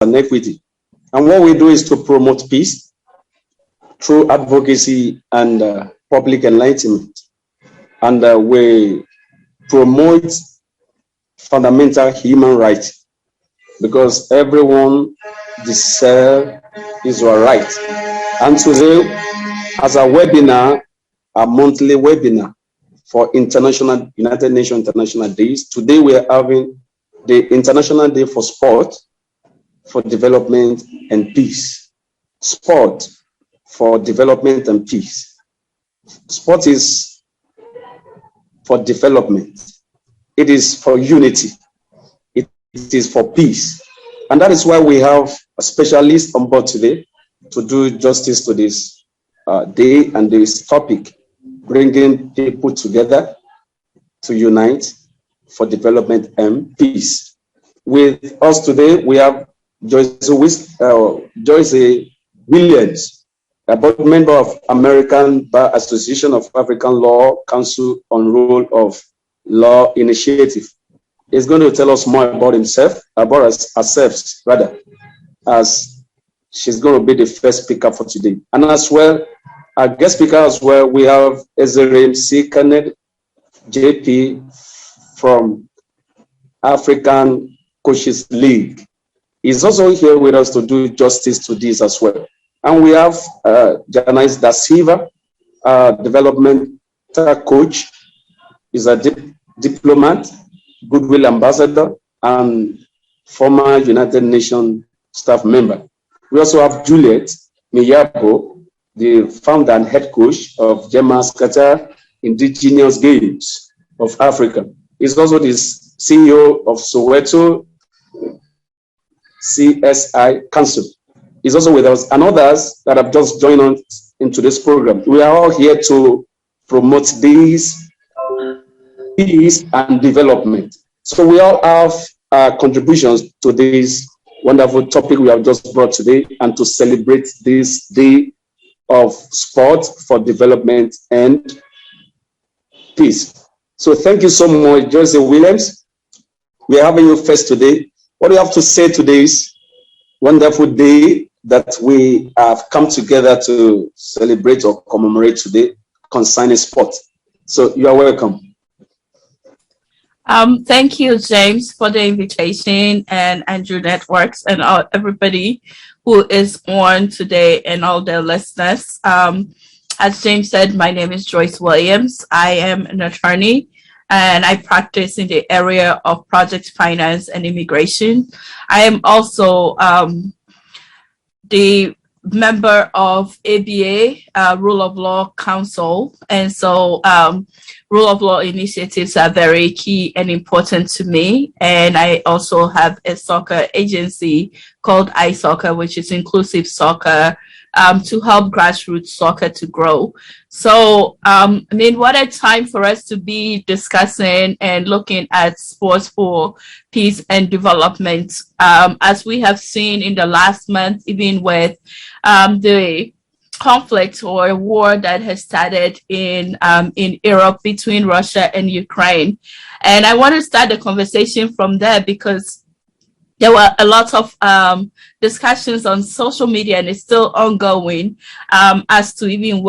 and equity. And what we do is to promote peace through advocacy and public enlightenment. And we promote fundamental human rights because everyone deserves his right. And today, as a webinar, a monthly webinar for International United Nations International Days, today we are having the International Day for Sport, for Development and Peace. Sport for development and peace. Sport is for development. It is for unity. It is for peace. And that is why we have a specialist on board today to do justice to this day and this topic, bringing people together to unite for development and peace. With us today, we have Joyce Williams, a board member of American Bar Association of African Law Council on Rule of Law Initiative. He's going to tell us more about himself, about herself, rather, as she's going to be the first speaker for today. And as well, our guest speaker as well, we have Ezra C. Kenneth, JP, from African Coaches League. He's also here with us to do justice to this as well. And we have Janice Da Silva, developmental coach. He's a diplomat, goodwill ambassador, and former United Nations staff member. We also have Juliet Miyabo, the founder and head coach of Qatar Indigenous Games of Africa. He's also the CEO of Soweto CSI Council. He's also with us, and others that have just joined us into this program. We are all here to promote this peace and development. So we all have contributions to this wonderful topic we have just brought today, and to celebrate this day of sport for development and peace. So thank you so much, Joyce Williams. We are having you first today. What do you have to say to this wonderful day that we have come together to celebrate or commemorate today concerning sport? So you are welcome. Thank you, James, for the invitation, and Andrew Networks, and everybody who is on today, and all the listeners. As James said, my name is Joyce Williams. I am an attorney, and I practice in the area of project finance and immigration. I am also the member of ABA, Rule of Law Council. And so rule of law initiatives are very key and important to me. And I also have a soccer agency called iSoccer, which is inclusive soccer, to help grassroots soccer to grow. So, I mean, what a time for us to be discussing and looking at sports for peace and development. As we have seen in the last month, even with the conflict or war that has started in Europe between Russia and Ukraine. And I want to start the conversation from there because there were a lot of discussions on social media, and it's still ongoing, as to even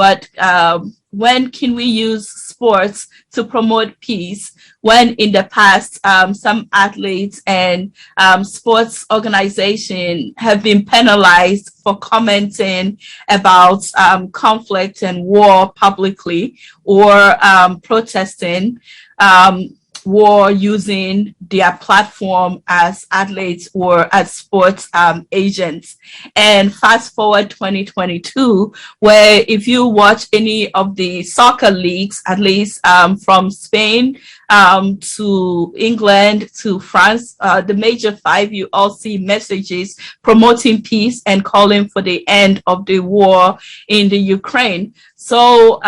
when can we use sports to promote peace, when in the past some athletes and sports organizations have been penalized for commenting about conflict and war publicly, or protesting war using their platform as athletes or as sports agents. And fast forward 2022, where if you watch any of the soccer leagues, at least from Spain to England to France, the major five, you all see messages promoting peace and calling for the end of the war in the Ukraine. So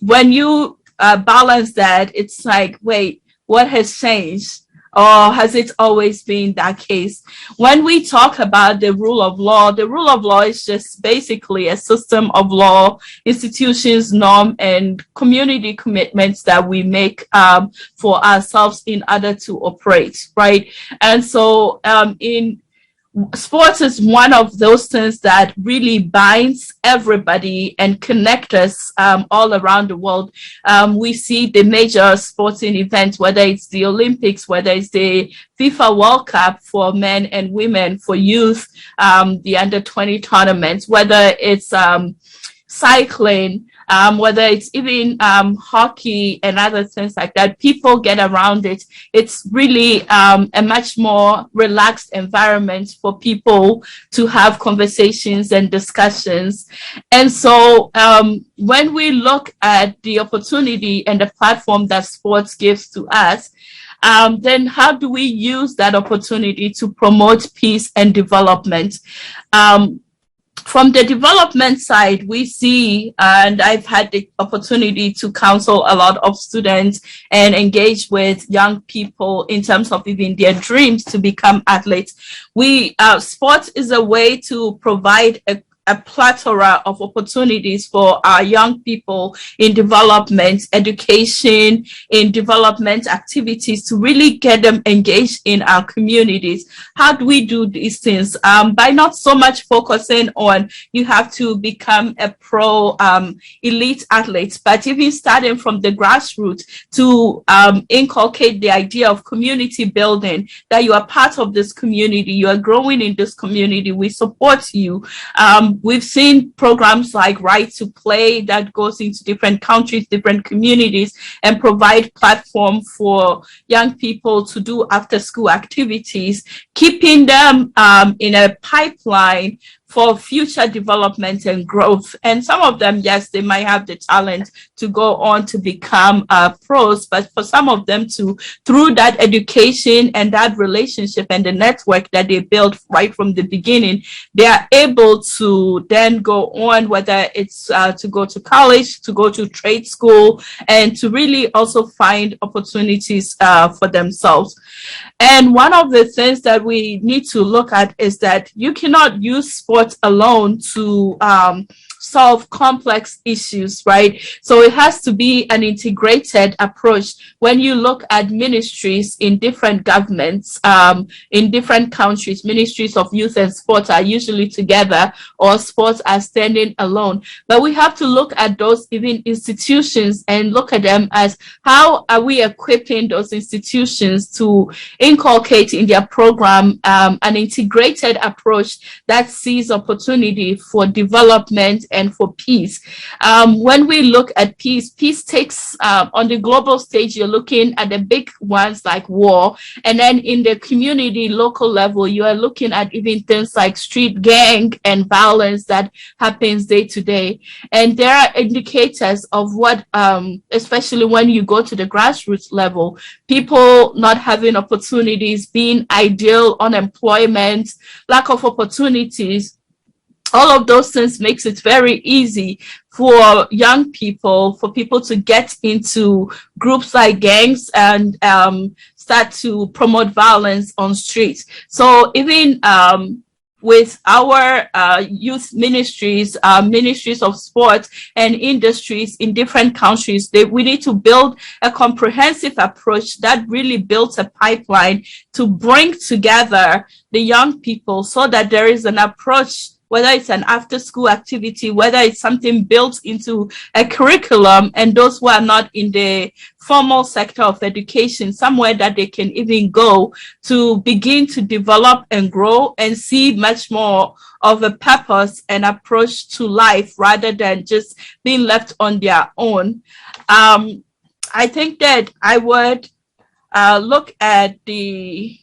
when you balance that, it's like, wait, what has changed? Or has it always been that case? When we talk about the rule of law is just basically a system of law, institutions, norm, and community commitments that we make for ourselves in order to operate, right? And so sports is one of those things that really binds everybody and connects us all around the world. We see the major sporting events, whether it's the Olympics, whether it's the FIFA World Cup for men and women, for youth, the under-20 tournaments, whether it's cycling, whether it's even hockey and other things like that. People get around it. It's really a much more relaxed environment for people to have conversations and discussions. And so when we look at the opportunity and the platform that sports gives to us, then how do we use that opportunity to promote peace and development? From the development side, we see, and I've had the opportunity to counsel a lot of students and engage with young people in terms of even their dreams to become athletes. Sports is a way to provide a plethora of opportunities for our young people in development, education, in development activities to really get them engaged in our communities. How do we do these things? By not so much focusing on you have to become a pro elite athlete, but even starting from the grassroots to inculcate the idea of community building, that you are part of this community, you are growing in this community, we support you. We've seen programs like Right to Play that goes into different countries, different communities, and provide platform for young people to do after school activities, keeping them in a pipeline for future development and growth. And some of them, yes, they might have the talent to go on to become pros, but for some of them to, through that education and that relationship and the network that they built right from the beginning, they are able to then go on, whether it's to go to college, to go to trade school, and to really also find opportunities for themselves. And one of the things that we need to look at is that you cannot use sports alone to solve complex issues, right? So it has to be an integrated approach. When you look at ministries in different governments, in different countries, ministries of youth and sports are usually together, or sports are standing alone. But we have to look at those even institutions and look at them as, how are we equipping those institutions to inculcate in their program an integrated approach that sees opportunity for development and for peace. When we look at peace takes, on the global stage, you're looking at the big ones like war. And then in the community, local level, you are looking at even things like street gang and violence that happens day to day. And there are indicators of what, especially when you go to the grassroots level, people not having opportunities, being ideal, unemployment, lack of opportunities. All of those things makes it very easy for young people, for people to get into groups like gangs and start to promote violence on streets. So even with our youth ministries, ministries of sports and industries in different countries, we need to build a comprehensive approach that really builds a pipeline to bring together the young people so that there is an approach, whether it's an after-school activity, whether it's something built into a curriculum, and those who are not in the formal sector of education, somewhere that they can even go to begin to develop and grow and see much more of a purpose and approach to life rather than just being left on their own. I think that I would look at the,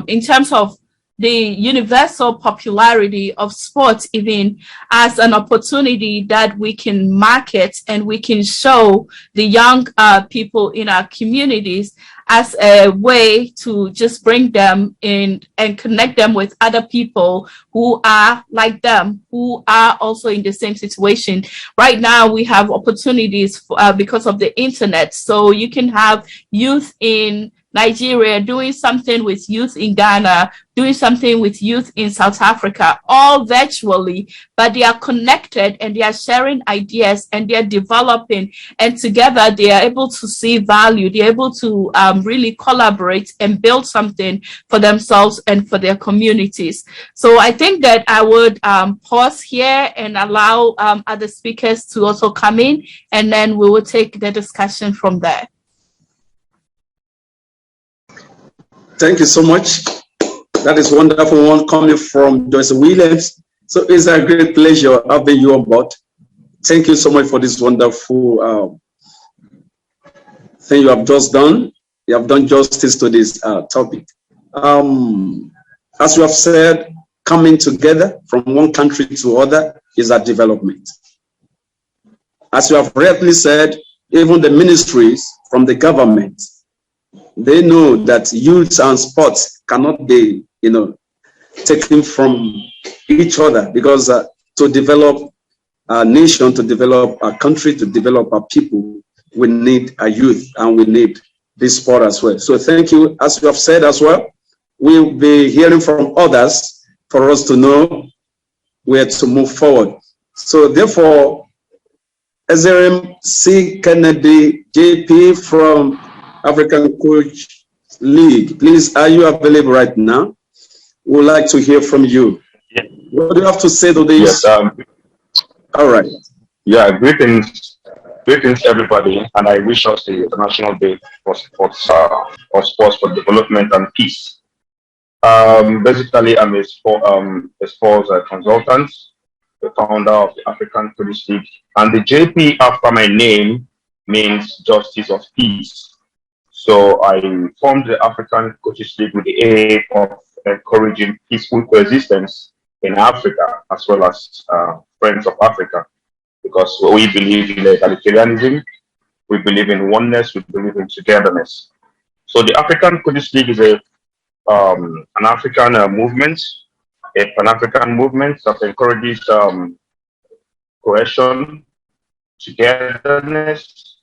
in terms of the universal popularity of sports even as an opportunity that we can market and we can show the young people in our communities as a way to just bring them in and connect them with other people who are like them, who are also in the same situation. Right now, we have opportunities because of the internet. So you can have youth in Nigeria, doing something with youth in Ghana, doing something with youth in South Africa, all virtually, but they are connected and they are sharing ideas and they are developing, and together they are able to see value. They're able to really collaborate and build something for themselves and for their communities. So I think that I would pause here and allow other speakers to also come in, and then we will take the discussion from there. Thank you so much. That is wonderful one coming from Joyce Williams. So it's a great pleasure having you on board. Thank you so much for this wonderful thing you have just done. You have done justice to this topic. As you have said, coming together from one country to other is a development. As you have rightly said, even the ministries from the government, they know that youth and sports cannot be, taken from each other, because to develop a nation, to develop a country, to develop our people, we need a youth and we need this sport as well. So thank you. As you have said as well, we'll be hearing from others for us to know where to move forward. So therefore, SRM C. Kennedy JP from African Coach League, please, are you available right now? We would like to hear from you. Yeah. What do you have to say to this? Yes, all right. Yeah, greetings everybody, and I wish us the International Day for Sports for Development and Peace. Basically, I'm a sports consultant, the founder of the African Coach League, and the JP after my name means Justice of Peace. So I formed the African Coaches League with the aim of encouraging peaceful coexistence in Africa, as well as Friends of Africa, because we believe in egalitarianism, we believe in oneness, we believe in togetherness. So the African Coaches League is an African movement, a Pan-African movement that encourages cohesion, togetherness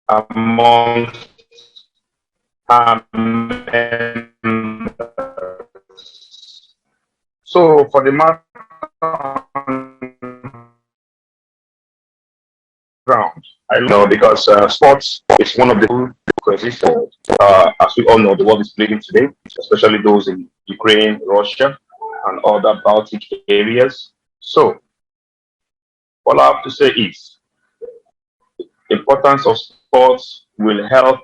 amongst members. So for the matter ground, I know because sports is one of the coexistence. As we all know, the world is bleeding today, especially those in Ukraine, Russia, and other Baltic areas. So all I have to say is the importance of sports will help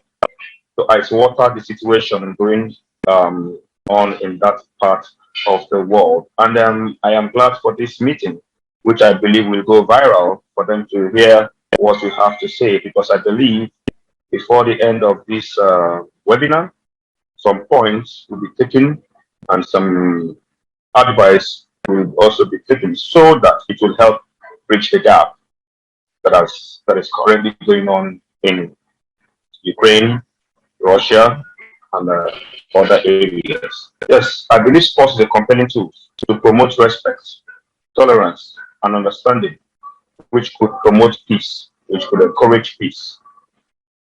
to ice water the situation going on in that part of the world. And I am glad for this meeting, which I believe will go viral for them to hear what we have to say, because I believe before the end of this webinar, some points will be taken and some advice will also be taken, so that it will help bridge the gap that is currently going on in Ukraine, Russia, and other areas. Yes, I believe sports is a compelling tool to promote respect, tolerance, and understanding, which could promote peace, which could encourage peace.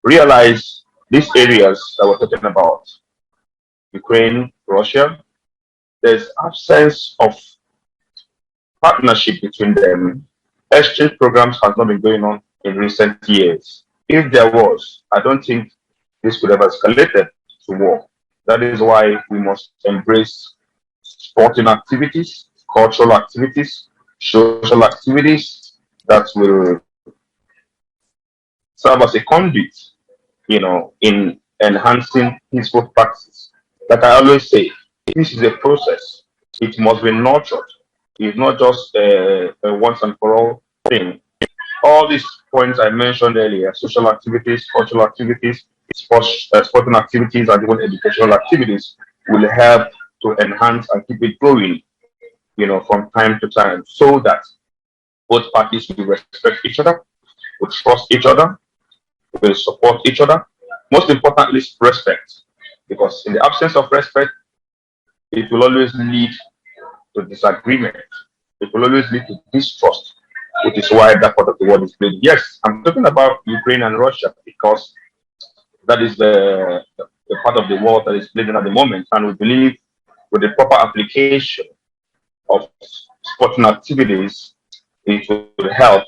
Realize these areas that we're talking about, Ukraine, Russia, there's absence of partnership between them. Exchange programs has not been going on in recent years. If there was, I don't think this could have escalated to war. That is why we must embrace sporting activities, cultural activities, social activities that will serve as a conduit, in enhancing peaceful practices. Like I always say, this is a process. It must be nurtured. It's not just a once and for all thing. All these points I mentioned earlier, social activities, cultural activities, sporting activities, and even educational activities, will help to enhance and keep it going, from time to time, so that both parties will respect each other, will trust each other, will support each other. Most importantly, respect, because in the absence of respect, it will always lead to disagreement. It will always lead to distrust, which is why that part of the world is playing. Yes, I'm talking about Ukraine and Russia because that is the the part of the world that is bleeding at the moment. And we believe with the proper application of sporting activities, it will help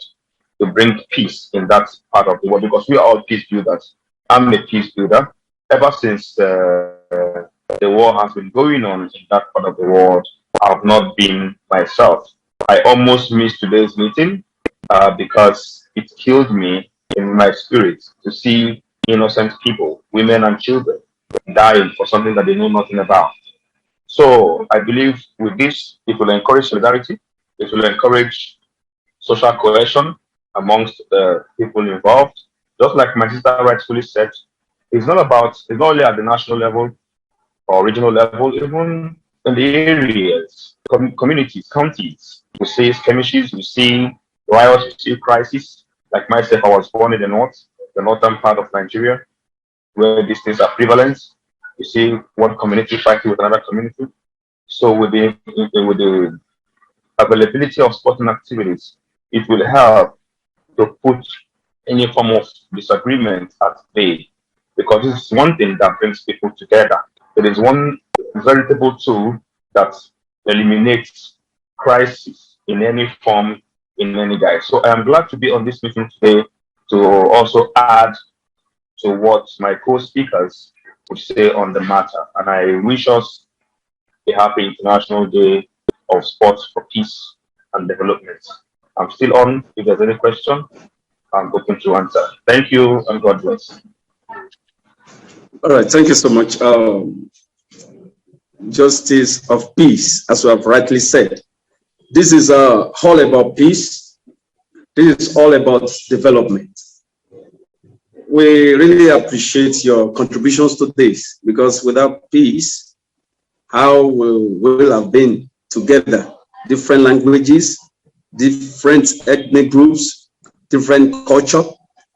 to bring peace in that part of the world, because we are all peace builders. I'm a peace builder. Ever since the war has been going on in that part of the world, I've not been myself. I almost missed today's meeting because it killed me in my spirit to see innocent people, women and children, dying for something that they know nothing about. So I believe with this, it will encourage solidarity, it will encourage social cohesion amongst the people involved. Just like my sister rightfully said, it's not only at the national level or regional level, even in the areas, communities, counties. We see skirmishes, we see riots, we see crises. Like myself, I was born in the north, the northern part of Nigeria, where these things are prevalent. You see one community fighting with another community. So with the availability of sporting activities, it will help to put any form of disagreement at bay, because this is one thing that brings people together. It is one veritable tool that eliminates crisis in any form, in any guise. So I am glad to be on this meeting today to also add to what my co-speakers would say on the matter. And I wish us a happy International Day of Sports for Peace and Development. I'm still on. If there's any question, I'm open to answer. Thank you and God bless. All right, thank you so much. Justice of peace, as we have rightly said. This is all about peace. This is all about development. We really appreciate your contributions to this, because without peace, how we will have been together, different languages, different ethnic groups, different culture,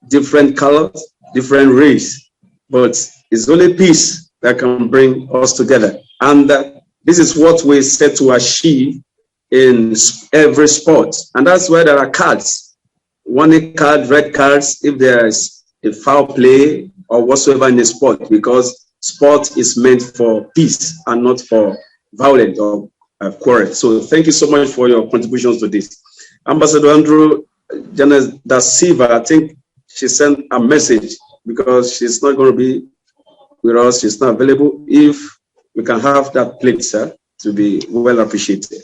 different colors, different race. But it's only peace that can bring us together. And this is what we set to achieve in every sport. And that's why there are cards. Warning card, red cards, if there is a foul play or whatsoever in the sport, because sport is meant for peace and not for violence or quarrel. So thank you so much for your contributions to this. Ambassador Andrew Janet da Silva, I think she sent a message because she's not going to be with us. She's not available. If we can have that plate, sir, to be well appreciated.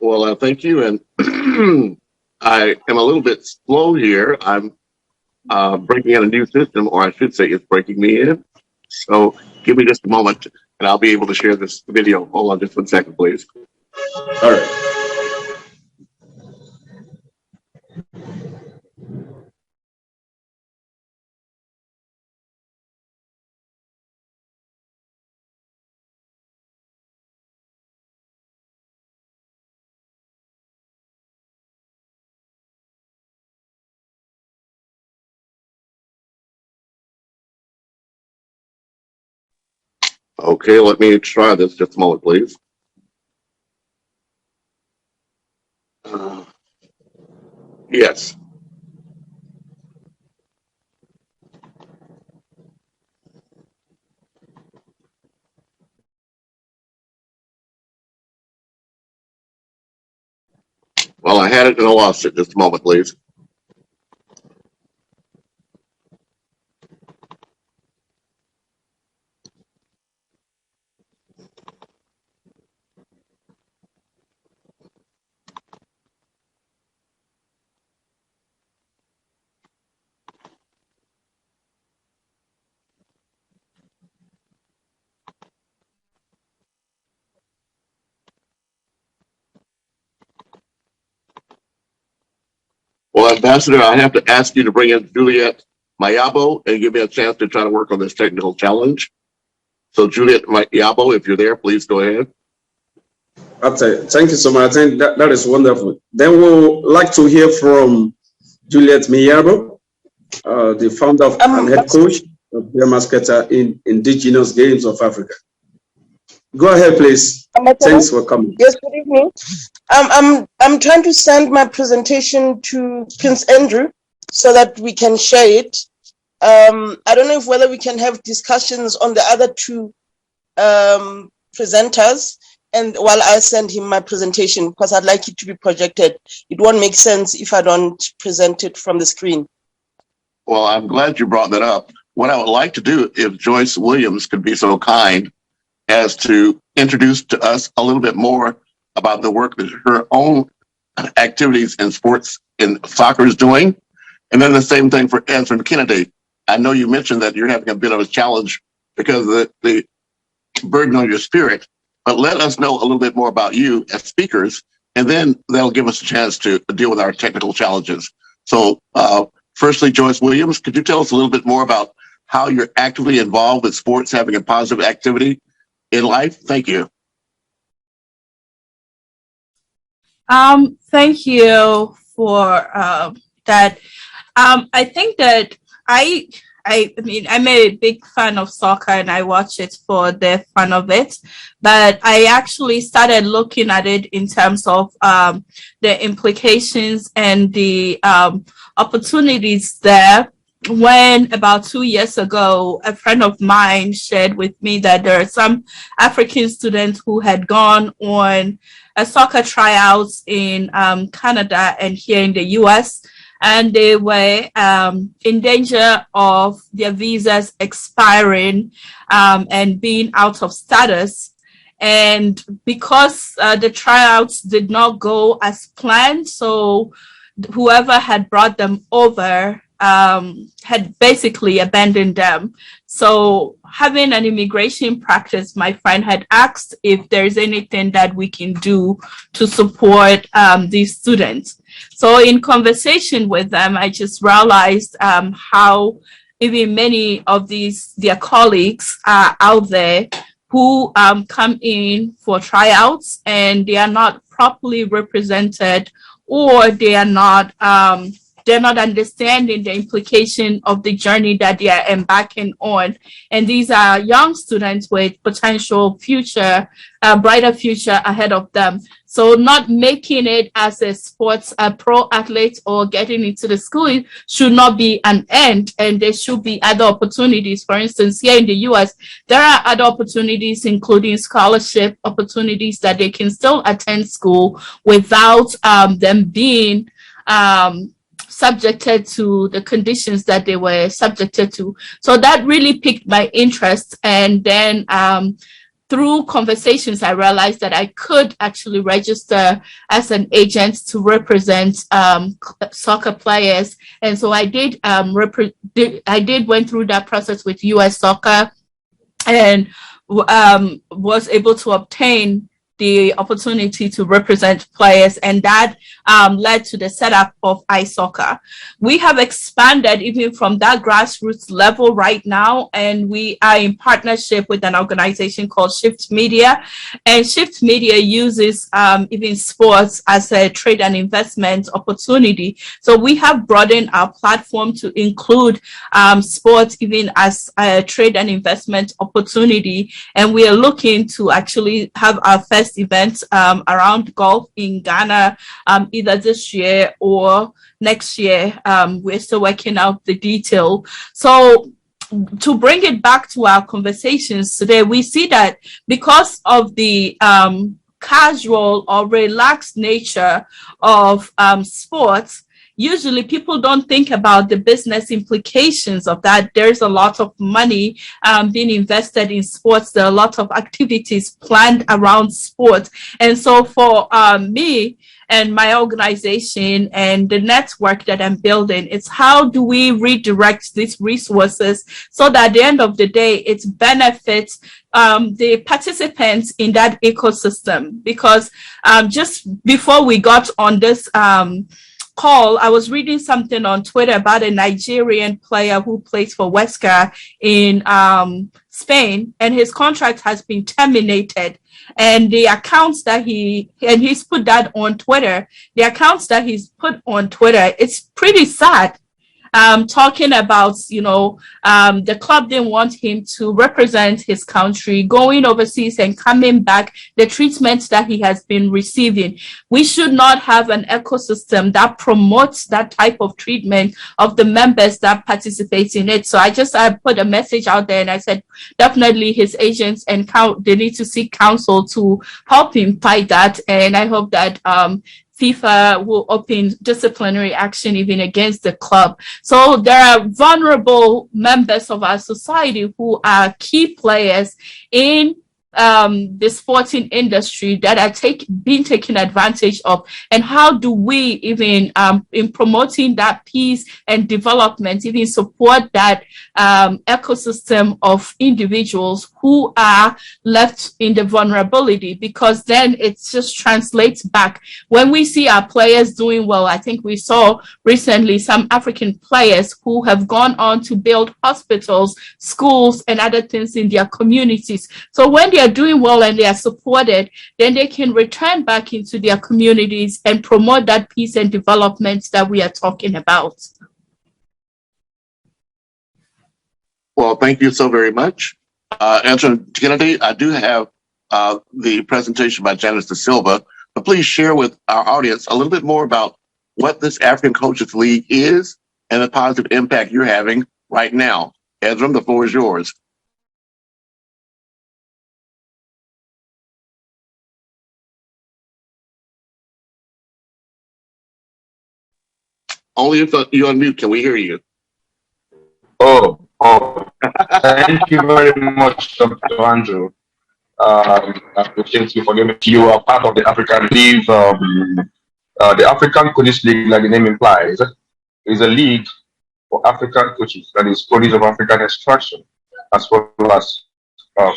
Well, thank you. And I am a little bit slow here. I'm breaking in a new system, or I should say it's breaking me in. So give me just a moment and I'll be able to share this video. Hold on just 1 second, please. All right. Okay, let me try this just a moment, please. Yes. Well, I had it and I lost it. Just a moment, please. Well, Ambassador, I have to ask you to bring in Juliet Mayabo and give me a chance to try to work on this technical challenge. So, Juliet Mayabo, if you're there, please go ahead. Okay, thank you so much. I think that is wonderful. Then we'll like to hear from Juliet Mayabo, the founder and head coach of the Masqueta in Indigenous Games of Africa. Go ahead, please. Thanks for coming. Yes, good evening. I'm trying to send my presentation to Prince Andrew so that we can share it. I don't know if whether we can have discussions on the other two presenters, and while I send him my presentation, because I'd like it to be projected. It won't make sense if I don't present it from the screen. Well, I'm glad you brought that up. What I would like to do, if Joyce Williams could be so kind as to introduce to us a little bit more about the work that her own activities in sports in soccer is doing. And then the same thing for Answer Kennedy. I know you mentioned that you're having a bit of a challenge because of the burden on your spirit, but let us know a little bit more about you as speakers, and then that'll give us a chance to deal with our technical challenges. So firstly, Joyce Williams, could you tell us a little bit more about how you're actively involved with sports, having a positive activity in life? Thank you. Thank you for that. I think that I mean, I'm a big fan of soccer and I watch it for the fun of it, but I actually started looking at it in terms of the implications and the opportunities there when about 2 years ago, a friend of mine shared with me that there are some African students who had gone on a soccer tryouts in Canada and here in the US, and they were in danger of their visas expiring and being out of status. And because the tryouts did not go as planned, so whoever had brought them over had basically abandoned them. So having an immigration practice, my friend had asked if there's anything that we can do to support these students. So in conversation with them, I just realized how even many of their colleagues are out there who come in for tryouts and they are not properly represented, or they are not they're not understanding the implication of the journey that they are embarking on. And these are young students with potential future, brighter future ahead of them. So not making it as a sports pro athlete or getting into the school should not be an end, and there should be other opportunities. For instance, here in the US, there are other opportunities, including scholarship opportunities, that they can still attend school without them being subjected to the conditions that they were subjected to. So that really piqued my interest. And then through conversations, I realized that I could actually register as an agent to represent soccer players. And so I did went through that process with US Soccer and was able to obtain the opportunity to represent players, and that led to the setup of iSoccer. We have expanded even from that grassroots level right now, and we are in partnership with an organization called Shift Media, and Shift Media uses even sports as a trade and investment opportunity. So we have broadened our platform to include sports even as a trade and investment opportunity, and we are looking to actually have our first event around golf in Ghana either this year or next year. We're still working out the detail. So to bring it back to our conversations today, we see that because of the casual or relaxed nature of sports, usually people don't think about the business implications of that. There's a lot of money being invested in sports. There are a lot of activities planned around sports. And so for me and my organization and the network that I'm building, it's how do we redirect these resources so that at the end of the day, it benefits the participants in that ecosystem. Because just before we got on this call, I was reading something on Twitter about a Nigerian player who plays for Huesca in Spain, and his contract has been terminated. And the accounts that he's put that on Twitter, the accounts that he's put on Twitter, it's pretty sad. talking about, the club didn't want him to represent his country, going overseas and coming back, the treatment that he has been receiving. We should not have an ecosystem that promotes that type of treatment of the members that participate in it. So I put a message out there and I said, definitely his agents and they need to seek counsel to help him fight that. And I hope that FIFA will open disciplinary action even against the club. So there are vulnerable members of our society who are key players in the sporting industry that are being taken advantage of. And how do we even in promoting that peace and development even support that ecosystem of individuals who are left in the vulnerability, because then it just translates back. When we see our players doing well, I think we saw recently some African players who have gone on to build hospitals, schools, and other things in their communities. So when they are doing well and they are supported, then they can return back into their communities and promote that peace and development that we are talking about. Well, thank you so very much. Angela Kennedy, I do have the presentation by Janice Da Silva, but please share with our audience a little bit more about what this African Coaches League is and the positive impact you're having right now. Ezra, the floor is yours. Only if you're on mute can we hear you. Oh, thank you very much, Dr. Andrew. I appreciate you for giving me. You are part of the African League. The African Coaches League, like the name implies, is a league for African coaches, that is, coaches of African extraction, as well as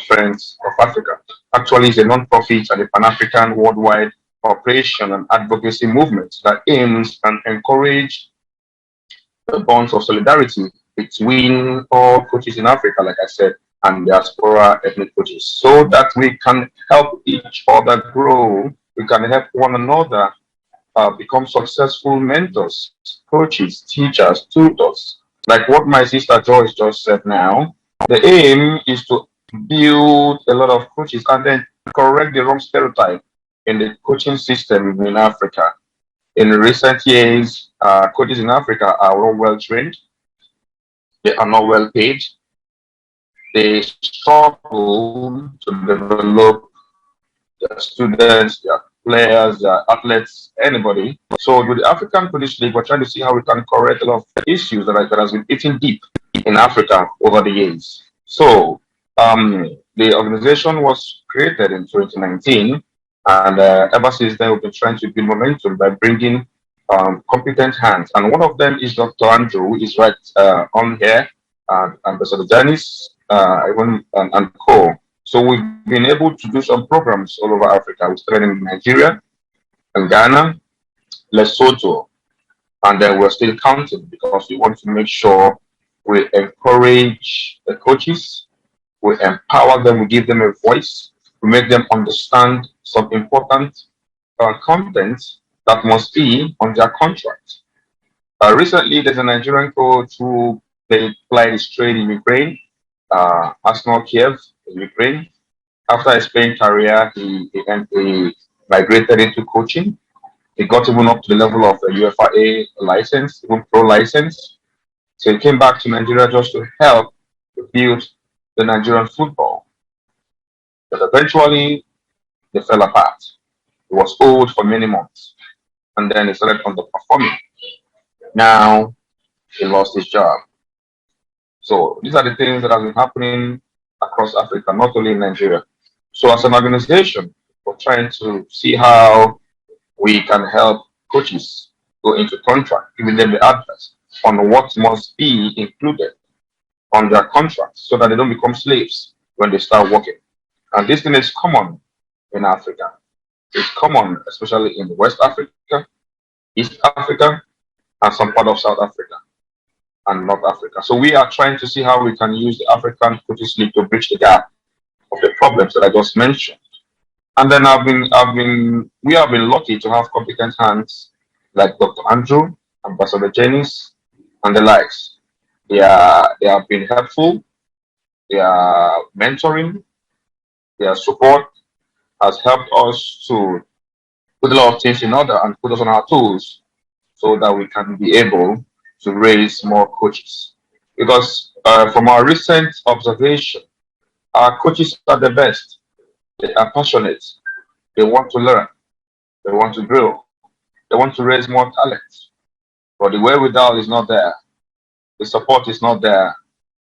Friends of Africa. Actually, it's a non-profit and a Pan-African worldwide cooperation and advocacy movement that aims and encourage the bonds of solidarity between all coaches in Africa, like I said, and diaspora ethnic coaches, so that we can help each other grow, we can help one another become successful mentors, coaches, teachers, tutors. Like what my sister Joyce just said now, the aim is to build a lot of coaches and then correct the wrong stereotype in the coaching system in Africa. In recent years, coaches in Africa are all well trained, they are not well paid, they struggle to develop their students, their players, their athletes, anybody. So with the African Coaches League, we're trying to see how we can correct a lot of issues that has been eating deep in Africa over the years. So the organization was created in 2019, and ever since then we've been trying to build momentum by bringing competent hands. And one of them is Dr. Andrew, who is right on here, and Ambassador Janice, and co. So we've been able to do some programs all over Africa. We started in Nigeria, and Ghana, Lesotho, and then we're still counting because we want to make sure we encourage the coaches, we empower them, we give them a voice, we make them understand some important content that must be on their contract. Recently, there's a Nigerian coach who played his trade in Ukraine, Arsenal Kiev in Ukraine. After his playing career, he migrated into coaching. He got even up to the level of a UFA license, even pro license. So he came back to Nigeria just to help to build the Nigerian football. But eventually, they fell apart. He was old for many months, and then he started underperforming. Now, he lost his job. So these are the things that have been happening across Africa, not only in Nigeria. So as an organization, we're trying to see how we can help coaches go into contract, giving them the advice on what must be included on their contracts so that they don't become slaves when they start working. And this thing is common in Africa. It's common, especially in West Africa, East Africa, and some part of South Africa and North Africa. So we are trying to see how we can use the African Coaches League to bridge the gap of the problems that I just mentioned. And then we have been lucky to have competent hands like Dr. Andrew, Ambassador Janice, and the likes. They have been helpful. Their mentoring, their support has helped us to put a lot of things in order and put us on our toes so that we can be able to raise more coaches. Because from our recent observation, our coaches are the best. They are passionate. They want to learn. They want to grow. They want to raise more talent. But the wherewithal is not there. The support is not there.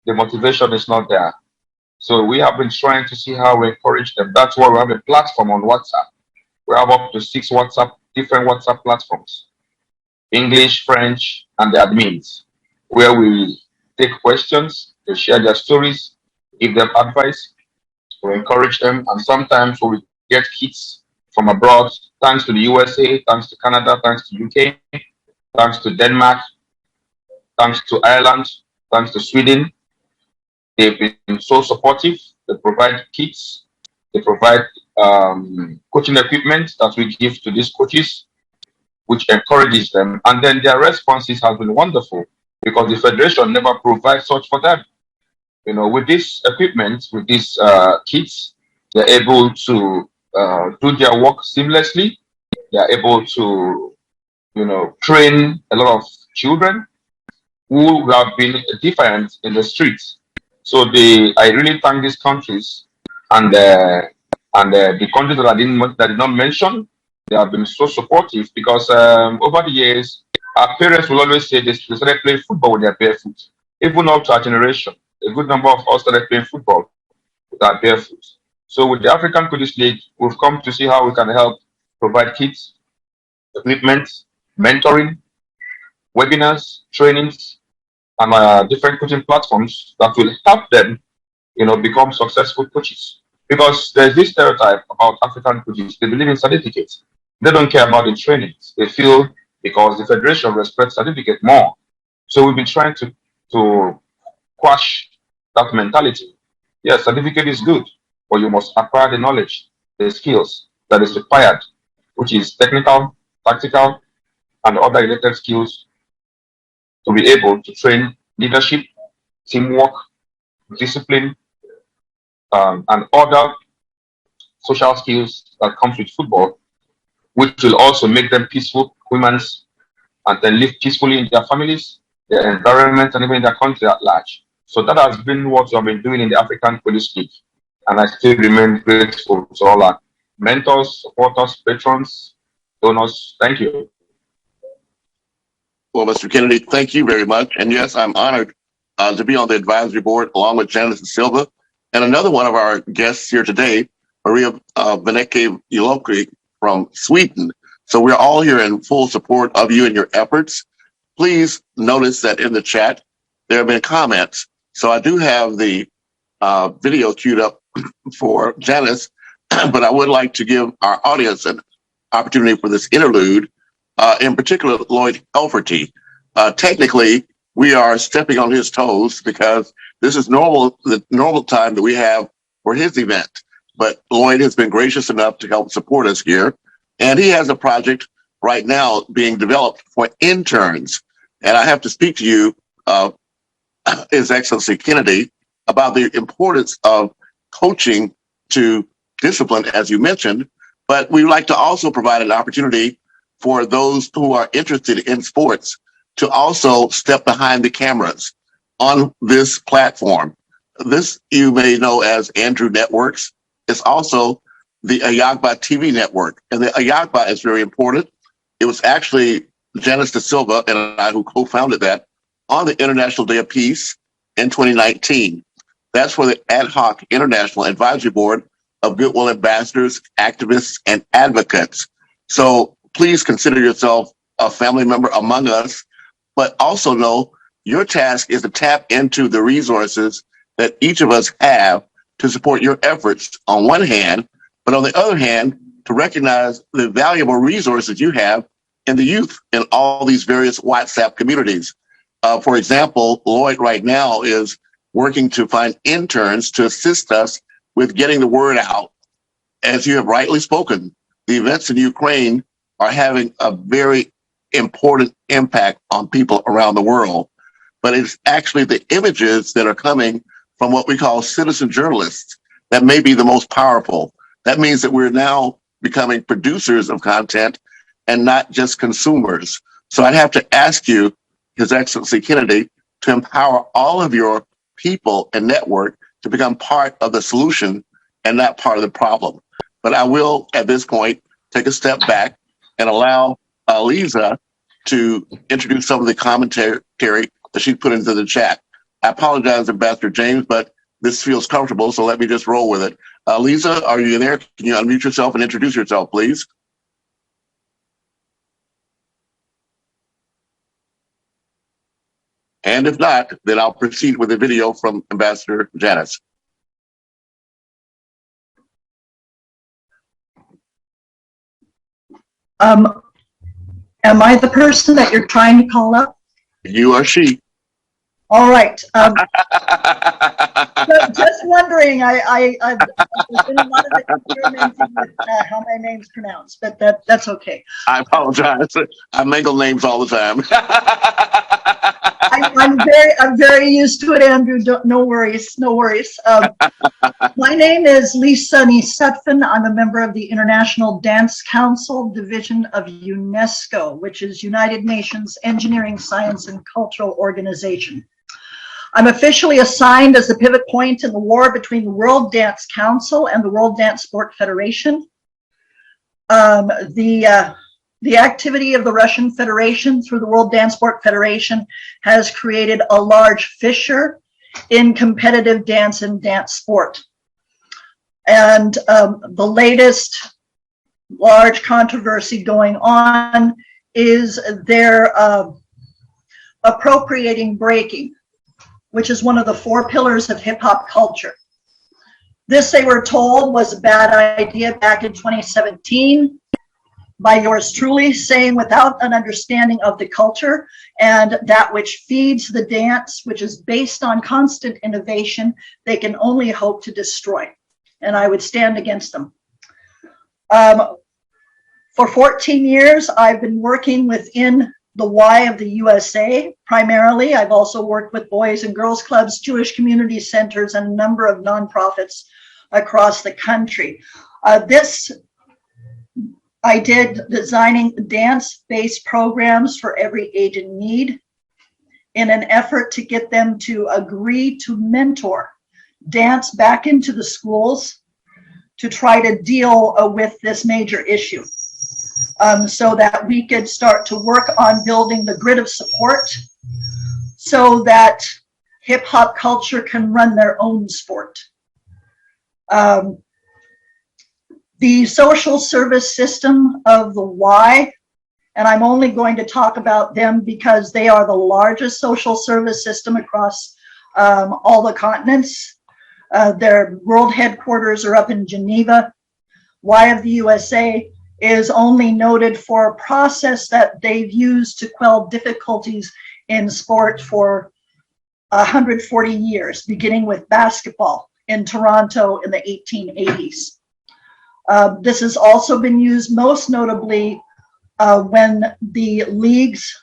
The motivation is not there. So we have been trying to see how we encourage them. That's why we have a platform on WhatsApp. We have up to 6 different WhatsApp platforms, English, French, and the admins, where we take questions, they share their stories, give them advice, we encourage them, and sometimes we get kits from abroad, thanks to the USA, thanks to Canada, thanks to UK, thanks to Denmark, thanks to Ireland, thanks to Sweden. They've been so supportive. They provide kits, they provide coaching equipment that we give to these coaches, which encourages them. And then their responses have been wonderful because the Federation never provides such for them. You know, with this equipment, with these kits, they're able to do their work seamlessly. They're able to, you know, train a lot of children who have been defiant in the streets. So I really thank these countries and the countries that I did not mention. They have been so supportive because over the years, our parents will always say they started playing football with their bare feet. Even up to our generation, a good number of us started playing football with our bare feet. So with the African Coaches League, we've come to see how we can help provide kits, equipment, mentoring, webinars, trainings, and different coaching platforms that will help them, you know, become successful coaches. Because there's this stereotype about African coaches, they believe in certificates. They don't care about the trainings. They feel because the Federation respects certificate more. So we've been trying to quash that mentality. Yes, certificate is good, but you must acquire the knowledge, the skills that is required, which is technical, tactical, and other related skills to be able to train leadership, teamwork, discipline, and other social skills that comes with football, which will also make them peaceful humans and then live peacefully in their families, their environment, and even in their country at large. So that has been what we have been doing in the African Police League. And I still remain grateful to all our mentors, supporters, patrons, donors. Thank you. Well, Mr. Kennedy, thank you very much. And yes, I'm honored to be on the advisory board along with Janice Silva and another one of our guests here today, Maria Beneke Yulokri from Sweden. So we're all here in full support of you and your efforts. Please notice that in the chat, there have been comments. So I do have the video queued up for Janice, but I would like to give our audience an opportunity for this interlude, in particular, Lloyd Elferty. Technically, we are stepping on his toes because this is the normal time that we have for his event. But Lloyd has been gracious enough to help support us here. And he has a project right now being developed for interns. And I have to speak to you, His Excellency Kennedy, about the importance of coaching to discipline, as you mentioned. But we would like to also provide an opportunity for those who are interested in sports to also step behind the cameras on this platform. This you may know as Andrew Networks. It's also the Ayagba TV network. And the Ayagba is very important. It was actually Janice Da Silva and I who co-founded that on the International Day of Peace in 2019. That's for the ad hoc International Advisory Board of Goodwill Ambassadors, Activists, and Advocates. So please consider yourself a family member among us, but also know your task is to tap into the resources that each of us have to support your efforts on one hand, but on the other hand, to recognize the valuable resources you have in the youth in all these various WhatsApp communities. For example, Lloyd right now is working to find interns to assist us with getting the word out. As you have rightly spoken, the events in Ukraine are having a very important impact on people around the world. but it's actually the images that are coming from what we call citizen journalists that may be the most powerful. That means that we're now becoming producers of content and not just consumers. So I'd have to ask you, His Excellency Kennedy, to empower all of your people and network to become part of the solution and not part of the problem. But I will, at this point, take a step back and allow Lisa to introduce some of the commentary that she put into the chat. I apologize, Ambassador James, but this feels comfortable, so let me just roll with it. Lisa, are you there? Can you unmute yourself and introduce yourself, please? And if not, then I'll proceed with a video from Ambassador Janice. Am I the person that you're trying to call up? You or she. All right. Just wondering, I've been a lot of experimenting with how my name's pronounced, but that's okay. I apologize. I mangle names all the time. I'm very used to it, Andrew. No worries, no worries. My name is Lisa Nisutphen. I'm a member of the International Dance Council Division of UNESCO, which is United Nations Engineering, Science, and Cultural Organization. I'm officially assigned as the pivot point in the war between the World Dance Council and the World Dance Sport Federation. The activity of the Russian Federation through the World Dance Sport Federation has created a large fissure in competitive dance and dance sport. And the latest large controversy going on is their appropriating breaking, which is one of the 4 pillars of hip hop culture. This, they were told, was a bad idea back in 2017 by yours truly, saying without an understanding of the culture and that which feeds the dance, which is based on constant innovation, they can only hope to destroy. And I would stand against them. For 14 years, I've been working within the Y of the USA, primarily. I've also worked with boys and girls clubs, Jewish community centers, and a number of nonprofits across the country. I did designing dance-based programs for every age in need in an effort to get them to agree to mentor dance back into the schools to try to deal with this major issue. So that we could start to work on building the grid of support so that hip hop culture can run their own sport. The social service system of the Y, and I'm only going to talk about them because they are the largest social service system across all the continents. Their world headquarters are up in Geneva. Y of the USA is only noted for a process that they've used to quell difficulties in sport for 140 years, beginning with basketball in Toronto in the 1880s. This has also been used most notably when the leagues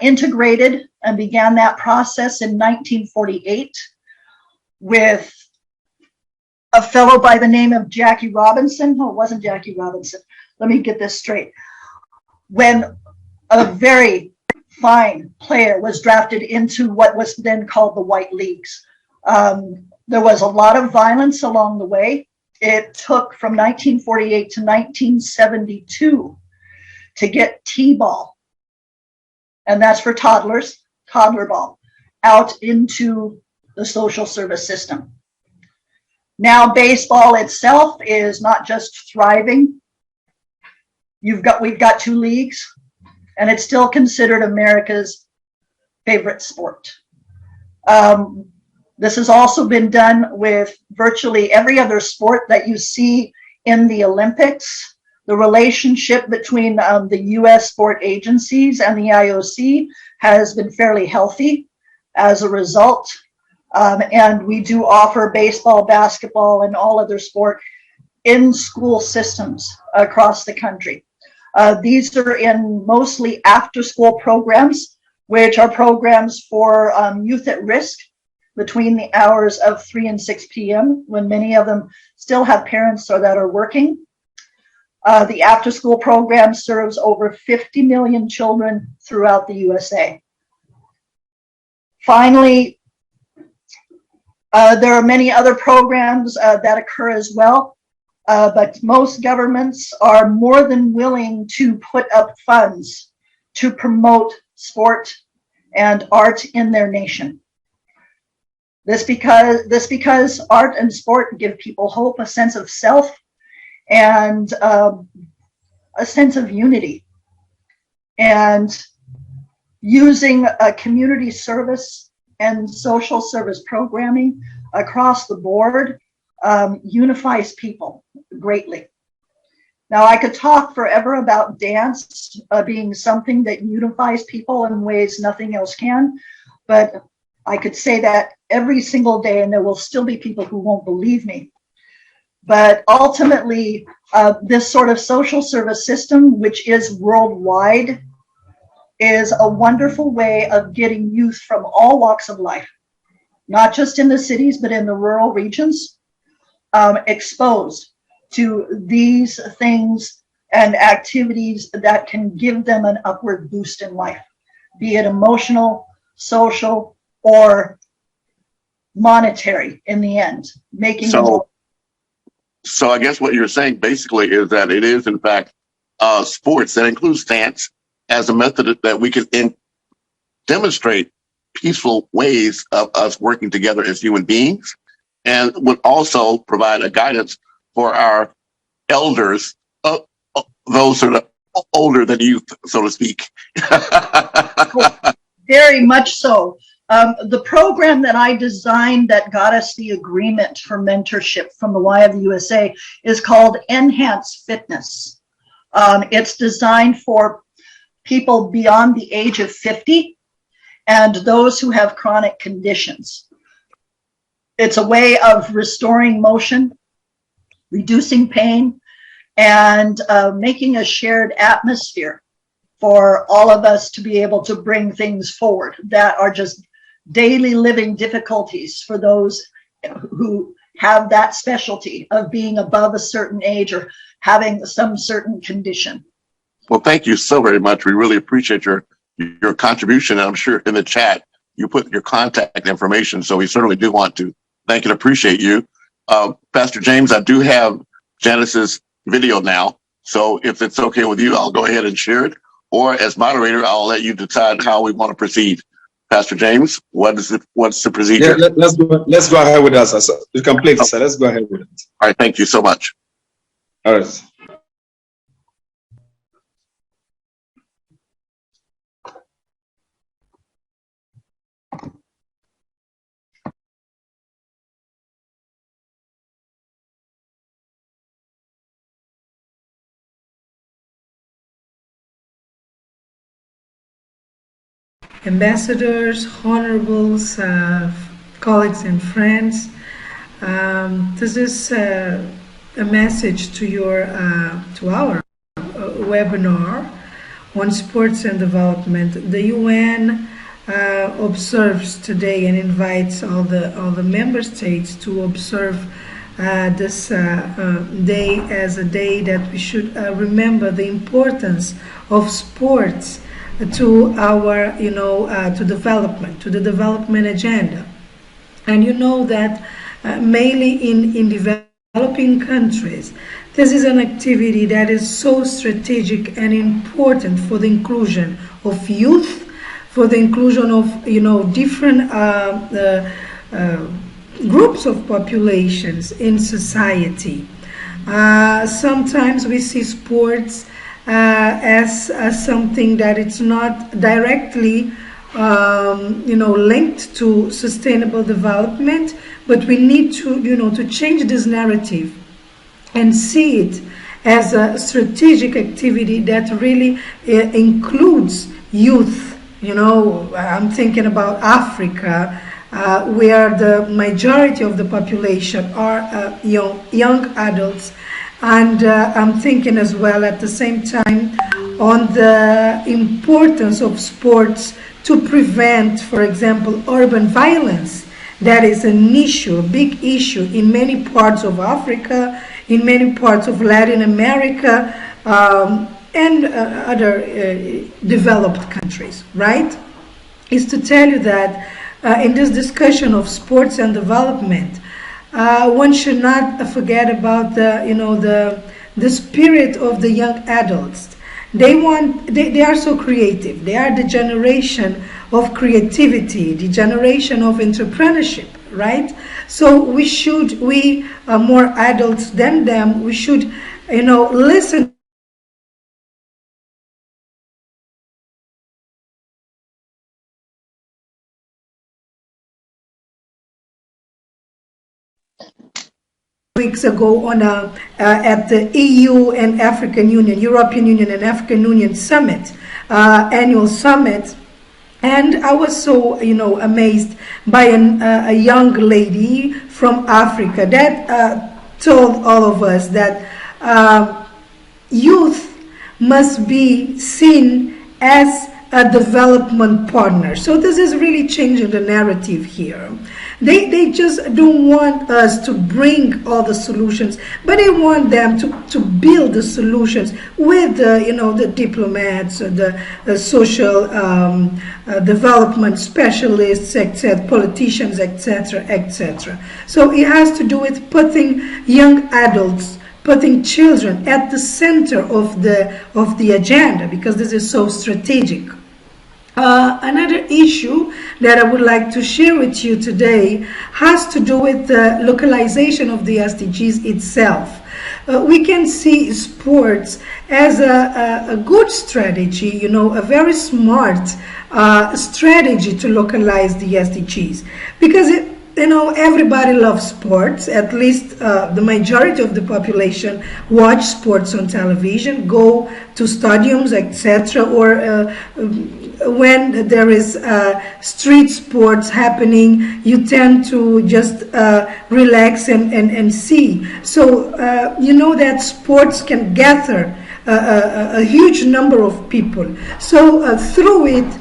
integrated and began that process in 1948 with a fellow by the name of Jackie Robinson. No, it wasn't Jackie Robinson. Let me get this straight. When a very fine player was drafted into what was then called the White Leagues, there was a lot of violence along the way. It took from 1948 to 1972 to get T-ball, and that's for toddlers, toddler ball, out into the social service system. Now baseball itself is not just thriving. We've got 2 leagues, and it's still considered America's favorite sport. This has also been done with virtually every other sport that you see in the Olympics. The relationship between the US sport agencies and the IOC has been fairly healthy as a result. And we do offer baseball, basketball, and all other sport in school systems across the country. These are in mostly after school programs which are programs for youth at risk between the hours of 3 and 6 p.m. when many of them still have parents or that are working. The after-school program serves over 50 million children throughout the USA. Finally, there are many other programs that occur as well, but most governments are more than willing to put up funds to promote sport and art in their nation. This because art and sport give people hope, a sense of self, and a sense of unity. And using a community service and social service programming across the board unifies people greatly. Now, I could talk forever about dance being something that unifies people in ways nothing else can, but I could say that every single day, and there will still be people who won't believe me. But ultimately, this sort of social service system, which is worldwide, is a wonderful way of getting youth from all walks of life, not just in the cities, but in the rural regions, exposed to these things and activities that can give them an upward boost in life, be it emotional, social, or monetary in the end, making So I guess what you're saying basically is that it is, in fact, sports that includes dance as a method that we can demonstrate peaceful ways of us working together as human beings, and would also provide a guidance for our elders, those that are older than youth, so to speak. Very much so. The program that I designed that got us the agreement for mentorship from the Y of the USA is called Enhance Fitness. It's designed for people beyond the age of 50 and those who have chronic conditions. It's a way of restoring motion, reducing pain, and making a shared atmosphere for all of us to be able to bring things forward that are just daily living difficulties for those who have that specialty of being above a certain age or having some certain condition. Well, thank you so very much. We really appreciate your contribution. And I'm sure in the chat you put your contact information, so we certainly do want to thank and appreciate you. Pastor James, I do have Janice's video now, so if it's okay with you, I'll go ahead and share it. Or as moderator, I'll let you decide how we want to proceed. Pastor James, what's the procedure? Yeah, let's go ahead with that, sir. You can play this, sir. Let's go ahead with it. All right, thank you so much. All right. Ambassadors, honorables, colleagues and friends, this is a message to our webinar on sports and development. The UN observes today and invites all the member states to observe this day as a day that we should remember the importance of sports to our, to the development agenda. And you know that mainly in developing countries, this is an activity that is so strategic and important for the inclusion of youth, for the inclusion of, different groups of populations in society. Sometimes we see sports as something that it's not directly linked to sustainable development, but we need to to change this narrative and see it as a strategic activity that really includes youth. I'm thinking about Africa, where the majority of the population are young adults. And I'm thinking as well at the same time on the importance of sports to prevent, for example, urban violence. That is an issue, a big issue in many parts of Africa, in many parts of Latin America, and other developed countries, right? Is to tell you that in this discussion of sports and development, one should not forget about the spirit of the young adults. They are so creative. They are the generation of creativity, the generation of entrepreneurship, right? So we are more adults than them. We should, listen weeks ago on at the EU and African Union, European Union and African Union summit, annual summit, and I was so amazed by a young lady from Africa that told all of us that youth must be seen as a development partner. So this is really changing the narrative here. They just don't want us to bring all the solutions, but they want them to build the solutions with the diplomats, the social development specialists, etc., politicians, etc., etc. So it has to do with putting young adults, putting children at the center of the agenda, because this is so strategic. Another issue that I would like to share with you today has to do with the localization of the SDGs itself. We can see sports as a good strategy, a very smart strategy to localize the SDGs, because everybody loves sports. At least the majority of the population watch sports on television, go to stadiums, etc., or when there is street sports happening, you tend to just relax and see. So that sports can gather a huge number of people. So through it,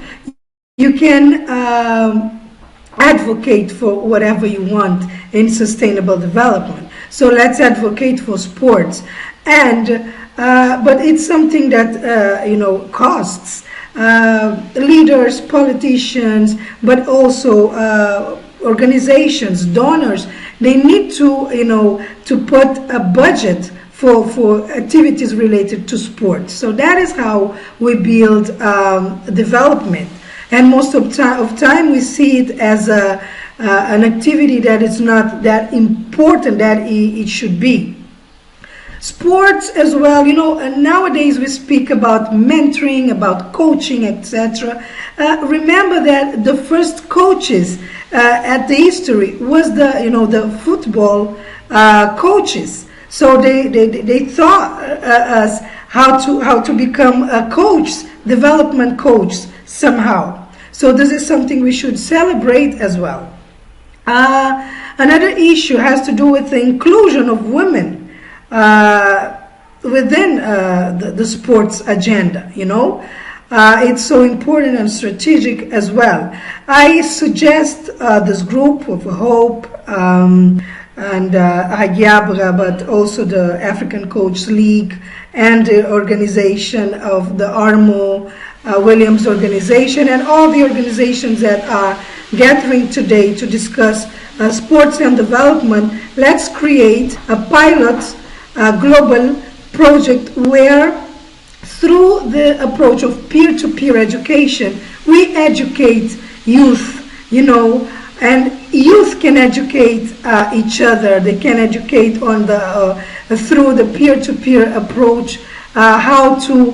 you can advocate for whatever you want in sustainable development. So let's advocate for sports, and but it's something that costs. Leaders, politicians, but also organizations, donors, they need to put a budget for activities related to sports. So that is how we build development. And most of time we see it as an activity that is not that important that it should be. Sports as well, and nowadays we speak about mentoring, about coaching, etc. Remember that the first coaches at the history was the football coaches. So they taught us how to become a coach, development coach somehow. So this is something we should celebrate as well. Another issue has to do with the inclusion of women within the sports agenda. It's so important and strategic as well. I suggest this group of Hope and Hagiabra, but also the African Coach League and the organization of the Armo Williams organization, and all the organizations that are gathering today to discuss sports and development. Let's create a pilot global project where, through the approach of peer-to-peer education, we educate youth, and youth can educate each other. They can educate on through the peer-to-peer approach, how to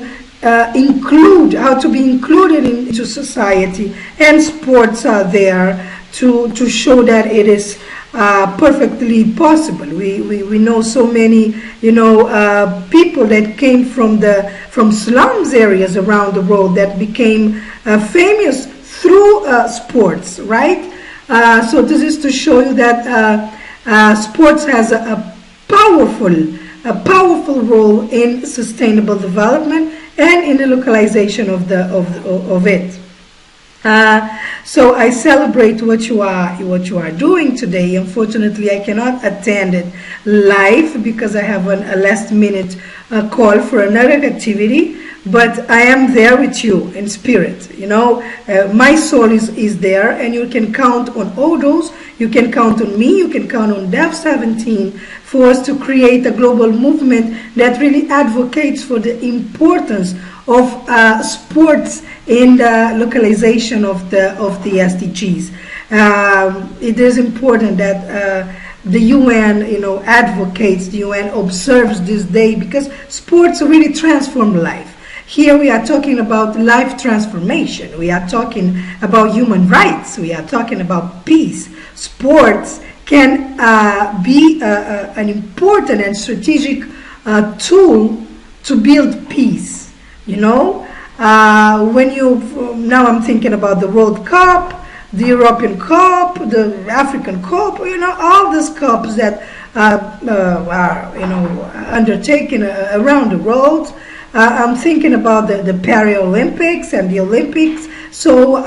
be included into society, and sports are there to show that it is perfectly possible. We know so many people that came from slums areas around the world that became famous through sports, right? So this is to show you that sports has a powerful role in sustainable development, and in the localization of it. So I celebrate what you are doing today. Unfortunately, I cannot attend it live because I have a last minute call for another activity. But I am there with you in spirit. You know, my soul is there, and you can count on all those. You can count on me. You can count on Dev 17 for us to create a global movement that really advocates for the importance of sports in the localization of the SDGs. It is important that the UN, advocates, the UN observes this day because sports really transform life. Here we are talking about life transformation. We are talking about human rights. We are talking about peace. Sports can be an important and strategic tool to build peace. Now I'm thinking about the World Cup, the European Cup, the African Cup, all these cups that are, undertaken around the world. I'm thinking about the Paralympics and the Olympics. So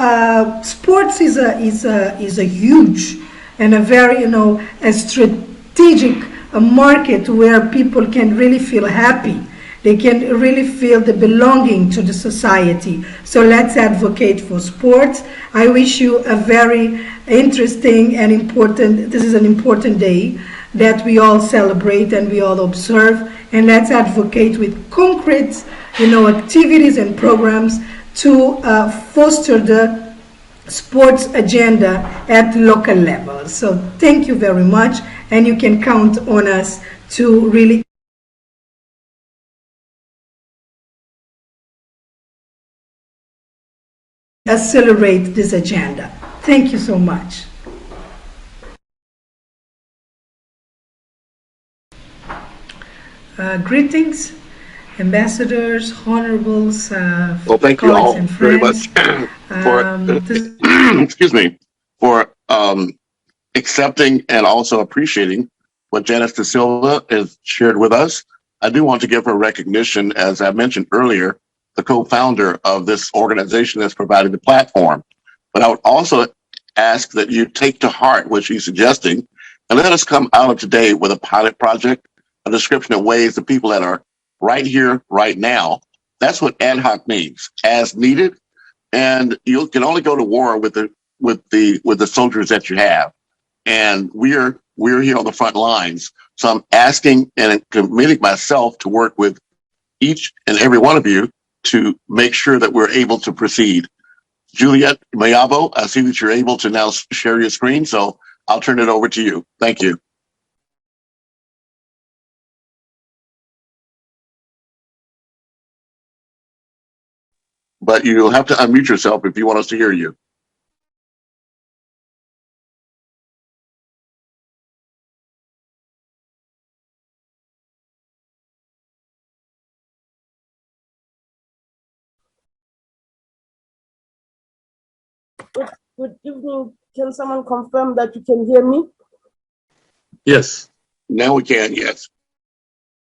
sports is a huge and a very, a strategic market where people can really feel happy. They can really feel the belonging to the society. So let's advocate for sports. I wish you a very interesting and important, this is an important day that we all celebrate and we all observe. And let's advocate with concrete, activities and programs to foster the sports agenda at local level. So thank you very much. And you can count on us to really accelerate this agenda. Thank you so much. Greetings, ambassadors, honorables, well, thank you all very much for excuse me, for accepting and also appreciating what Janice Da Silva has shared with us. I do want to give her recognition, as I mentioned earlier, the co-founder of this organization that's providing the platform. But I would also ask that you take to heart what she's suggesting and let us come out of today with a pilot project, a description of ways the people that are right here, right now. That's what ad hoc means, as needed. And you can only go to war with the soldiers that you have. And we're here on the front lines. So I'm asking and committing myself to work with each and every one of you to make sure that we're able to proceed. Juliet Mayabo, I see that you're able to now share your screen, so I'll turn it over to you. Thank you. But you'll have to unmute yourself if you want us to hear you. Good evening. Can someone confirm that you can hear me? Yes. Now we can, yes.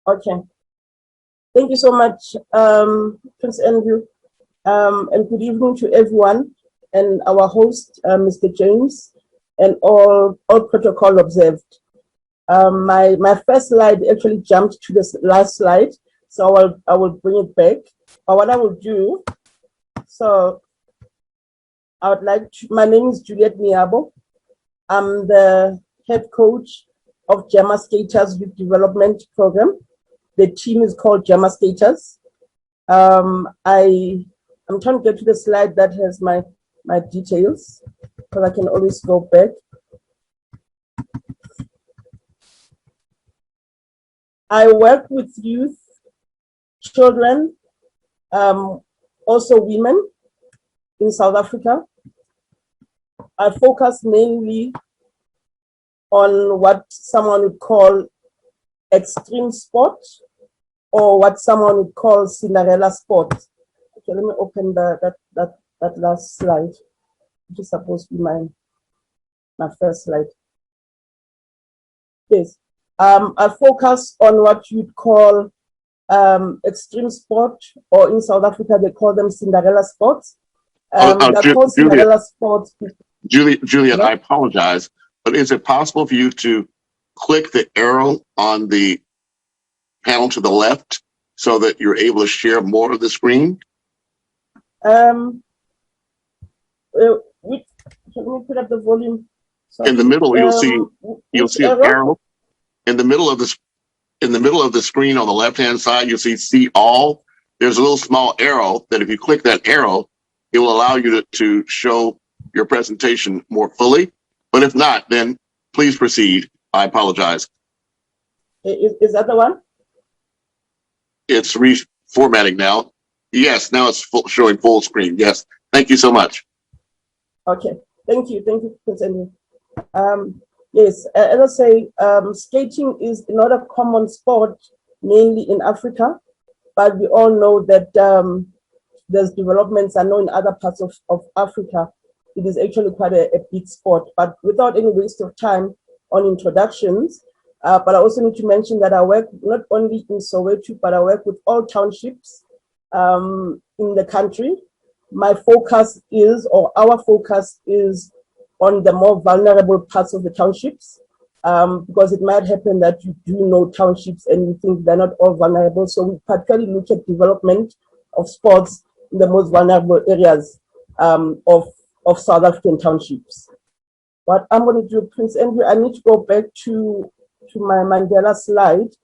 Okay. Thank you so much, Prince Andrew. And good evening to everyone and our host, Mr. James, and all protocol observed. My first slide actually jumped to the last slide, so I will bring it back. But what I will do, so I would like to, my name is Juliet Miabo. I'm the head coach of JAMA Skaters Youth Development Program. The team is called JAMA Skaters. I'm trying to get to the slide that has my details, but I can always go back. I work with youth, children, also women in South Africa. I focus mainly on what someone would call extreme sport, or what someone would call Cinderella sport. Okay, let me open that last slide, which is supposed to be my first slide. Yes, I focus on what you'd call extreme sport, or in South Africa they call them Cinderella sports. They're called Cinderella sports. Juliet, Yeah. I apologize, but is it possible for you to click the arrow on the panel to the left so that you're able to share more of the screen? Can we put up the volume? Sorry. In the middle, you'll see an arrow. In the middle of the screen on the left-hand side, you'll see all. There's a little small arrow that if you click that arrow, it will allow you to show your presentation more fully. But if not, then please proceed. I apologize. Is that the one? It's reformatting now. Yes, now it's showing full screen. Yes, thank you so much. Okay, thank you, Continue. Yes, as I say, skating is not a common sport, mainly in Africa, but we all know that there's developments I know in other parts of Africa. It is actually quite a big sport, but without any waste of time on introductions, but I also need to mention that I work not only in Soweto, but I work with all townships in the country. My focus is, or our focus is, on the more vulnerable parts of the townships, because it might happen that you do know townships and you think they're not all vulnerable. So we particularly look at development of sports in the most vulnerable areas of South African townships. What I'm going to do, Prince Andrew, I need to go back to my Mandela slide.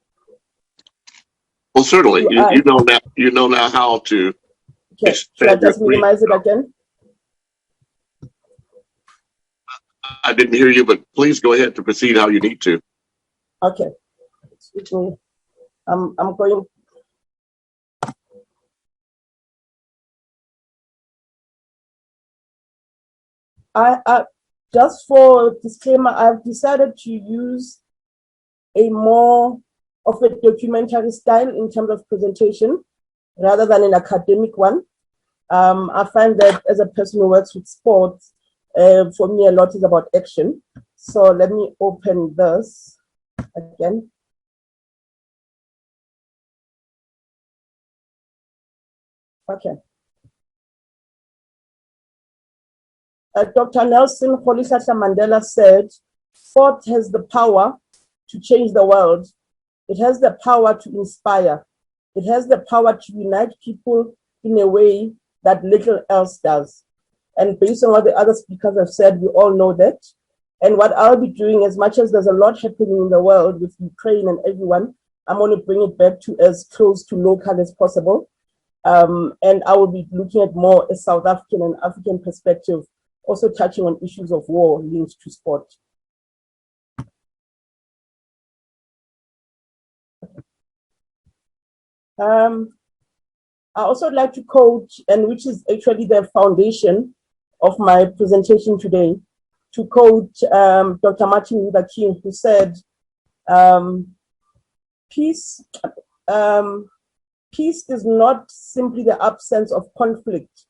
Well, certainly, you know now how to. Okay, should I just minimize it again? I didn't hear you, but please go ahead to proceed how you need to. Okay, excuse me. I'm going. I just for disclaimer, I've decided to use a more of a documentary style in terms of presentation rather than an academic one. I find that as a person who works with sports, for me a lot is about action. So let me open this again. Okay. Dr. Nelson Rolihlahla Mandela said, sport has the power to change the world. It has the power to inspire. It has the power to unite people in a way that little else does. And based on what the other speakers have said, we all know that. And what I'll be doing, as much as there's a lot happening in the world with Ukraine and everyone, I'm going to bring it back to as close to local as possible. And I will be looking at more a South African and African perspective, also touching on issues of war linked to sport. I also like to quote, and which is actually the foundation of my presentation today, to quote Dr. Martin Luther King, who said, peace is not simply the absence of conflict,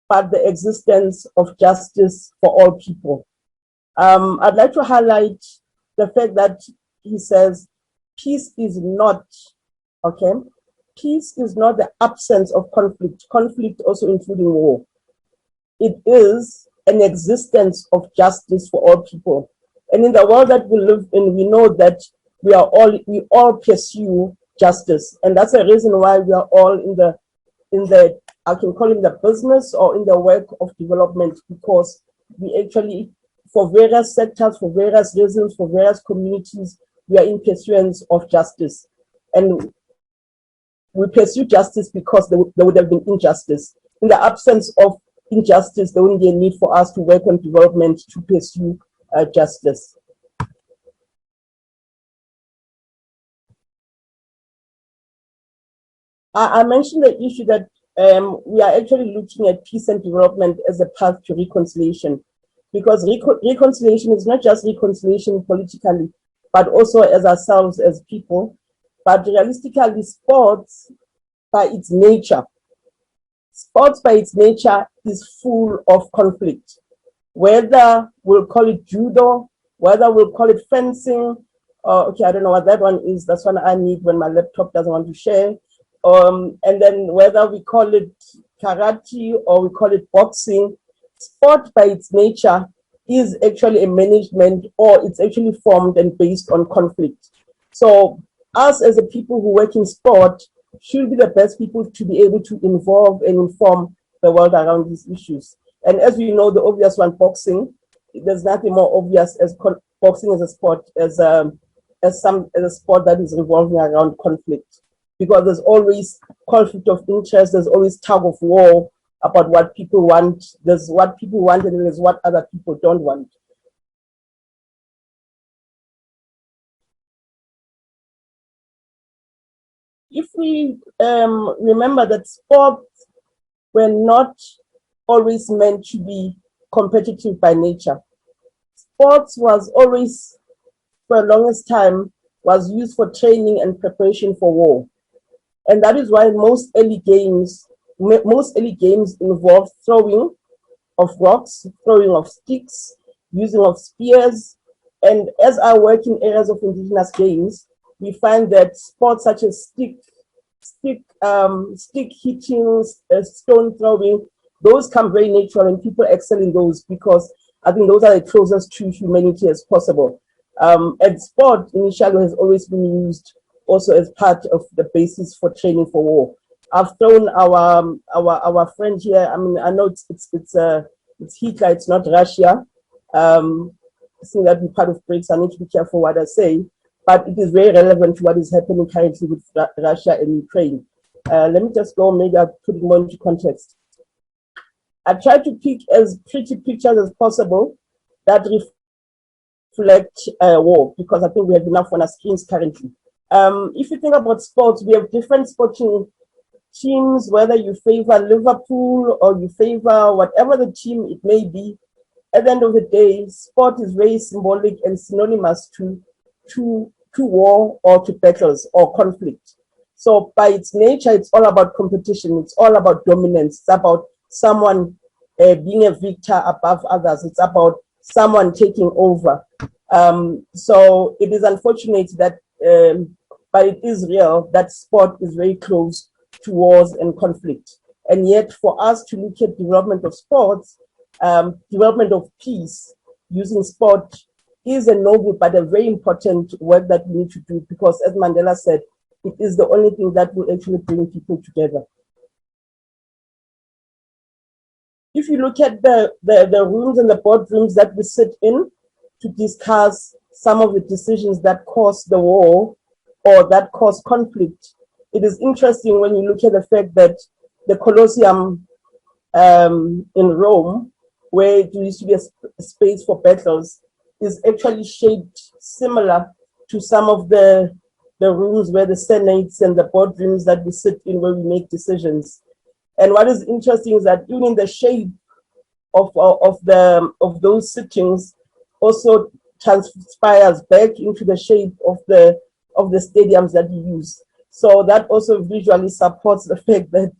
but the existence of justice for all people. I'd like to highlight the fact that he says, peace is not, okay? Peace is not the absence of conflict, conflict also including war. It is an existence of justice for all people. And in the world that we live in, we know that we all pursue justice. And that's the reason why we are all in the, I can call it the business or in the work of development, because we actually, for various sectors, for various reasons, for various communities, we are in pursuance of justice. And we pursue justice because there would have been injustice. In the absence of injustice, there wouldn't be a need for us to work on development to pursue justice. I mentioned the issue that we are actually looking at peace and development as a path to reconciliation, because reconciliation is not just reconciliation politically, but also as ourselves as people. But realistically, sports by its nature is full of conflict. Whether we'll call it judo, whether we'll call it fencing, Oh, okay, I don't know what that one is. That's one I need when my laptop doesn't want to share. And then whether we call it karate or we call it boxing, sport by its nature is actually a management, or it's actually formed and based on conflict. So us as a people who work in sport should be the best people to be able to involve and inform the world around these issues. And as we know, the obvious one, boxing, there's nothing more obvious as boxing as a sport, as a sport that is revolving around conflict, because there's always conflict of interest, there's always tug of war about what people want. There's what people want and there's what other people don't want. If we remember that sports were not always meant to be competitive by nature. Sports was always, for the longest time, was used for training and preparation for war. And that is why most early games involved throwing of rocks, throwing of sticks, using of spears. And as I work in areas of indigenous games, we find that sports such as stick hitting, stone throwing, those come very natural and people excel in those because I think those are the closest to humanity as possible. And sport initially has always been used also as part of the basis for training for war. I've thrown our friend here. I mean, I know it's Hitler, it's not Russia. I think that be part of breaks. I need to be careful what I say, but it is very relevant to what is happening currently with Russia and Ukraine. Let me just go, maybe I'll put it more into context. I try to pick as pretty pictures as possible that reflect war, because I think we have enough on our screens currently. If you think about sports, we have different sporting teams, whether you favor Liverpool or you favor whatever the team it may be. At the end of the day, sport is very symbolic and synonymous to war or to battles or conflict. So by its nature, it's all about competition. It's all about dominance. It's about someone being a victor above others. It's about someone taking over. So it is unfortunate that, but it is real that sport is very close to wars and conflict. And yet for us to look at development of sports, development of peace using sport is a noble but a very important work that we need to do, because as Mandela said, it is the only thing that will actually bring people together. If you look at the rooms and the boardrooms that we sit in to discuss some of the decisions that cause the war or that cause conflict, it is interesting when you look at the fact that the Colosseum in Rome, where it used to be a space for battles, is actually shaped similar to some of the rooms where the senates and the boardrooms that we sit in where we make decisions. And what is interesting is that even in the shape of those sittings also transpires back into the shape of the stadiums that we use. So that also visually supports the fact that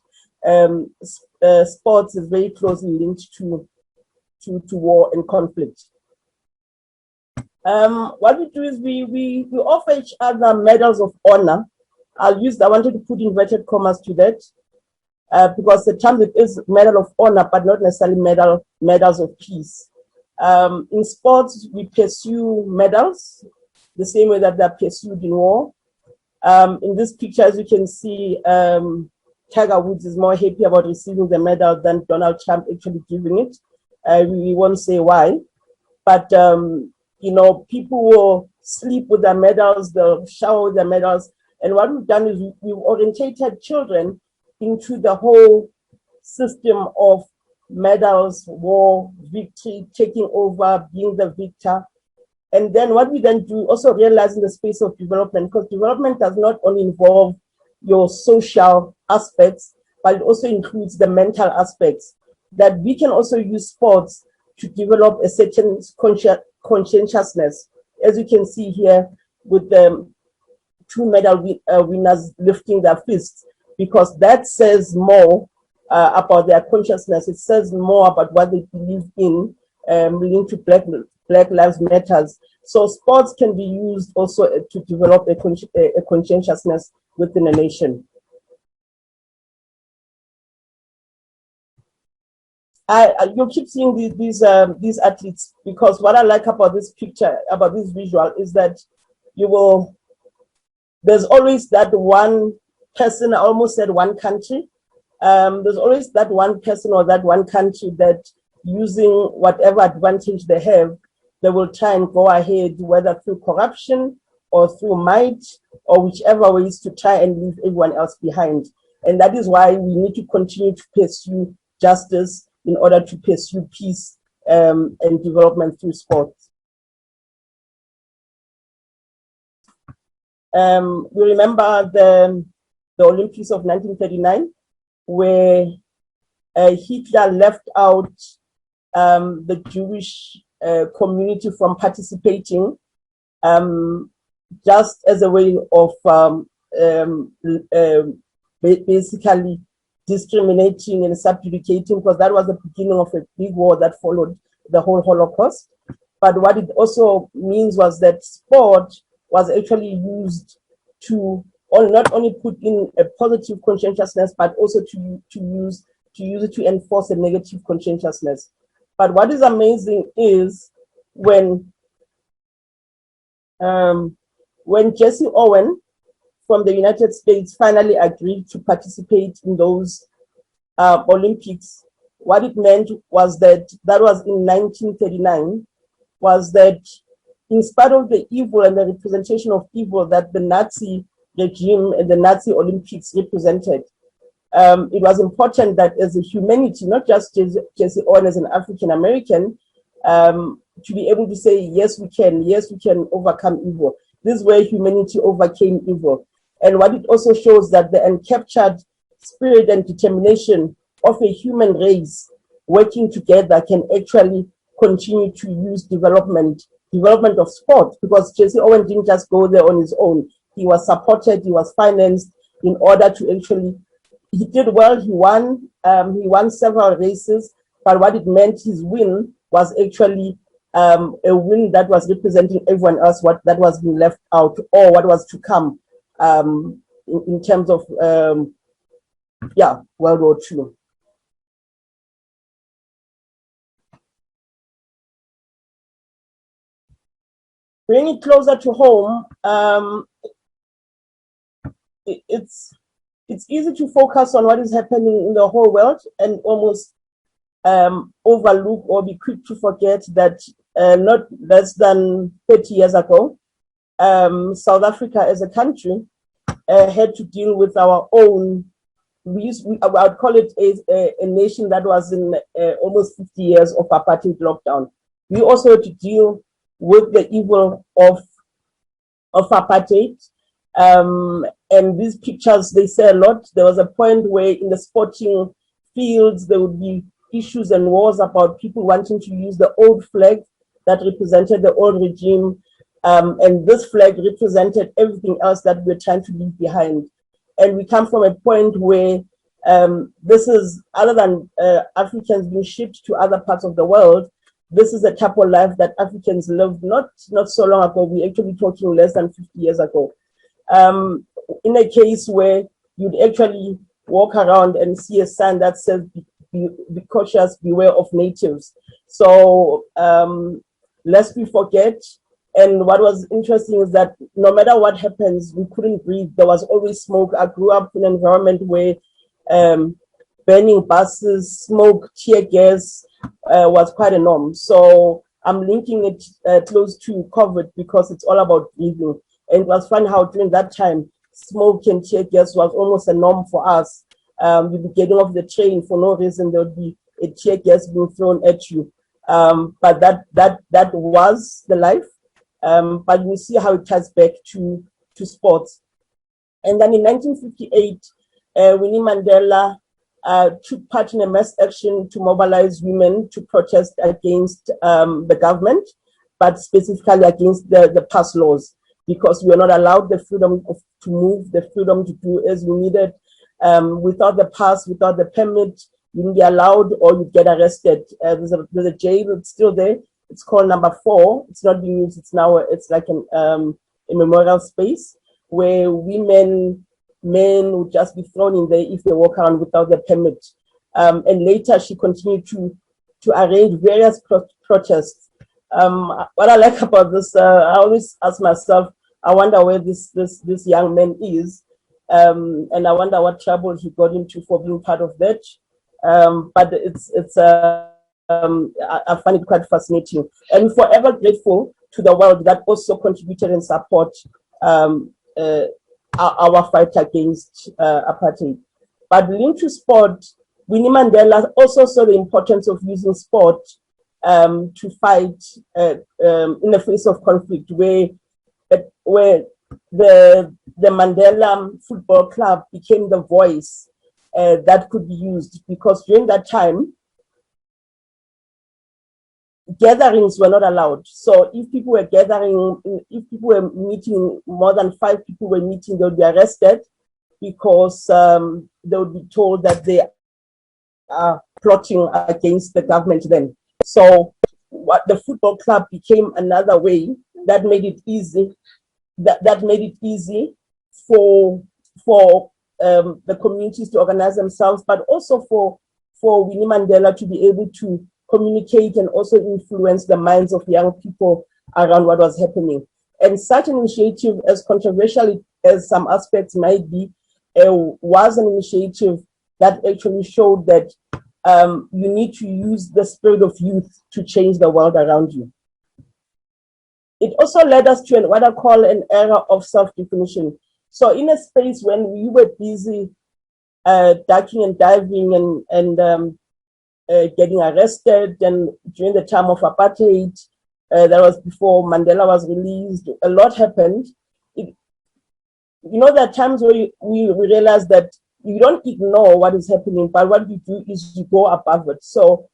sports is very closely linked to war and conflict. What we do is we offer each other medals of honor. I wanted to put inverted commas to that, because at times it is medal of honor, but not necessarily medals of peace. In sports, we pursue medals the same way that they're pursued in war. In this picture, as you can see, Tiger Woods is more happy about receiving the medal than Donald Trump actually giving it. We won't say why, but people will sleep with their medals, they'll shower with their medals. And what we've done is we've orientated children into the whole system of medals, war, victory, taking over, being the victor. And then what we then do, also realizing the space of development, because development does not only involve your social aspects, but it also includes the mental aspects, that we can also use sports to develop a certain conscientiousness, as you can see here with the two medal winners lifting their fists, because that says more about their consciousness. It says more about what they believe in linked to Black Lives Matters. So sports can be used also to develop a conscientiousness within a nation. You keep seeing these athletes, because what I like about this picture, about this visual, is that there's always that one person, I almost said one country, there's always that one person or that one country that, using whatever advantage they have, they will try and go ahead, whether through corruption or through might or whichever ways, to try and leave everyone else behind. And that is why we need to continue to pursue justice in order to pursue peace and development through sports. We remember the Olympics of 1939, where Hitler left out the Jewish community from participating, just as a way of basically discriminating and subjugating, because that was the beginning of a big war that followed the whole Holocaust. But what it also means was that sport was actually used to not only put in a positive conscientiousness, but also to use it to enforce a negative conscientiousness. But what is amazing is when Jesse Owen from the United States finally agreed to participate in those Olympics, what it meant was that was in 1939, was that in spite of the evil and the representation of evil that the Nazi regime and the Nazi Olympics represented, it was important that as a humanity, not just Jesse Owen as an African American, to be able to say, yes, we can overcome evil. This is where humanity overcame evil. And what it also shows, that the uncaptured spirit and determination of a human race working together can actually continue to use development of sport, because Jesse Owen didn't just go there on his own. He was supported, he was financed in order to actually, he did well, he won several races, but what it meant, his win was actually a win that was representing everyone else, what that was being left out, or what was to come in terms of World War II. Bring it closer to home, it's easy to focus on what is happening in the whole world and almost overlook or be quick to forget that not less than 30 years ago, South Africa as a country had to deal with our own, I would call it a nation that was in almost 50 years of apartheid lockdown. We also had to deal with the evil of apartheid. And these pictures, they say a lot. There was a point where in the sporting fields, there would be issues and wars about people wanting to use the old flag that represented the old regime. And this flag represented everything else that we're trying to leave behind. And we come from a point where this is, other than Africans being shipped to other parts of the world, this is a type of life that Africans lived not so long ago. We're actually talking less than 50 years ago. In a case where you'd actually walk around and see a sign that says, be cautious, beware of natives. So lest we forget. And what was interesting is that no matter what happens, we couldn't breathe. There was always smoke. I grew up in an environment where burning buses, smoke, tear gas was quite a norm. So I'm linking it close to COVID because it's all about breathing. And it was fun how during that time, smoke and tear gas was almost a norm for us. You'd be getting off the train for no reason, there would be a tear gas being thrown at you. But that was the life. But we see how it ties back to sports. And then in 1958, Winnie Mandela took part in a mass action to mobilize women to protest against the government, but specifically against the past laws, because we were not allowed the freedom to move, the freedom to do as we needed. Without the pass, without the permit, You wouldn't be allowed, or you'd get arrested. There's a jail. It's still there. It's called Number 4. It's not being used. It's now like a memorial space where men would just be thrown in there if they walk around without the permit. And later she continued to arrange various protests. What I like about this, I always ask myself, I wonder where this young man is, and I wonder what trouble he got into for being part of that. But I find it quite fascinating, and forever grateful to the world that also contributed and support our fight against apartheid. But linked to sport, Winnie Mandela also saw the importance of using sport to fight in the face of conflict, where the Mandela Football Club became the voice that could be used, because during that time, gatherings were not allowed. So if people were gathering, if people were meeting, more than 5 people were meeting, they would be arrested, because they would be told that they are plotting against the government then. So what the football club became another way that made it easy, that made it easy for the communities to organize themselves, but also for Winnie Mandela to be able to communicate and also influence the minds of young people around what was happening. And such an initiative, as controversial as some aspects might be, was an initiative that actually showed that you need to use the spirit of youth to change the world around you. It also led us to what I call an era of self-definition. So in a space when we were busy ducking and diving and getting arrested, and during the time of apartheid, that was before Mandela was released, a lot happened. There are times where we realize that you don't ignore what is happening, but what you do is you go above it. So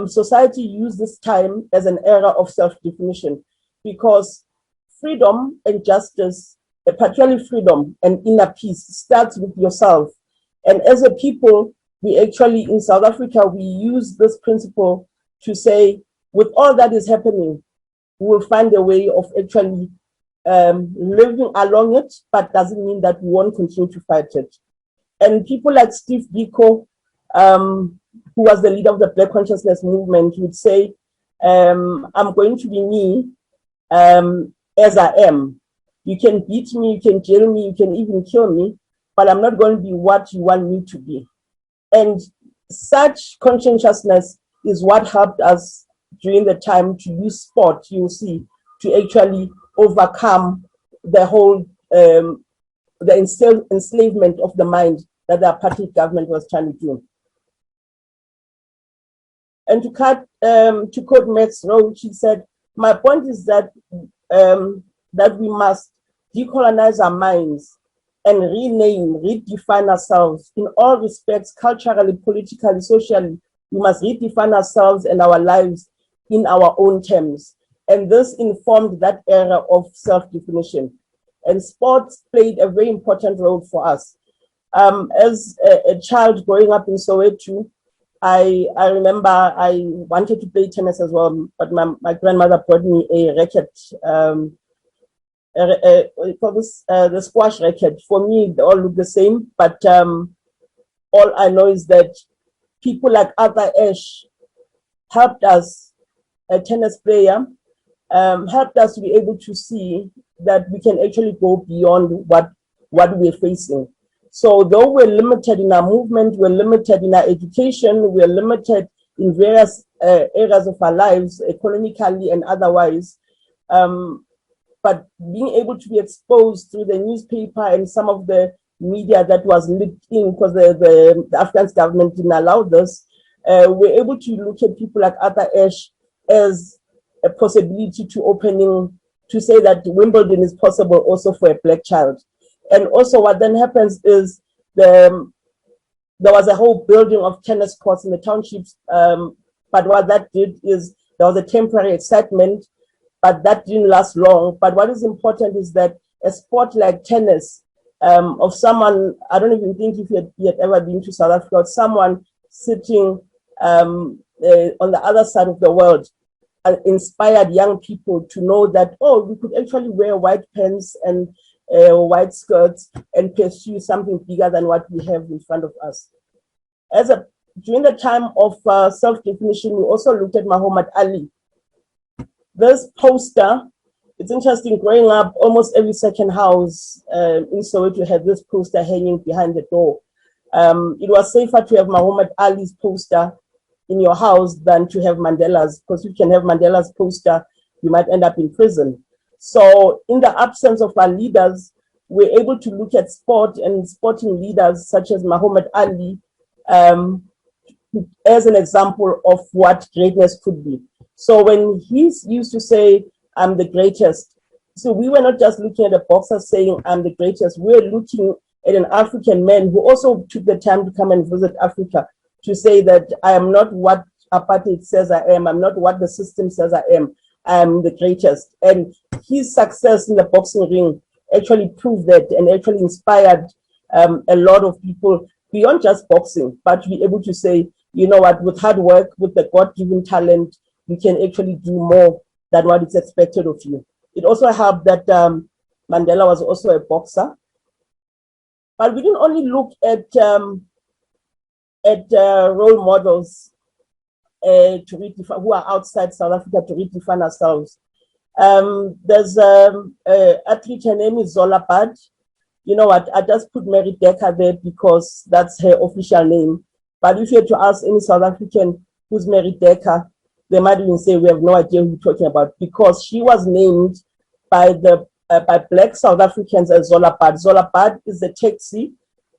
society used this time as an era of self-definition, because freedom and justice, particularly freedom and inner peace, starts with yourself. And as a people, we actually, in South Africa, we use this principle to say, with all that is happening, we will find a way of actually living along it, but doesn't mean that we won't continue to fight it. And people like Steve Biko, who was the leader of the Black Consciousness Movement, would say, I'm going to be me as I am. You can beat me, you can jail me, you can even kill me, but I'm not going to be what you want me to be. And such conscientiousness is what helped us during the time to use sport, you'll see, to actually overcome the whole, the enslavement of the mind that the apartheid government was trying to do. And to quote Max Roach, he said, my point is that that we must decolonize our minds and rename, redefine ourselves in all respects, culturally, politically, socially. We must redefine ourselves and our lives in our own terms. And this informed that era of self-definition. And sports played a very important role for us. As a child growing up in Soweto, I remember I wanted to play tennis as well, but my grandmother brought me a racket, the squash racket. For me, they all look the same, but all I know is that people like Arthur Ashe helped us, a tennis player, helped us to be able to see that we can actually go beyond what we're facing. So though we're limited in our movement, we're limited in our education, we're limited in various areas of our lives, economically and otherwise, but being able to be exposed through the newspaper and some of the media that was leaked in, because the Afghan government didn't allow this, we're able to look at people like Arthur Ashe as a possibility to say that Wimbledon is possible also for a Black child. And also what then happens is there was a whole building of tennis courts in the townships, but what that did is there was a temporary excitement, but that didn't last long. But what is important is that a sport like tennis, of someone, I don't even think if you had ever been to South Africa, someone sitting on the other side of the world, inspired young people to know that, oh, we could actually wear white pants and white skirts and pursue something bigger than what we have in front of us. During the time of self-definition, we also looked at Muhammad Ali. This poster, it's interesting, growing up, almost every second house in Soweto had this poster hanging behind the door. It was safer to have Muhammad Ali's poster in your house than to have Mandela's, because you can have Mandela's poster, you might end up in prison. So in the absence of our leaders, we're able to look at sport and sporting leaders such as Muhammad Ali as an example of what greatness could be. So when he used to say, I'm the greatest, so we were not just looking at a boxer saying, I'm the greatest, we were looking at an African man who also took the time to come and visit Africa to say that I am not what apartheid says I am, I'm not what the system says I am the greatest. And his success in the boxing ring actually proved that and actually inspired a lot of people beyond just boxing, but to be able to say, you know what, with hard work, with the God-given talent, you can actually do more than what is expected of you. It also helped that Mandela was also a boxer. But we didn't only look at role models to redefine, who are outside South Africa to redefine ourselves. There's an athlete, her name is Zola Bad. You know what, I just put Mary Decker there because that's her official name. But if you had to ask any South African who's Mary Decker, they might even say we have no idea who you're talking about, because she was named by Black South Africans as Zola Bad. Zola Bad is a taxi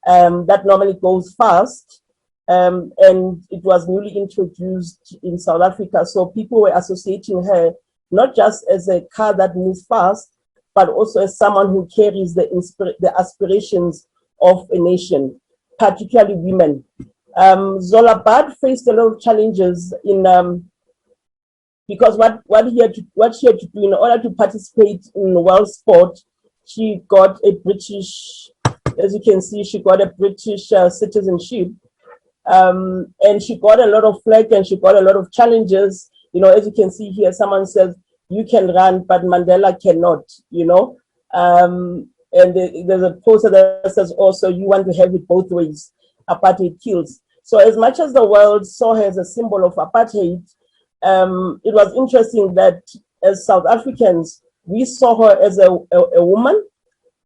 that normally goes fast, and it was newly introduced in South Africa. So people were associating her not just as a car that moves fast, but also as someone who carries the aspirations of a nation, particularly women. Zola Bad faced a lot of challenges because what she had to do in order to participate in world sport, she got a British, as you can see, she got a British citizenship, and she got a lot of flack and she got a lot of challenges. You know, as you can see here, someone says, you can run, but Mandela cannot, you know. And there's a poster that says also, you want to have it both ways, apartheid kills. So as much as the world saw her as a symbol of apartheid, it was interesting that as South Africans, we saw her as a woman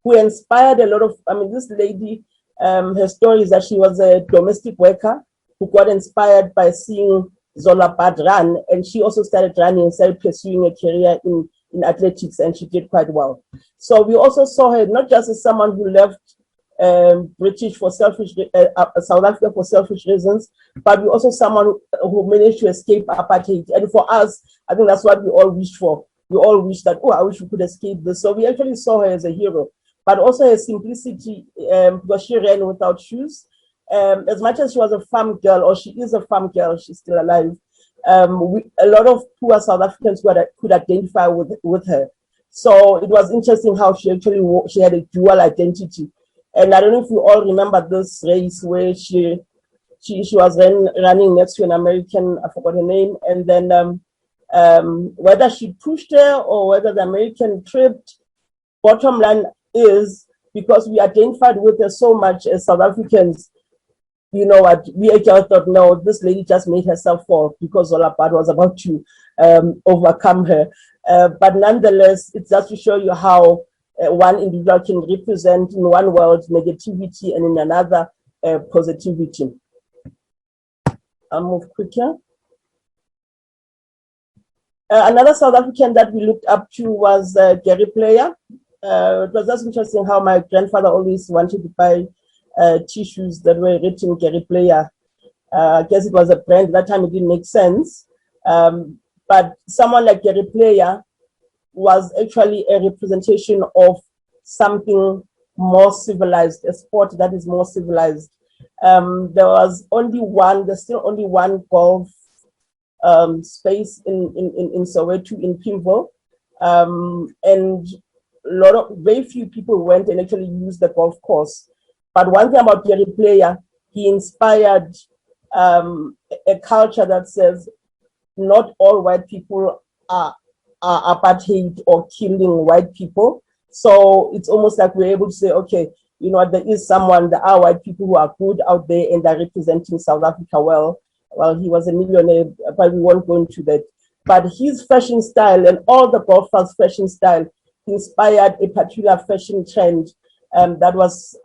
who inspired a lot of, I mean, this lady, her story is that she was a domestic worker who got inspired by seeing Zola Bad run, and she also started running and started pursuing a career in athletics, and she did quite well. So we also saw her not just as someone who left British for selfish, South Africa for selfish reasons, but we also someone who managed to escape apartheid. And for us, I think that's what we all wished for. We all wish that, oh, I wish we could escape this. So we actually saw her as a hero, but also her simplicity, because she ran without shoes. As much as she was a farm girl, or she is a farm girl, she's still alive. A lot of poor South Africans could identify with her. So it was interesting how she actually had a dual identity. And I don't know if you all remember this race where she was running next to an American, I forgot her name, and then whether she pushed her or whether the American tripped, bottom line is, because we identified with her so much as South Africans, you know what, we just thought, no, this lady just made herself fall because Zola Bad was about to overcome her. But nonetheless, it's just to show you how one individual can represent in one world negativity and in another positivity. I'll move quicker. Another South African that we looked up to was Gary Player. It was just interesting how my grandfather always wanted to buy tissues that were written Gary Player. I guess it was a brand. At that time it didn't make sense. But someone like Gary Player was actually a representation of something more civilized, a sport that is more civilized. There's still only one golf space in Soweto, in Pimville. And very few people went and actually used the golf course. But one thing about Gary Player, he inspired a culture that says not all white people are apartheid or killing white people. So it's almost like we're able to say, okay, you know, there are white people who are good out there and are representing South Africa well. Well, he was a millionaire, but we won't go into that. But his fashion style and all the golfers' fashion style inspired a particular fashion trend that was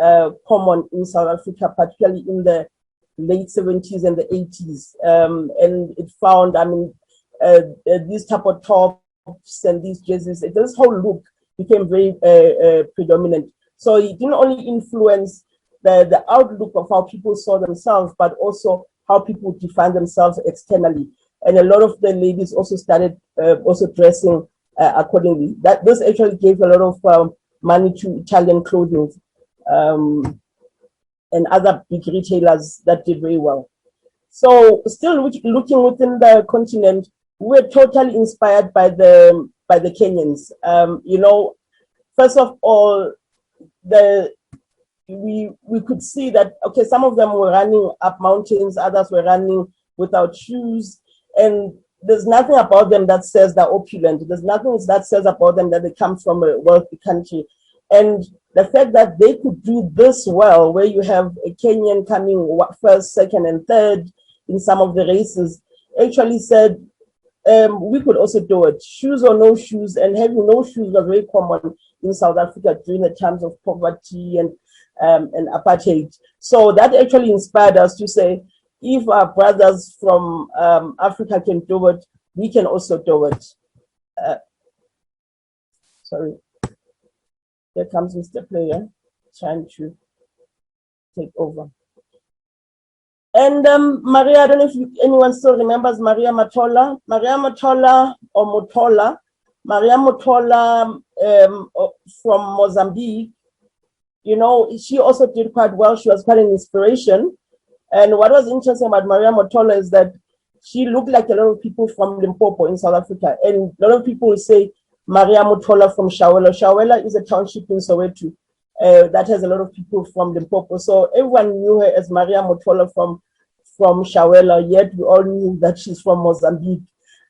common in South Africa, particularly in the late 70s and the 80s. And it found, these type of tops and these jerseys, this whole look became very predominant. So it didn't only influence the outlook of how people saw themselves, but also how people define themselves externally. And a lot of the ladies also started also dressing accordingly. This actually gave a lot of money to Italian clothing and other big retailers that did very well. So still looking within the continent, we're totally inspired by the Kenyans. You know, first of all, we could see that, okay, some of them were running up mountains, others were running without shoes, and there's nothing about them that says they're opulent. There's nothing that says about them that they come from a wealthy country. And the fact that they could do this well, where you have a Kenyan coming first, second, and third in some of the races, actually said, we could also do it. Shoes or no shoes, and having no shoes was very common in South Africa during the times of poverty and apartheid. So that actually inspired us to say, if our brothers from Africa can do it, we can also do it. Sorry. Here comes Mr. Player trying to take over. And Maria, I don't know if anyone still remembers Maria Matola. Maria Matola or Motola. Maria Motola from Mozambique. You know, she also did quite well. She was quite an inspiration. And what was interesting about Maria Motola is that she looked like a lot of people from Limpopo in South Africa. And a lot of people will say Maria Motola from Shawela. Shawela is a township in Soweto that has a lot of people from Limpopo. So everyone knew her as Maria Motola from Shawela, yet we all knew that she's from Mozambique.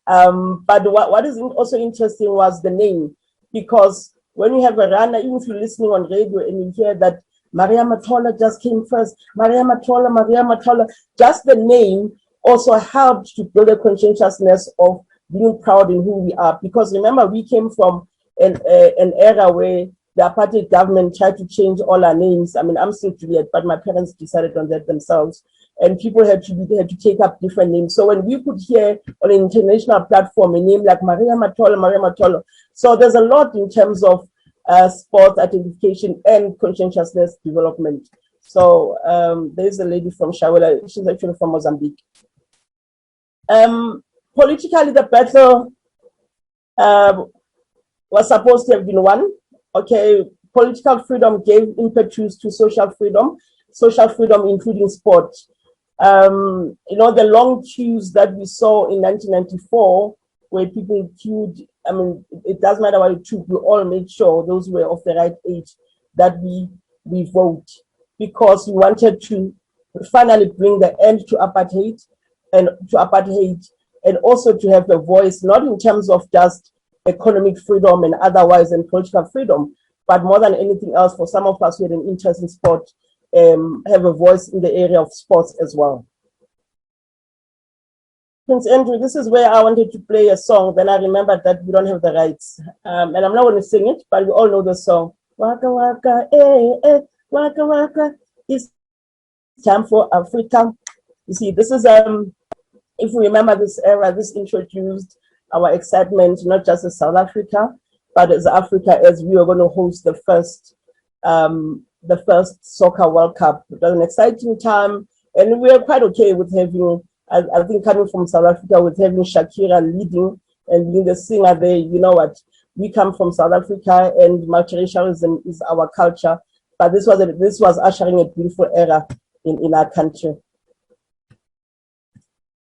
But what is also interesting was the name, because when you have a runner, even if you're listening on radio and you hear that Maria Matola just came first, Maria Matola, just the name also helped to build a conscientiousness of being proud in who we are. Because remember, we came from an era where the apartheid government tried to change all our names. I mean, I'm still Juliet, but my parents decided on that themselves. And people had to take up different names. So when we could hear on an international platform a name like Maria Matola. So there's a lot in terms of sports identification and conscientiousness development. So there's a lady from Shawela. She's actually from Mozambique. Politically, the battle was supposed to have been won. Okay, political freedom gave impetus to social freedom including sport. You know, the long queues that we saw in 1994, where people queued, I mean, it doesn't matter what it took, we all made sure those were of the right age that we vote, because we wanted to finally bring the end to apartheid, and also to have a voice, not in terms of just economic freedom and otherwise and political freedom, but more than anything else, for some of us who had an interest in sport, have a voice in the area of sports as well. Prince Andrew, this is where I wanted to play a song, then I remembered that we don't have the rights. And I'm not going to sing it, but we all know the song. Waka waka, waka waka, it's time for Africa. You see, this is, if we remember this era, this introduced our excitement, not just as South Africa, but as Africa, as we were going to host the first Soccer World Cup. It was an exciting time, and we were quite okay with having, I think coming from South Africa, with having Shakira leading and being the singer there. You know what? We come from South Africa, and multiracialism is our culture. But this was ushering a beautiful era in our country.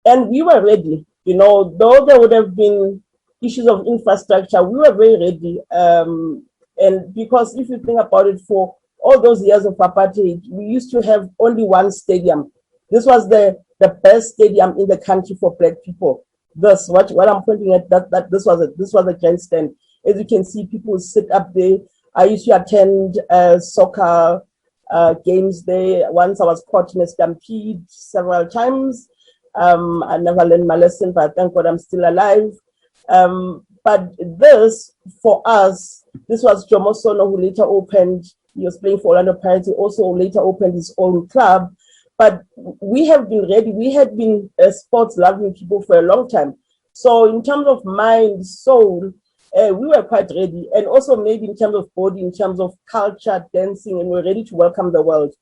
And we were ready, you know, though there would have been issues of infrastructure, we were very ready. And because if you think about it, for all those years of apartheid, we used to have only one stadium. This was the the best stadium in the country for Black people. This, what I'm pointing at, that this was a grandstand. As you can see, people sit up there. I used to attend soccer games there. Once I was caught in a stampede several times. I never learned my lesson, but thank God I'm still alive. But this, for us, this was Jomo Sono, who later opened, he was playing for Orlando Pirates, he also later opened his own club. But we have been ready, we had been sports loving people for a long time. So in terms of mind, soul, we were quite ready. And also maybe in terms of body, in terms of culture, dancing, and we're ready to welcome the world.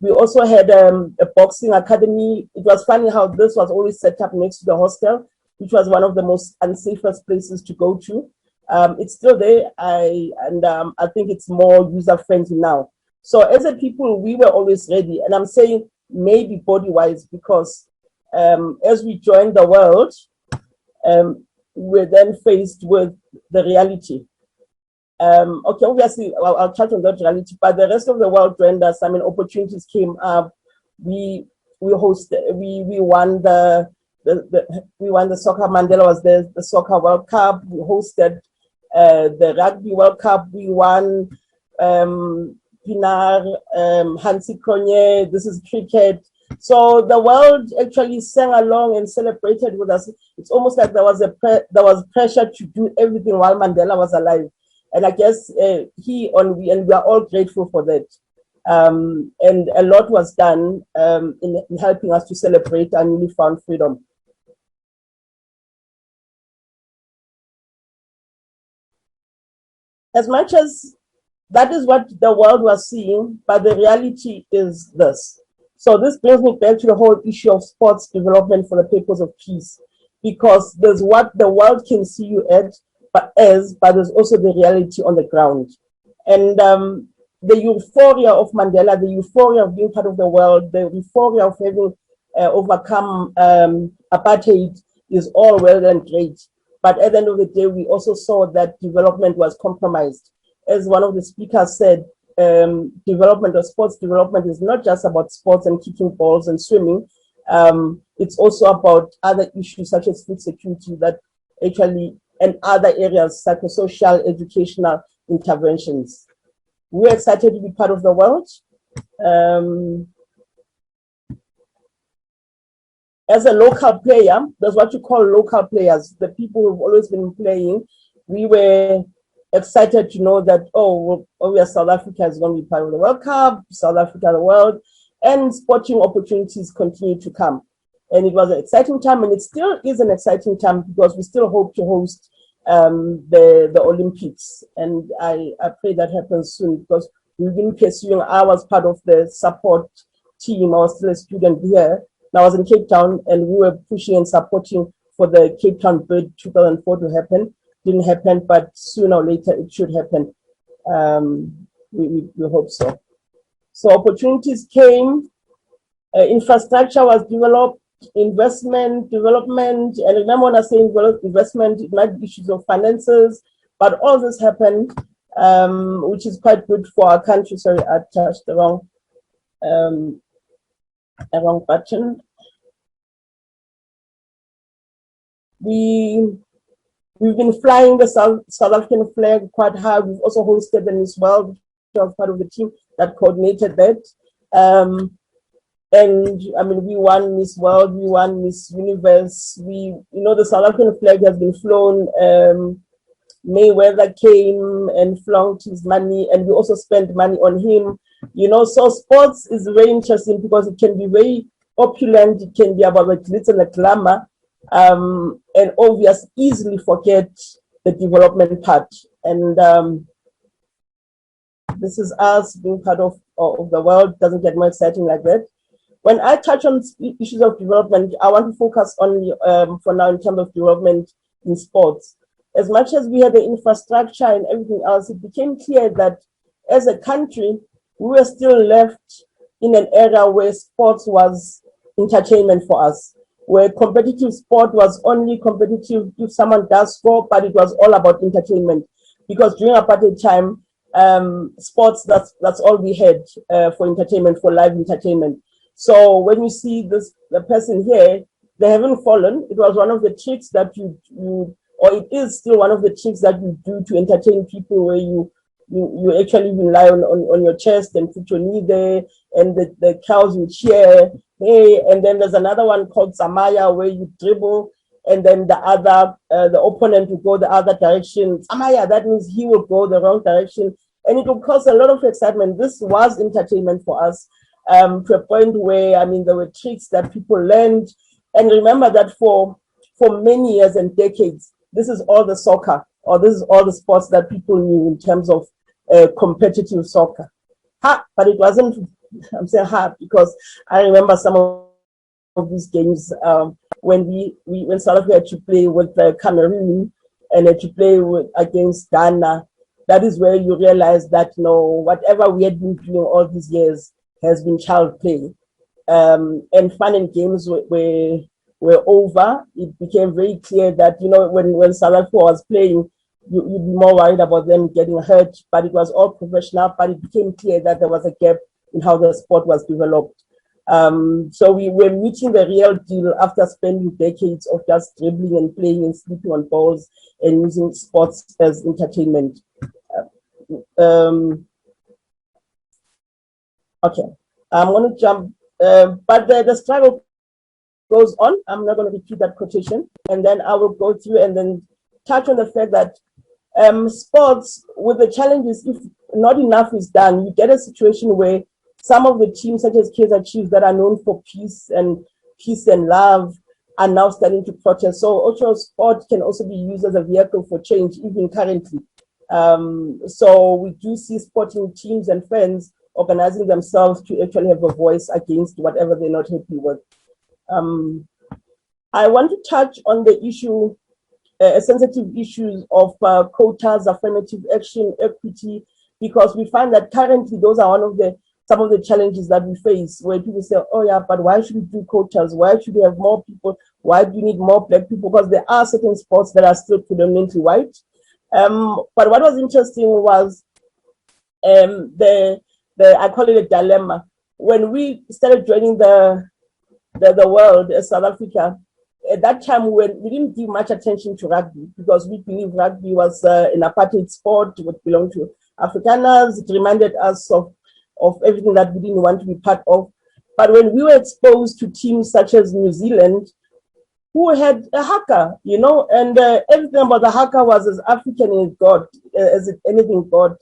We also had a boxing academy. It was funny how this was always set up next to the hostel, which was one of the most unsafest places to go to. It's still there, I think it's more user-friendly now. So as a people, we were always ready. And I'm saying maybe body-wise, because as we joined the world, we're then faced with the reality. Okay, obviously, I'll touch on that reality, but the rest of the world joined us. I mean, opportunities came up. We hosted, we won we won the soccer. Mandela was there, the soccer World Cup. We hosted the rugby World Cup. We won Pinar, Hansi Cronje. This is cricket. So the world actually sang along and celebrated with us. It's almost like there was pressure to do everything while Mandela was alive. And I guess and we are all grateful for that. And a lot was done in helping us to celebrate our newly found freedom. As much as that is what the world was seeing, but the reality is this. So this brings me back to the whole issue of sports development for the purpose of peace, because there's what the world can see you at, but there's also the reality on the ground. And the euphoria of Mandela, the euphoria of being part of the world, the euphoria of having overcome apartheid is all well and great. But at the end of the day, we also saw that development was compromised. As one of the speakers said, development or sports development is not just about sports and kicking balls and swimming. It's also about other issues such as food security that actually, and other areas, psychosocial, educational interventions. We're excited to be part of the world. As a local player, there's what you call local players, the people who've always been playing. We were excited to know that, South Africa is going to be part of the World Cup, South Africa, the world, and sporting opportunities continue to come. And it was an exciting time, and it still is an exciting time because we still hope to host the Olympics. And I pray that happens soon because we've been pursuing, I was part of the support team, I was still a student here. And I was in Cape Town, and we were pushing and supporting for the Cape Town bid 2004 to happen. Didn't happen, but sooner or later it should happen. We hope so. So opportunities came, infrastructure was developed, investment, development, and remember when I say investment, it might be issues of finances, but all this happened, which is quite good for our country. Sorry, I touched the wrong button. We've been flying the South African flag quite high. We've also hosted the Miss World, which was part of the team that coordinated that. And I mean, we won Miss World, we won Miss Universe. The South African flag has been flown. Mayweather came and flunked his money, and we also spent money on him. So sports is very interesting because it can be very opulent. It can be about the glitz and the glamour. And obviously easily forget the development part. And this is us being part of the world. Doesn't get more exciting like that. When I touch on issues of development, I want to focus only for now in terms of development in sports. As much as we had the infrastructure and everything else, it became clear that as a country, we were still left in an era where sports was entertainment for us, where competitive sport was only competitive if someone does score, but it was all about entertainment. Because during apartheid time, sports, that's all we had for entertainment, for live entertainment. So when you see the person here, they haven't fallen. It was one of the tricks that or it is still one of the tricks that you do to entertain people, where you actually rely on your chest and put your knee there, and the crowds will cheer, hey. And then there's another one called Samaya, where you dribble, and then the opponent will go the other direction. Samaya, that means he will go the wrong direction, and it will cause a lot of excitement. This was entertainment for us, to a point where, I mean, there were tricks that people learned. And remember that for many years and decades, this is all the soccer, or this is all the sports that people knew in terms of competitive soccer. But it wasn't, I'm saying hard, because I remember some of these games, when South Africa had to play with Cameroon and had to play against Ghana. That is where you realize that, no, whatever we had been doing all these years has been child play. And fun and games were over. It became very clear that, when South Africa was playing, you'd be more worried about them getting hurt, but it was all professional. But it became clear that there was a gap in how the sport was developed. So we were meeting the real deal after spending decades of just dribbling and playing and sleeping on balls and using sports as entertainment. Okay, I'm going to jump, but the struggle goes on. I'm not going to repeat that quotation, and then I will go through and then touch on the fact that sports, with the challenges, if not enough is done, you get a situation where some of the teams, such as Kaizer Chiefs, that are known for peace and love, are now starting to protest. So also sport can also be used as a vehicle for change, even currently. So we do see sporting teams and fans organizing themselves to actually have a voice against whatever they're not happy with. I want to touch on the issue, sensitive issues of quotas, affirmative action, equity, because we find that currently those are some of the challenges that we face, where people say, oh yeah, but why should we do quotas? Why should we have more people? Why do you need more Black people? Because there are certain sports that are still predominantly white. But what was interesting was I call it a dilemma. When we started joining the world as South Africa, at that time we didn't give much attention to rugby, because we believe rugby was an apartheid sport, which belonged to Afrikaners. It reminded us of everything that we didn't want to be part of. But when we were exposed to teams such as New Zealand, who had a haka, and everything about the haka was as African as God, as anything God.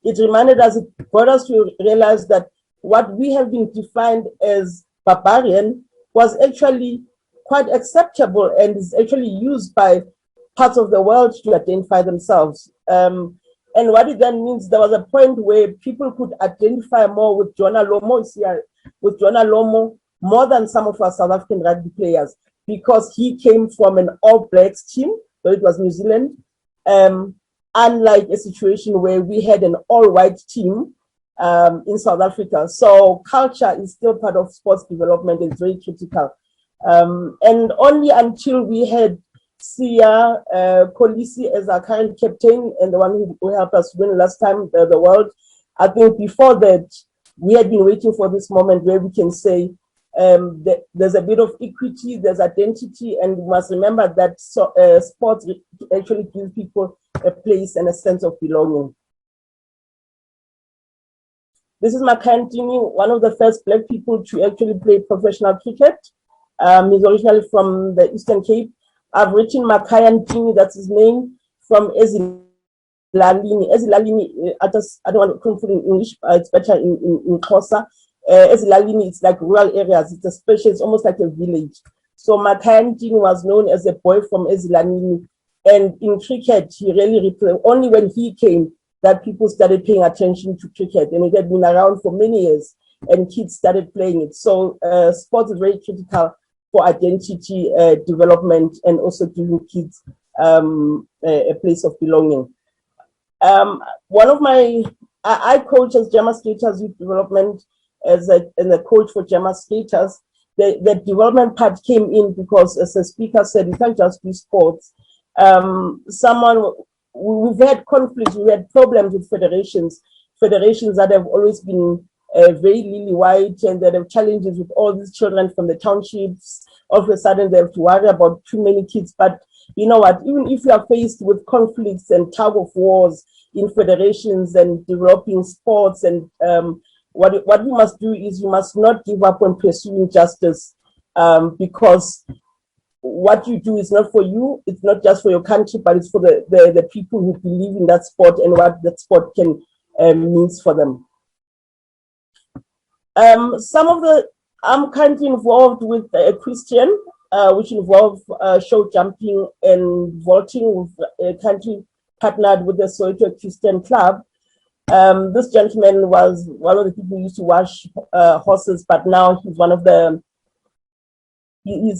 It reminded us, it brought us to realize that what we have been defined as barbarian was actually quite acceptable and is actually used by parts of the world to identify themselves. And what it then means, there was a point where people could identify more with Jonah Lomo more than some of our South African rugby players, because he came from an All Blacks team, so it was New Zealand, unlike a situation where we had an all-white team in South Africa. So culture is still part of sports development, and very critical. And only until we had Sia Kolisi as our current captain, and the one who helped us win last time the world, I think before that, we had been waiting for this moment where we can say there's a bit of equity, there's identity, and we must remember that sports actually gives people a place and a sense of belonging. This is Makantini, one of the first Black people to actually play professional cricket. He's originally from the Eastern Cape. I've written Makayantini, that's his name, from Ezilalini. Ezilalini, I don't want to confuse in English, it's better in Xhosa. Ezilalini, it's like rural areas. It's a special, it's almost like a village. So Makayantini was known as a boy from Ezilalini. And in cricket, he really only when he came that people started paying attention to cricket. And it had been around for many years, and kids started playing it. So sports is very critical for identity development, and also giving kids a place of belonging. One of I coach as Gemma Skaters Youth Development, as a coach for Gemma Skaters. The development part came in because, as the speaker said, you can't just do sports. We've had conflicts, we had problems with federations that have always been very lily white, and they have challenges with all these children from the townships. All of a sudden, they have to worry about too many kids. But you know what? Even if you are faced with conflicts and tug of wars in federations and developing sports, and what you must do is you must not give up on pursuing justice, because what you do is not for you, it's not just for your country, but it's for the people who believe in that sport and what that sport can means for them. I'm currently involved with a Christian, which involves show jumping and vaulting, with a country partnered with the Soweto Christian Club. This gentleman was one of the people who used to wash horses, but now he's one of the he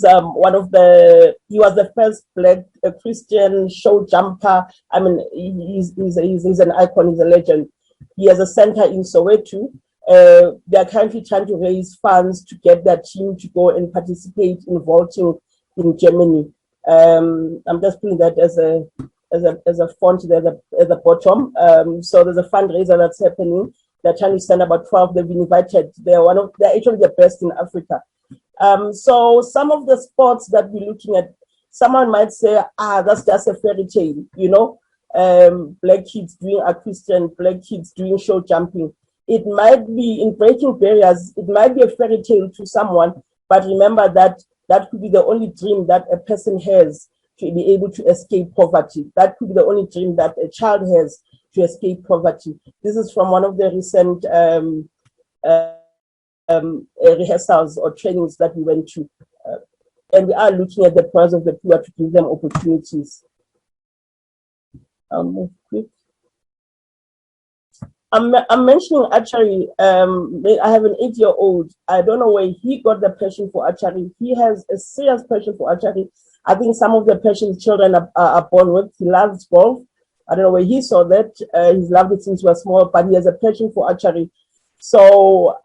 was the first black Christian show jumper. I mean, he's an icon, he's a legend. He has a center in Soweto. They are currently trying to raise funds to get their team to go and participate in vaulting in Germany. I'm just putting that as a font there at the bottom. So there's a fundraiser that's happening. They're trying to send about 12. They've been invited. They're actually the best in Africa. So some of the sports that we're looking at, someone might say, that's just a fairy tale, you know, black kids doing a Christian, black kids doing show jumping. It might be, in breaking barriers, it might be a fairy tale to someone, but remember that that could be the only dream that a person has to be able to escape poverty. That could be the only dream that a child has to escape poverty. This is from one of the recent rehearsals or trainings that we went to. And we are looking at the price of the poor to give them opportunities. I'll move quick. I'm mentioning archery. I have an 8-year-old. I don't know where he got the passion for archery. He has a serious passion for archery. I think some of the passions children are born with. He loves golf. I don't know where he saw that. He's loved it since he was small, but he has a passion for archery. So,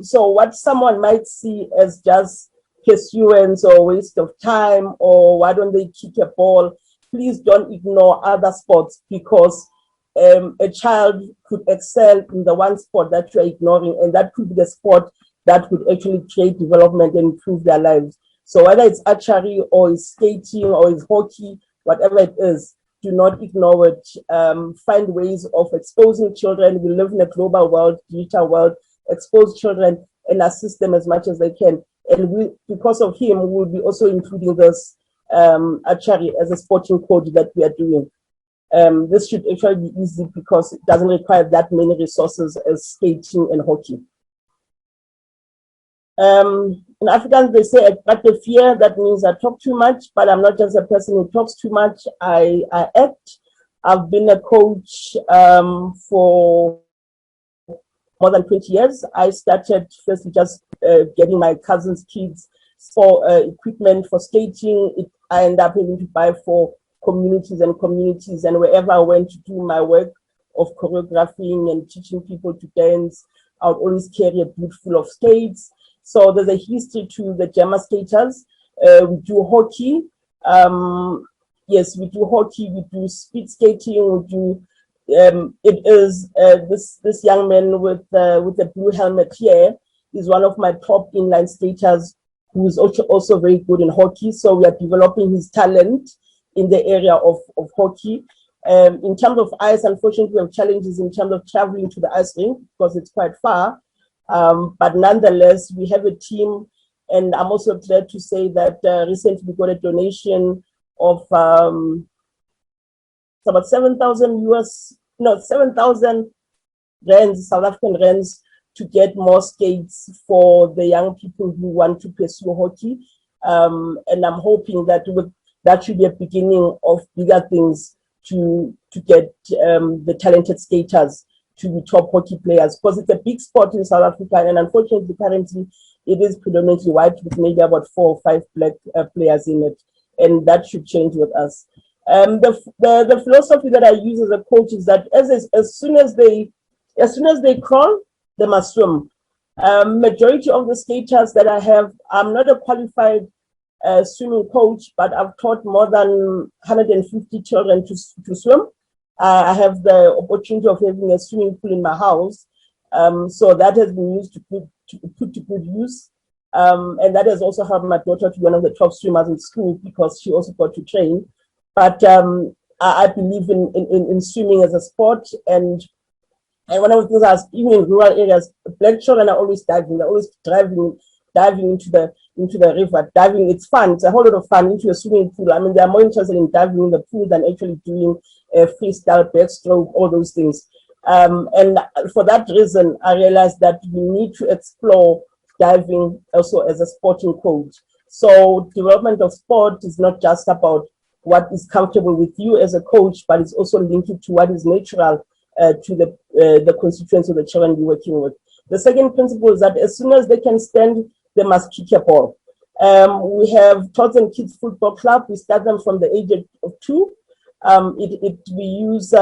so what someone might see as just pursuance or waste of time, or why don't they kick a ball? Please don't ignore other sports, because a child could excel in the one sport that you're ignoring, and that could be the sport that could actually create development and improve their lives. So whether it's archery or it's skating or it's hockey, whatever it is, do not ignore it. Find ways of exposing children. We live in a global world, digital world. Expose children and assist them as much as they can. And we, because of him, we'll be also including this archery as a sporting code that we are doing. This should actually be easy because it doesn't require that many resources as skating and hockey. In Afrikaans, they say, "But the fear," that means I talk too much, but I'm not just a person who talks too much. I act. I've been a coach for more than 20 years. I started firstly just getting my cousin's kids for equipment for skating. I ended up having to buy for communities and communities, and wherever I went to do my work of choreographing and teaching people to dance, I would always carry a boot full of skates. So there's a history to the Gemma skaters. We do hockey. Yes, we do hockey. We do speed skating. We do. It is this young man with the blue helmet here is one of my top inline skaters, who is also very good in hockey. So we are developing his talent in the area of hockey. In terms of ice, unfortunately, we have challenges in terms of traveling to the ice rink because it's quite far. But nonetheless, we have a team, and I'm also glad to say that recently we got a donation of about 7,000 rands, South African rands, to get more skates for the young people who want to pursue hockey. And I'm hoping that that should be a beginning of bigger things to get the talented skaters to be top hockey players, because it's a big sport in South Africa, and unfortunately currently it is predominantly white with maybe about 4 or 5 black players in it, and that should change with us. The philosophy that I use as a coach is that as soon as they crawl, they must swim. Majority of the skaters that I have, I'm not a qualified swimming coach, but I've taught more than 150 children to swim. I have the opportunity of having a swimming pool in my house, So that has been used to put to good use. And that has also helped my daughter to be one of the top swimmers in school because she also got to train. But I believe in swimming as a sport. And one of the things I was, even in rural areas, black children are always diving. They're always diving into the river. Diving, it's fun. It's a whole lot of fun into a swimming pool. I mean, they're more interested in diving in the pool than actually doing a freestyle, backstroke, all those things. And for that reason, I realized that we need to explore diving also as a sporting coach. So development of sport is not just about what is comfortable with you as a coach, but it's also linked to what is natural to the constituents of the children you're working with. The second principle is that as soon as they can stand, they must kick a ball. We have Tots and Kids Football Club. We start them from the age of 2. We use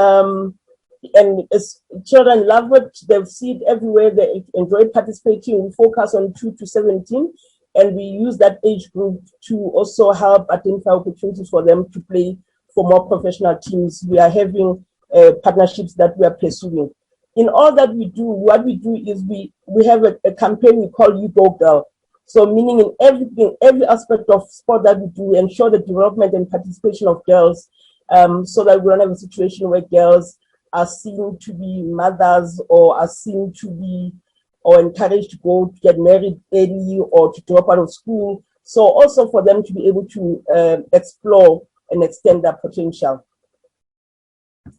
and children love it. They see it everywhere. They enjoy participating. We focus on 2 to 17, and we use that age group to also help identify opportunities for them to play for more professional teams. We are having partnerships that we are pursuing. In all that we do, what we do is we have a campaign we call You Go Girl. So meaning in everything, every aspect of sport that we do, we ensure the development and participation of girls, so that we don't have a situation where girls are seen to be mothers or are seen to be or encouraged to go to get married early or to drop out of school. So also for them to be able to explore and extend their potential.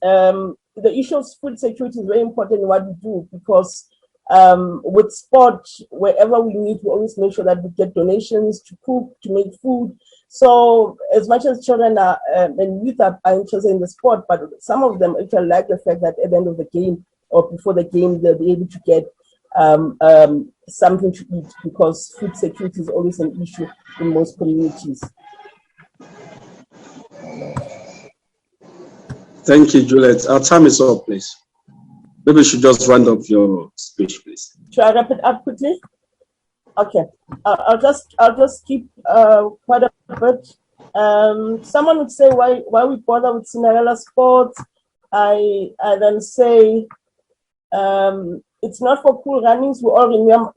The issue of food security is very important in what we do because with sport, wherever we need, we always make sure that we get donations to cook, to make food. So as much as children are and youth are interested in the sport, but some of them actually like the fact that at the end of the game or before the game, they'll be able to get something to eat because food security is always an issue in most communities. Thank you, Juliet. Our time is up, please. Maybe you should just round up your speech, please. Should I wrap it up quickly? Okay, I'll just keep quite a bit. Someone would say, why we bother with Cinderella sports? I then say, it's not for cool runnings. We all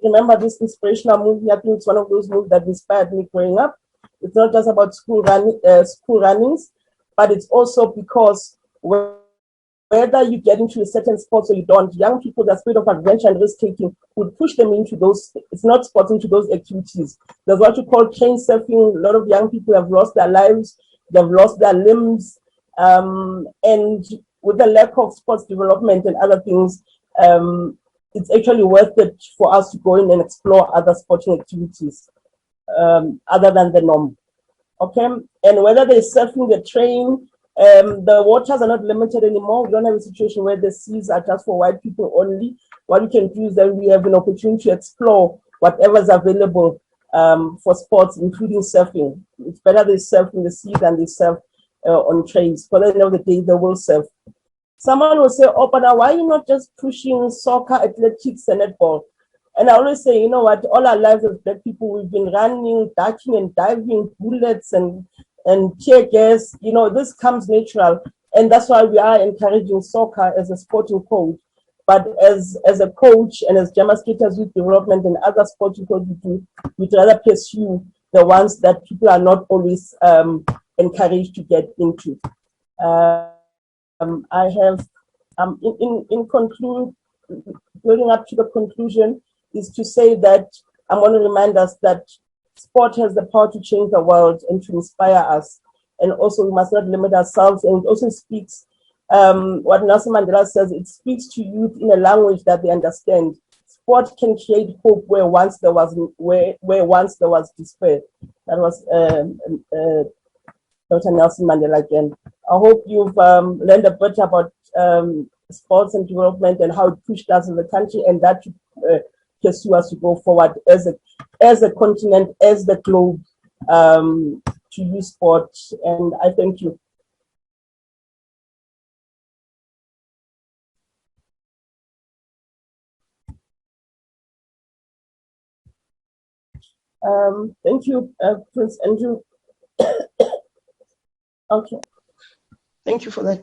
remember this inspirational movie. I think it's one of those movies that inspired me growing up. It's not just about school runnings, but it's also because whether you get into a certain sport or you don't, young people, the spirit of adventure and risk-taking would push them into those, it's not sports, into those activities. There's what you call train surfing. A lot of young people have lost their lives, they've lost their limbs, and with the lack of sports development and other things, it's actually worth it for us to go in and explore other sporting activities other than the norm. Okay, and whether they're surfing the train, the waters are not limited anymore. We don't have a situation where the seas are just for white people only. What we can do is that we have an opportunity to explore whatever's available for sports, including surfing. It's better they surf in the sea than they surf on trains. But at the end of the day, they will surf. Someone will say, oh, but why are you not just pushing soccer, athletics, and netball? And I always say, you know what, all our lives as black people, we've been running, ducking and diving, bullets and tear gas. You know, this comes natural. And that's why we are encouraging soccer as a sporting coach. But as a coach and as demonstrators with development and other sporting coaches do, we'd rather pursue the ones that people are not always encouraged to get into. I have, in conclude, building up to the conclusion, is to say that I want to remind us that sport has the power to change the world and to inspire us. And also we must not limit ourselves. And it also speaks, what Nelson Mandela says, it speaks to youth in a language that they understand. Sport can create hope where once there was despair. That was Dr. Nelson Mandela again. I hope you've learned a bit about sports and development and how it pushed us in the country, and that to pursue us to go forward as a continent, as the globe, to use sport. And I thank you. Thank you, Prince Andrew. Okay. Thank you for that.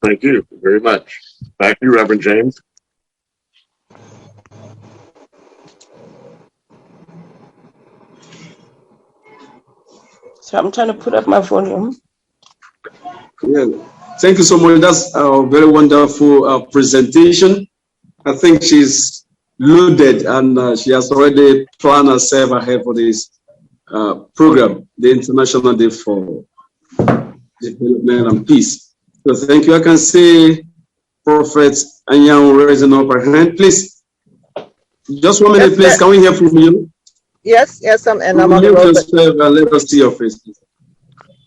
Thank you very much. Back to you, Reverend James. So I'm trying to put up my volume. Yeah. Thank you so much. That's a very wonderful presentation. I think she's loaded and she has already planned herself ahead for this program, the International Day for Development and Peace. So thank you. I can see Prophet Anyan raising up her hand. Please, just 1 minute, please. Can we hear from you? Yes, I'm on the Mute road. yourself and let us see your face, please.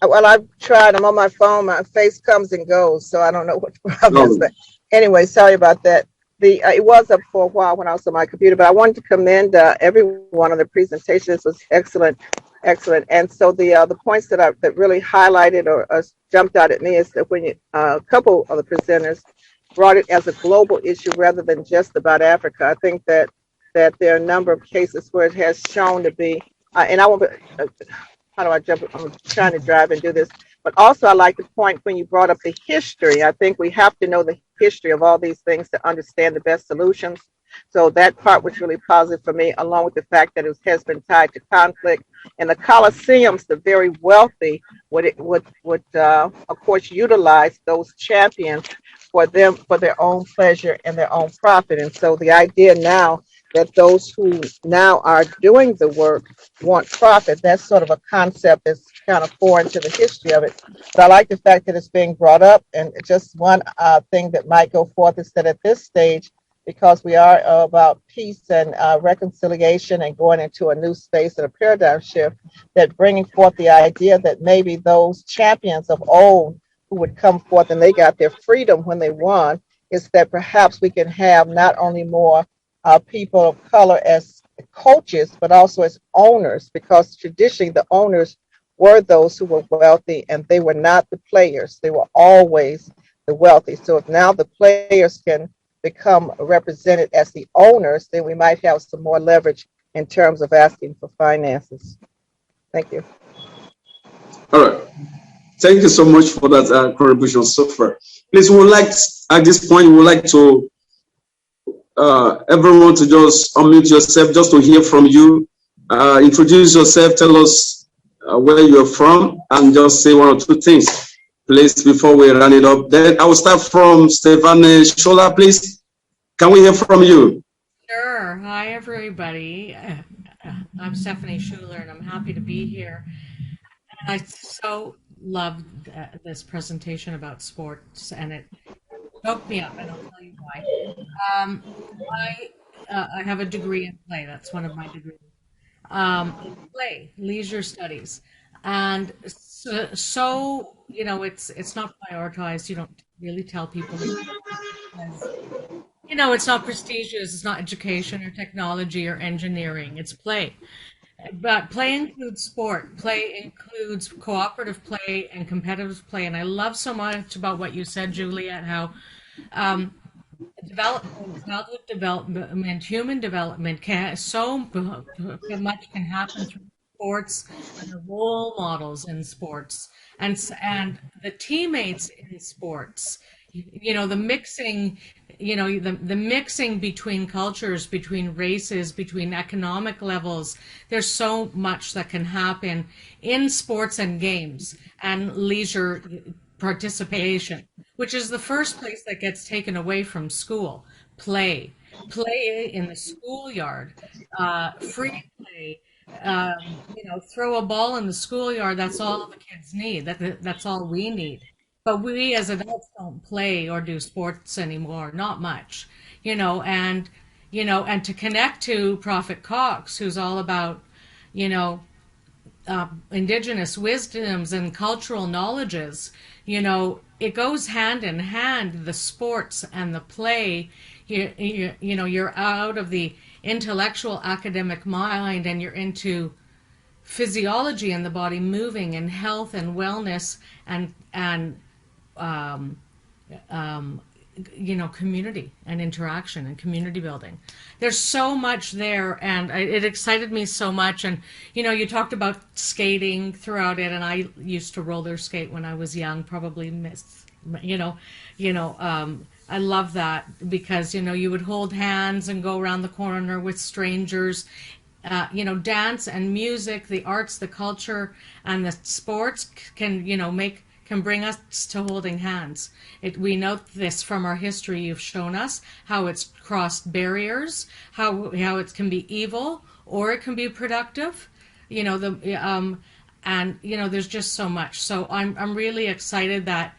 Well, I've tried. I'm on my phone. My face comes and goes, so I don't know what problem is. No. But anyway, sorry about that. It was up for a while when I was on my computer, but I wanted to commend everyone on the presentation. This was excellent, excellent. And so the points that really highlighted or jumped out at me is that when a couple of the presenters brought it as a global issue rather than just about Africa. I think that there are a number of cases where it has shown to be, and I won't. How do I jump? I'm trying to drive and do this. But also, I like the point when you brought up the history. I think we have to know the history of all these things to understand the best solutions. So that part was really positive for me, along with the fact that it has been tied to conflict. And the Colosseums, the very wealthy, would of course utilize those champions for their own pleasure and their own profit. And so the idea now that those who now are doing the work want profit, that's sort of a concept that's kind of foreign to the history of it. But I like the fact that it's being brought up. And just one thing that might go forth is that at this stage, because we are about peace and reconciliation and going into a new space and a paradigm shift, that bringing forth the idea that maybe those champions of old who would come forth and they got their freedom when they won, is that perhaps we can have not only more people of color as coaches, but also as owners, because traditionally the owners were those who were wealthy and they were not the players. They were always the wealthy. So if now the players can become represented as the owners, then we might have some more leverage in terms of asking for finances. Thank you. All right. Thank you so much for that contribution so far. Please, we would like, at this point, we would like to everyone to just unmute yourself just to hear from you. Introduce yourself, tell us where you're from, and just say one or two things, please, before we run it up. Then I will start from Stefane Shola, please. Can we hear from you? Sure. Hi, everybody. I'm Stephanie Schuler, and I'm happy to be here. I so loved this presentation about sports, and it choked me up, and I'll tell you why. I have a degree in play. That's one of my degrees. Play, leisure studies, and so you know, it's not prioritized. You don't really tell people because, you know, it's not prestigious. It's not education or technology or engineering. It's play. But play includes sport. Play includes cooperative play and competitive play. And I love so much about what you said, Juliet, how development, childhood development, human development so much can happen through sports and the role models in sports and the teammates in sports. You know, the mixing, you know, the mixing between cultures, between races, between economic levels. There's so much that can happen in sports and games and leisure participation, which is the first place that gets taken away from school. Play in the schoolyard, free play. You know, throw a ball in the schoolyard. That's all the kids need. That's all we need. But we as adults don't play or do sports anymore, not much, you know, and to connect to Prophet Cox, who's all about, you know, indigenous wisdoms and cultural knowledges, you know, it goes hand in hand, the sports and the play. You know, you're out of the intellectual academic mind and you're into physiology in the body, moving and health and wellness and you know, community and interaction and community building. There's so much there, and it excited me so much. And you know, you talked about skating throughout it, and I used to roller skate when I was young. Probably missed, you know. I love that because you know you would hold hands and go around the corner with strangers. dance and music, the arts, the culture, and the sports can, can bring us to holding hands. We know this from our history. You've shown us how it's crossed barriers, how it can be evil or it can be productive. There's just so much. So I'm really excited that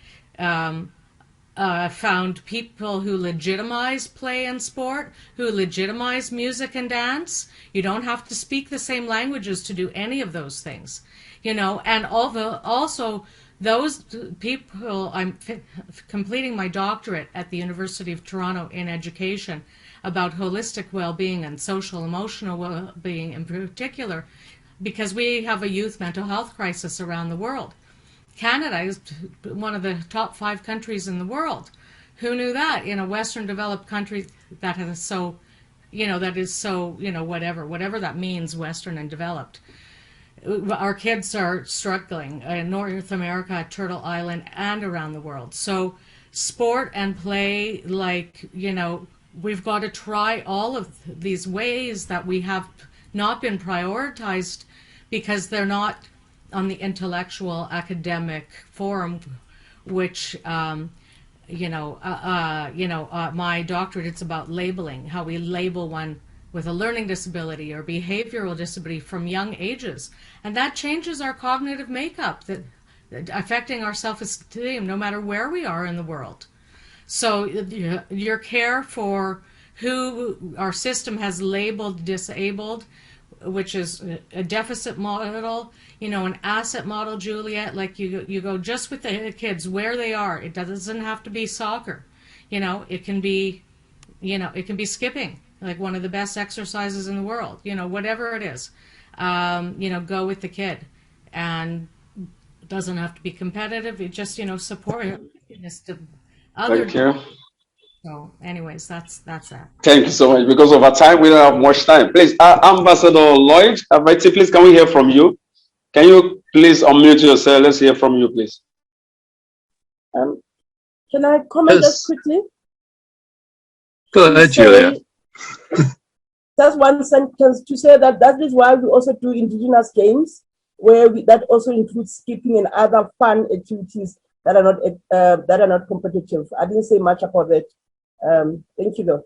found people who legitimize play and sport, who legitimize music and dance. You don't have to speak the same languages to do any of those things, and also those people. I'm completing my doctorate at the University of Toronto in education about holistic well-being and social emotional well-being in particular, because we have a youth mental health crisis around the world. Canada is one of the top 5 countries in the world. Who knew that in a Western developed country that is so, whatever that means, Western and developed. Our kids are struggling in North America, Turtle Island, and around the world. So sport and play, we've got to try all of these ways that we have not been prioritized because they're not on the intellectual academic forum, which my doctorate, it's about labeling, how we label one with a learning disability or behavioral disability from young ages, and that changes our cognitive makeup, that affecting our self-esteem no matter where we are in the world. So your care for who our system has labeled disabled, which is a deficit model, an asset model, Juliet, like you go just with the kids where they are. It doesn't have to be soccer. It can be skipping, like one of the best exercises in the world, whatever it is. Go with the kid, and it doesn't have to be competitive. You just, support fitness to other. Thank you. So anyways, that's that. Thank you so much. Because of our time, we don't have much time. Please, Ambassador Lloyd, please, can we hear from you? Can you please unmute yourself? Let's hear from you, please. Can I comment just quickly? Go ahead, Julia. Just one sentence to say that is why we also do indigenous games, where that also includes skipping and other fun activities that are not competitive. I didn't say much about that. Thank you, though.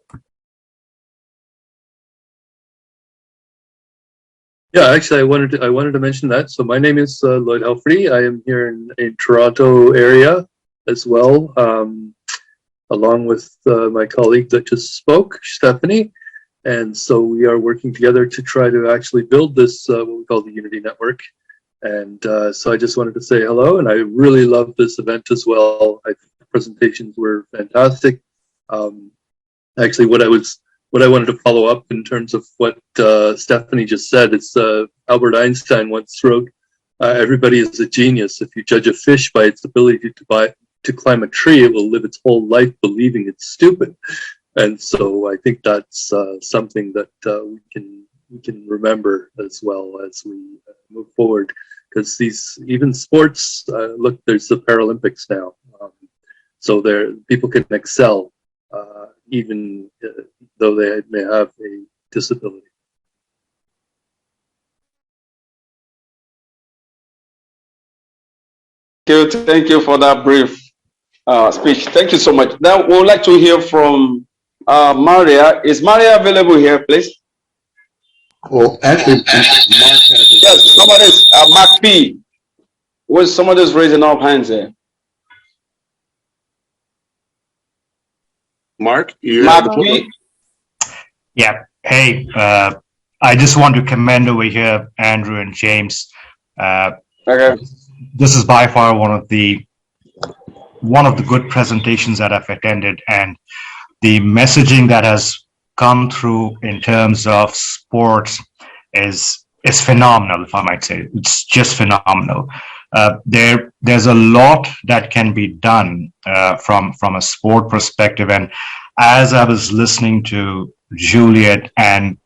Yeah, actually, I wanted to mention that. So my name is Lloyd Helfrey. I am here in Toronto area as well, along with my colleague that just spoke, Stephanie. And so we are working together to try to actually build this, what we call the Unity Network. And so I just wanted to say hello, and I really love this event as well. I think the presentations were fantastic. Actually, what I wanted to follow up in terms of what Stephanie just said is Albert Einstein once wrote, everybody is a genius. If you judge a fish by its ability to climb a tree, it will live its whole life believing it's stupid. And so I think that's something that we can remember as well as we move forward, because even sports, look, there's the Paralympics now, so people can excel even though they may have a disability. Thank you for that brief speech. Thank you so much. Now we would like to hear from Maria. Is Maria available here, please? Well, actually, Mark has yes, somebody's Mark P. Was somebody's raising up hands there? Mark, Mark P. Yeah. Hey, I just want to commend over here Andrew and James. Okay. This is by far one of the good presentations that I've attended, and the messaging that has come through in terms of sports is phenomenal, if I might say. It's just phenomenal. There's a lot that can be done from a sport perspective, and as I was listening to Juliet, and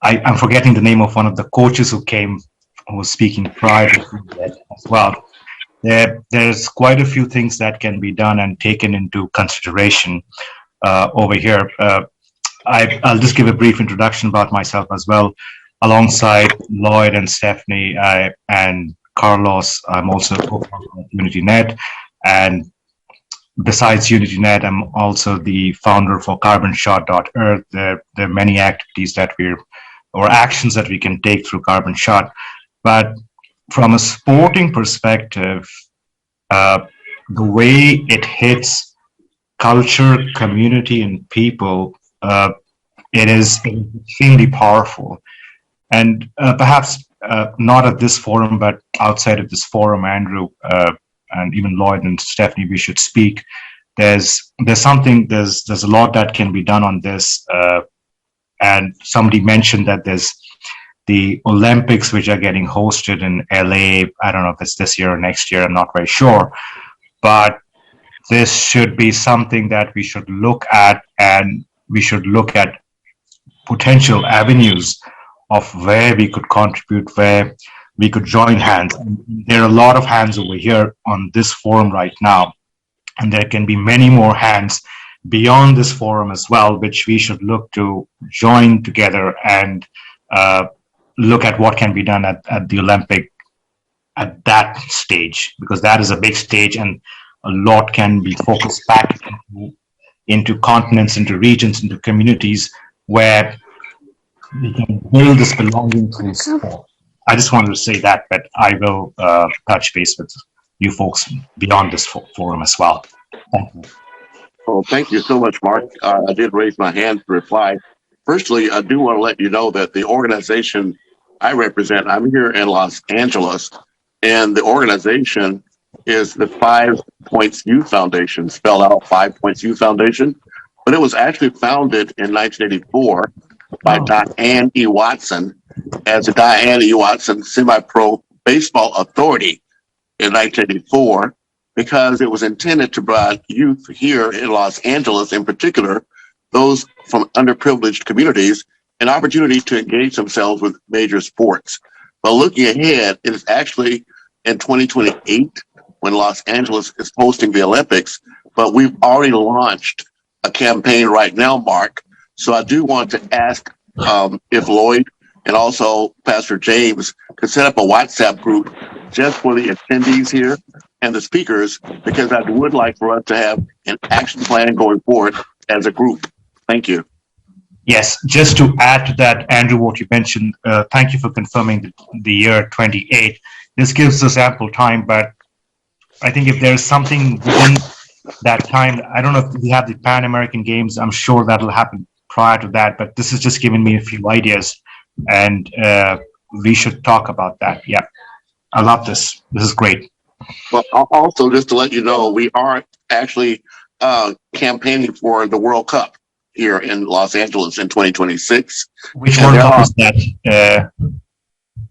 I'm forgetting the name of one of the coaches who was speaking prior to Juliet as well. There's quite a few things that can be done and taken into consideration over here. I'll just give a brief introduction about myself as well. Alongside Lloyd and Stephanie and Carlos, I'm also co-founder of UnityNet. And besides UnityNet, I'm also the founder for carbonshot.earth. There are many activities or actions that we can take through Carbon Shot. But from a sporting perspective, the way it hits culture, community, and people, it is extremely powerful. And perhaps not at this forum, but outside of this forum, Andrew, and even Lloyd and Stephanie, we should speak. There's a lot that can be done on this. And somebody mentioned that there's the Olympics, which are getting hosted in LA. I don't know if it's this year or next year. I'm not very sure. But this should be something that we should look at, and we should look at potential avenues of where we could contribute, where we could join hands. And there are a lot of hands over here on this forum right now, and there can be many more hands beyond this forum as well, which we should look to join together and look at what can be done at the Olympic at that stage, because that is a big stage, and a lot can be focused back into continents, into regions, into communities where we can build this belonging through sport. I just wanted to say that, but I will touch base with you folks beyond this forum as well. Thank you. Well, thank you so much, Mark. I did raise my hand to reply. Firstly, I do want to let you know that the organization I represent, I'm here in Los Angeles, and the organization is the 5 Points Youth Foundation, spelled out 5 Points Youth Foundation. But it was actually founded in 1984 by Diane E. Watson as the Diane E. Watson Semi-Pro Baseball Authority in 1984, because it was intended to provide youth here in Los Angeles, in particular, those from underprivileged communities, an opportunity to engage themselves with major sports. But looking ahead, it is actually in 2028 when Los Angeles is hosting the Olympics, but we've already launched a campaign right now, Mark. So I do want to ask if Lloyd and also Pastor James could set up a WhatsApp group just for the attendees here and the speakers, because I would like for us to have an action plan going forward as a group. Thank you. Yes, just to add to that, Andrew, what you mentioned, thank you for confirming the year 28. This gives us ample time, but I think if there's something within that time, I don't know if we have the Pan American Games, I'm sure that'll happen prior to that, but this has just given me a few ideas, and we should talk about that. Yeah, I love this. This is great. Well, also, just to let you know, we are actually campaigning for the World Cup here in Los Angeles in 2026. Which World Cup is that?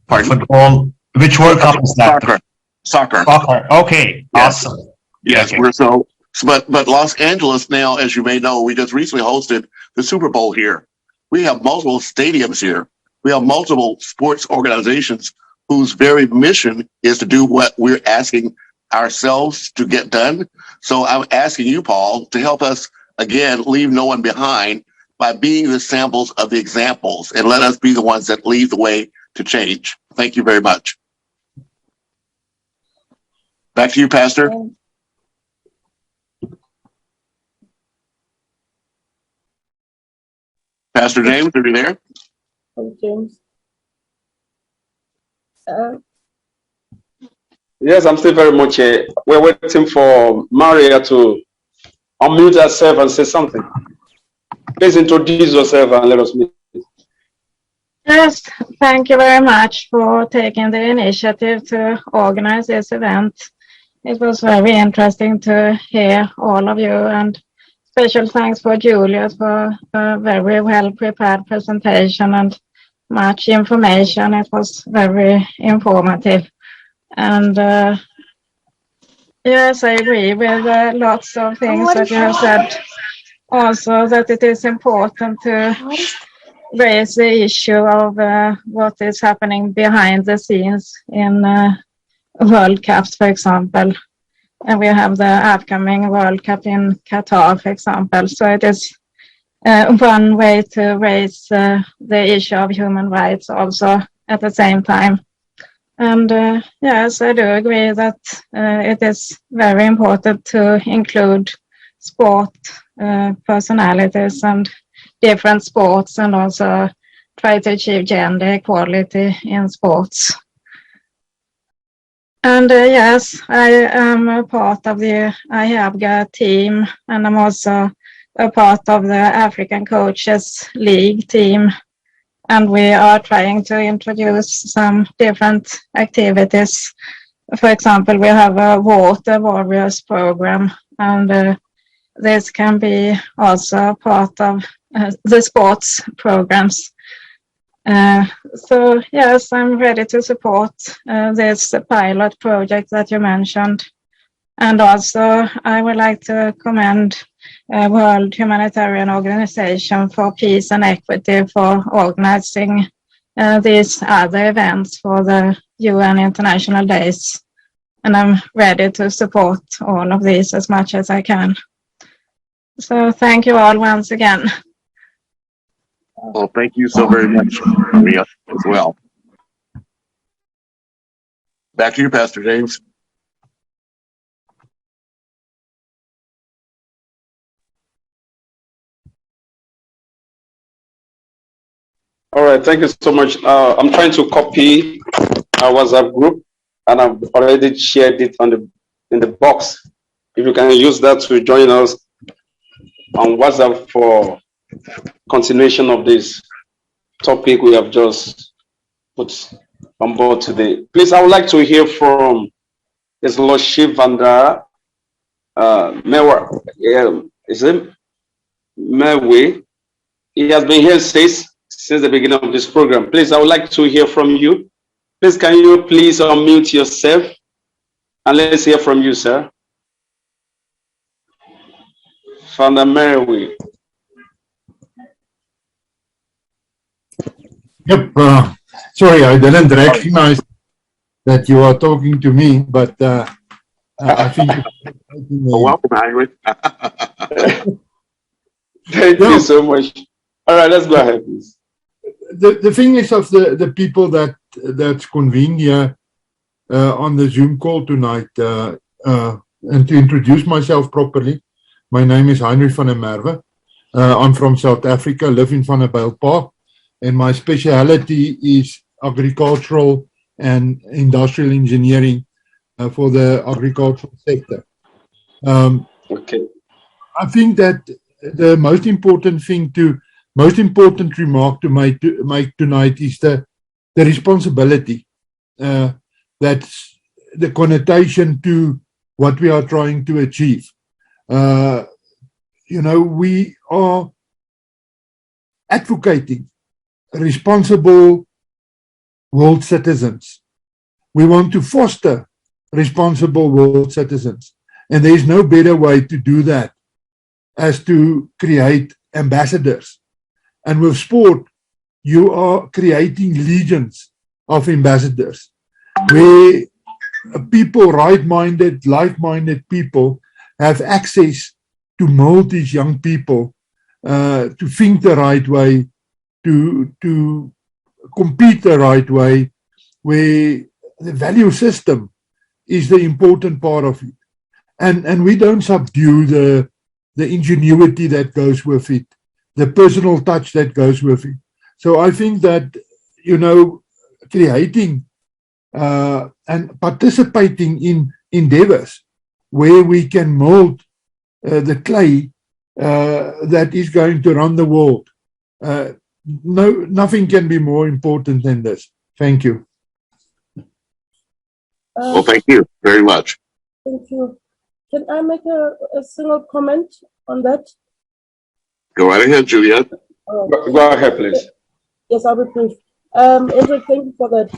Pardon? Football. Which World Cup is that? Soccer. Okay. Yes. Awesome. Yes, okay. We're so. But Los Angeles now, as you may know, we just recently hosted the Super Bowl here. We have multiple stadiums here. We have multiple sports organizations whose very mission is to do what we're asking ourselves to get done. So I'm asking you, Paul, to help us, again, leave no one behind by being the samples of the examples, and let us be the ones that lead the way to change. Thank you very much. Back to you, Pastor. Pastor James, are you there? James. Yes, I'm still very much here. We're waiting for Maria to unmute herself and say something. Please introduce yourself and let us meet. Yes, thank you very much for taking the initiative to organize this event. It was very interesting to hear all of you, and special thanks for Julius for a very well prepared presentation and much information. It was very informative. And yes, I agree with lots of things that you have said. Also, that it is important to raise the issue of what is happening behind the scenes in World Cups, for example. And we have the upcoming World Cup in Qatar, for example. So it is one way to raise the issue of human rights also at the same time. And yes, I do agree that it is very important to include sport personalities and different sports, and also try to achieve gender equality in sports. And yes, I am a part of the IHABGA team, and I'm also a part of the African Coaches League team. And we are trying to introduce some different activities. For example, we have a Water Warriors program, and this can be also part of the sports programs. So yes, I'm ready to support this pilot project that you mentioned. And also, I would like to commend World Humanitarian Organization for Peace and Equity for organizing these other events for the UN International Days. And I'm ready to support all of these as much as I can. So thank you all once again. Well, thank you so very much, Maria, as well. Back to you, Pastor James. All right, thank you so much. I'm trying to copy our WhatsApp group, and I've already shared it in the box. If you can use that to join us on WhatsApp for continuation of this topic we have just put on board today. Please, I would like to hear from His Lordship Vanda Mewa. Is it Mewe? He has been here since the beginning of this program. Please, I would like to hear from you. Please, can you please unmute yourself and let's hear from you, sir. Vanda Mewe. Yep. Sorry, I didn't recognize that you are talking to me, but I think. Welcome, Hagrid. Thank you so much. All right, let's go ahead, please. The thing is, of the people that's convened here on the Zoom call tonight, and to introduce myself properly, my name is Heinrich van der Merwe. I'm from South Africa, live in Vanderbijlpark, and my speciality is agricultural and industrial engineering for the agricultural sector. Okay. I think that the most important remark to make tonight is the responsibility. That's the connotation to what we are trying to achieve. We are advocating responsible world citizens. We want to foster responsible world citizens. And there's no better way to do that as to create ambassadors. And with sport, you are creating legions of ambassadors, where people, right-minded, like-minded people, have access to mold these young people to think the right way, to compete the right way, where the value system is the important part of it. And we don't subdue the ingenuity that goes with it, the personal touch that goes with it. So I think that, creating and participating in endeavors where we can mold the clay that is going to run the world. Nothing can be more important than this. Thank you. Well, thank you very much. Thank you. Can I make a single comment on that? Go right ahead, Juliet. Go ahead, please. Yes, I'll be brief. Andrew, thank you for that.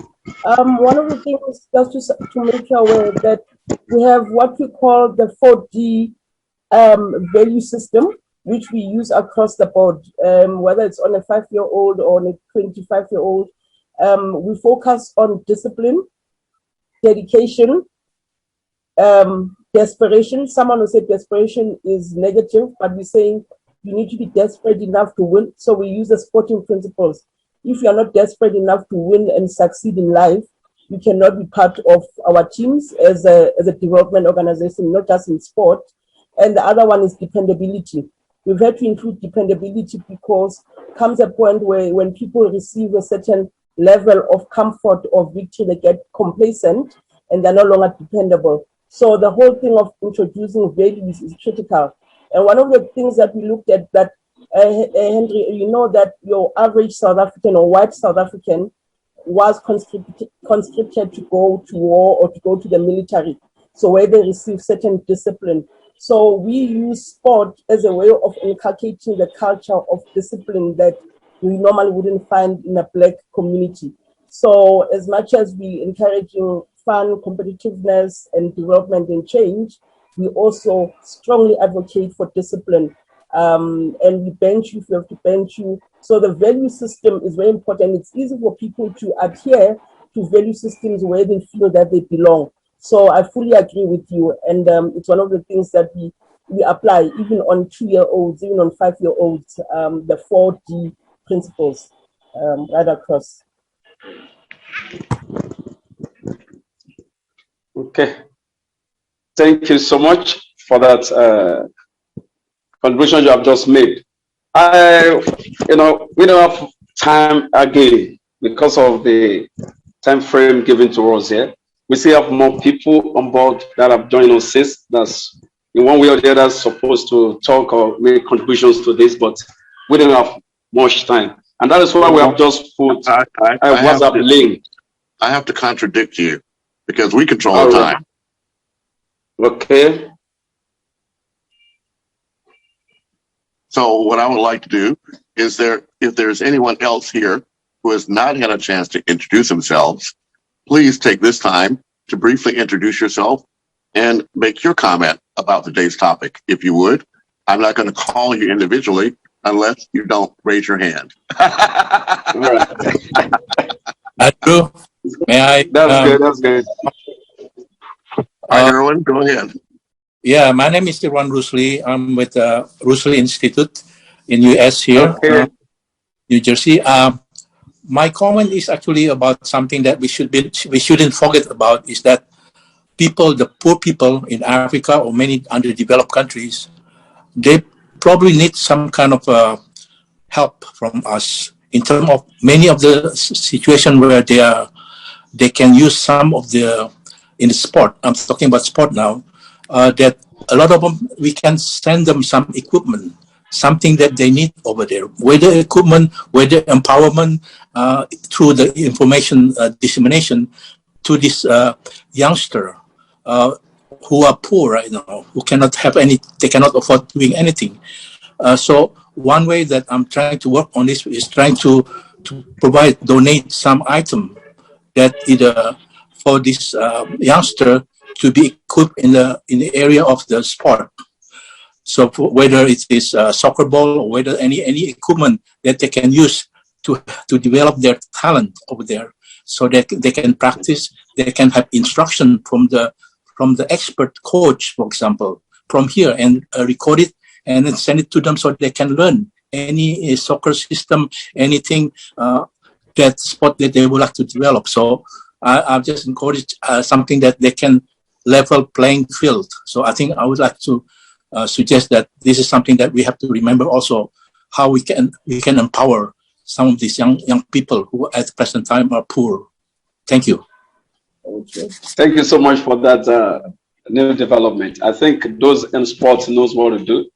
One of the things, just to make you aware, that we have what we call the 4D value system, which we use across the board, whether it's on a 5-year-old or on a 25-year-old. We focus on discipline, dedication, desperation. Someone will say desperation is negative, but we're saying you need to be desperate enough to win. So we use the sporting principles. If you're not desperate enough to win and succeed in life, you cannot be part of our teams as a development organization, not just in sport. And the other one is dependability. We've had to include dependability because comes a point where when people receive a certain level of comfort or victory, they get complacent and they're no longer dependable. So the whole thing of introducing values is critical. And one of the things that we looked at that, Henry, you know that your average South African or white South African was conscripted to go to war or to go to the military. So where they receive certain discipline. So we use sport as a way of inculcating the culture of discipline that we normally wouldn't find in a Black community. So as much as we encouraging fun, competitiveness, and development and change, we also strongly advocate for discipline. And we bench you if you have to bench you. So the value system is very important. It's easy for people to adhere to value systems where they feel that they belong. So I fully agree with you. And it's one of the things that we apply even on 2-year-olds, even on 5-year-olds, the 4D principles right across. Okay. Thank you so much for that contribution you have just made. We don't have time again because of the time frame given to us here. We still have more people on board that have joined us since. That's in one way or the other supposed to talk or make contributions to this, but we don't have much time. And that is why we have just put a WhatsApp link. I have to contradict you because we control the time. Okay. So what I would like to do is if there's anyone else here who has not had a chance to introduce themselves, please take this time to briefly introduce yourself and make your comment about today's topic, if you would. I'm not going to call you individually unless you don't raise your hand. Andrew, may I? That's good. That's good. All right, Erwin, go ahead. Yeah, my name is Ron Rusley. I'm with the Rusley Institute in US here, New Jersey. My comment is actually about something that we shouldn't forget about is that the poor people in Africa or many underdeveloped countries, they probably need some kind of help from us in terms of many of the situations where they can use some of in the sport. I'm talking about sport now. That a lot of them, we can send them some equipment, something that they need over there, whether equipment, whether empowerment through the information dissemination to this youngster who are poor right now, who cannot have they cannot afford doing anything. So one way that I'm trying to work on this is trying to donate some item that either for this youngster to be equipped in the area of the sport. So whether it is soccer ball or whether any equipment that they can use to develop their talent over there, so that they can practice, they can have instruction from the expert coach, for example, from here, and record it and then send it to them so they can learn any soccer system, anything that sport that they would like to develop. So I've just encouraged something that they can level playing field. So I think I would like to suggest that this is something that we have to remember also, how we can empower some of these young people who at the present time are poor. Thank you. Thank you so much for that new development. I think those in sports knows what to do,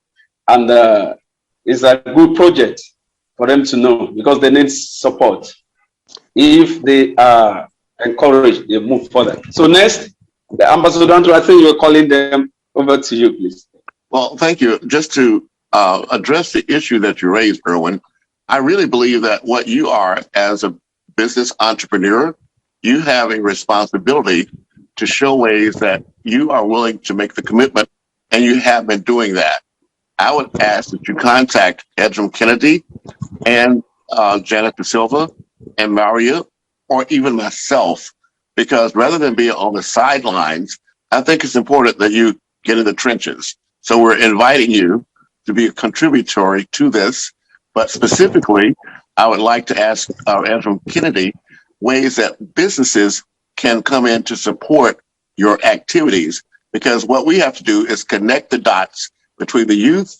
and it's a good project for them to know because they need support. If they are encouraged, they move further. So next, the Ambassador Andrew, I think you're calling them over to you, please. Well, thank you. Just to address the issue that you raised, Erwin, I really believe that what you are as a business entrepreneur, you have a responsibility to show ways that you are willing to make the commitment, and you have been doing that. I would ask that you contact Edrum Kennedy and Janet Da Silva and Maria, or even myself, because rather than being on the sidelines, I think it's important that you get in the trenches. So we're inviting you to be a contributory to this. But specifically, I would like to ask Andrew Kennedy ways that businesses can come in to support your activities, because what we have to do is connect the dots between the youth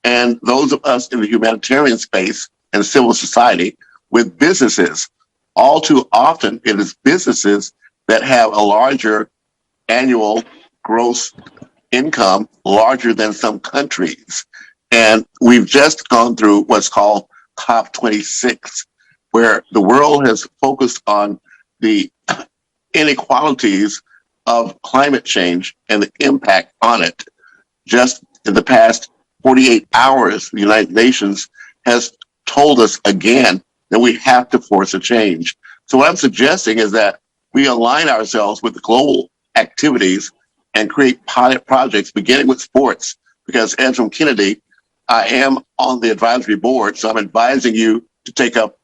and those of us in the humanitarian space and civil society with businesses. All too often, it is businesses that have a larger annual gross income, larger than some countries. And we've just gone through what's called COP26, where the world has focused on the inequalities of climate change and the impact on it. Just in the past 48 hours, the United Nations has told us again that we have to force a change. So what I'm suggesting is that we align ourselves with the global activities and create pilot projects beginning with sports, because Andrew Kennedy, I am on the advisory board, so I'm advising you to take up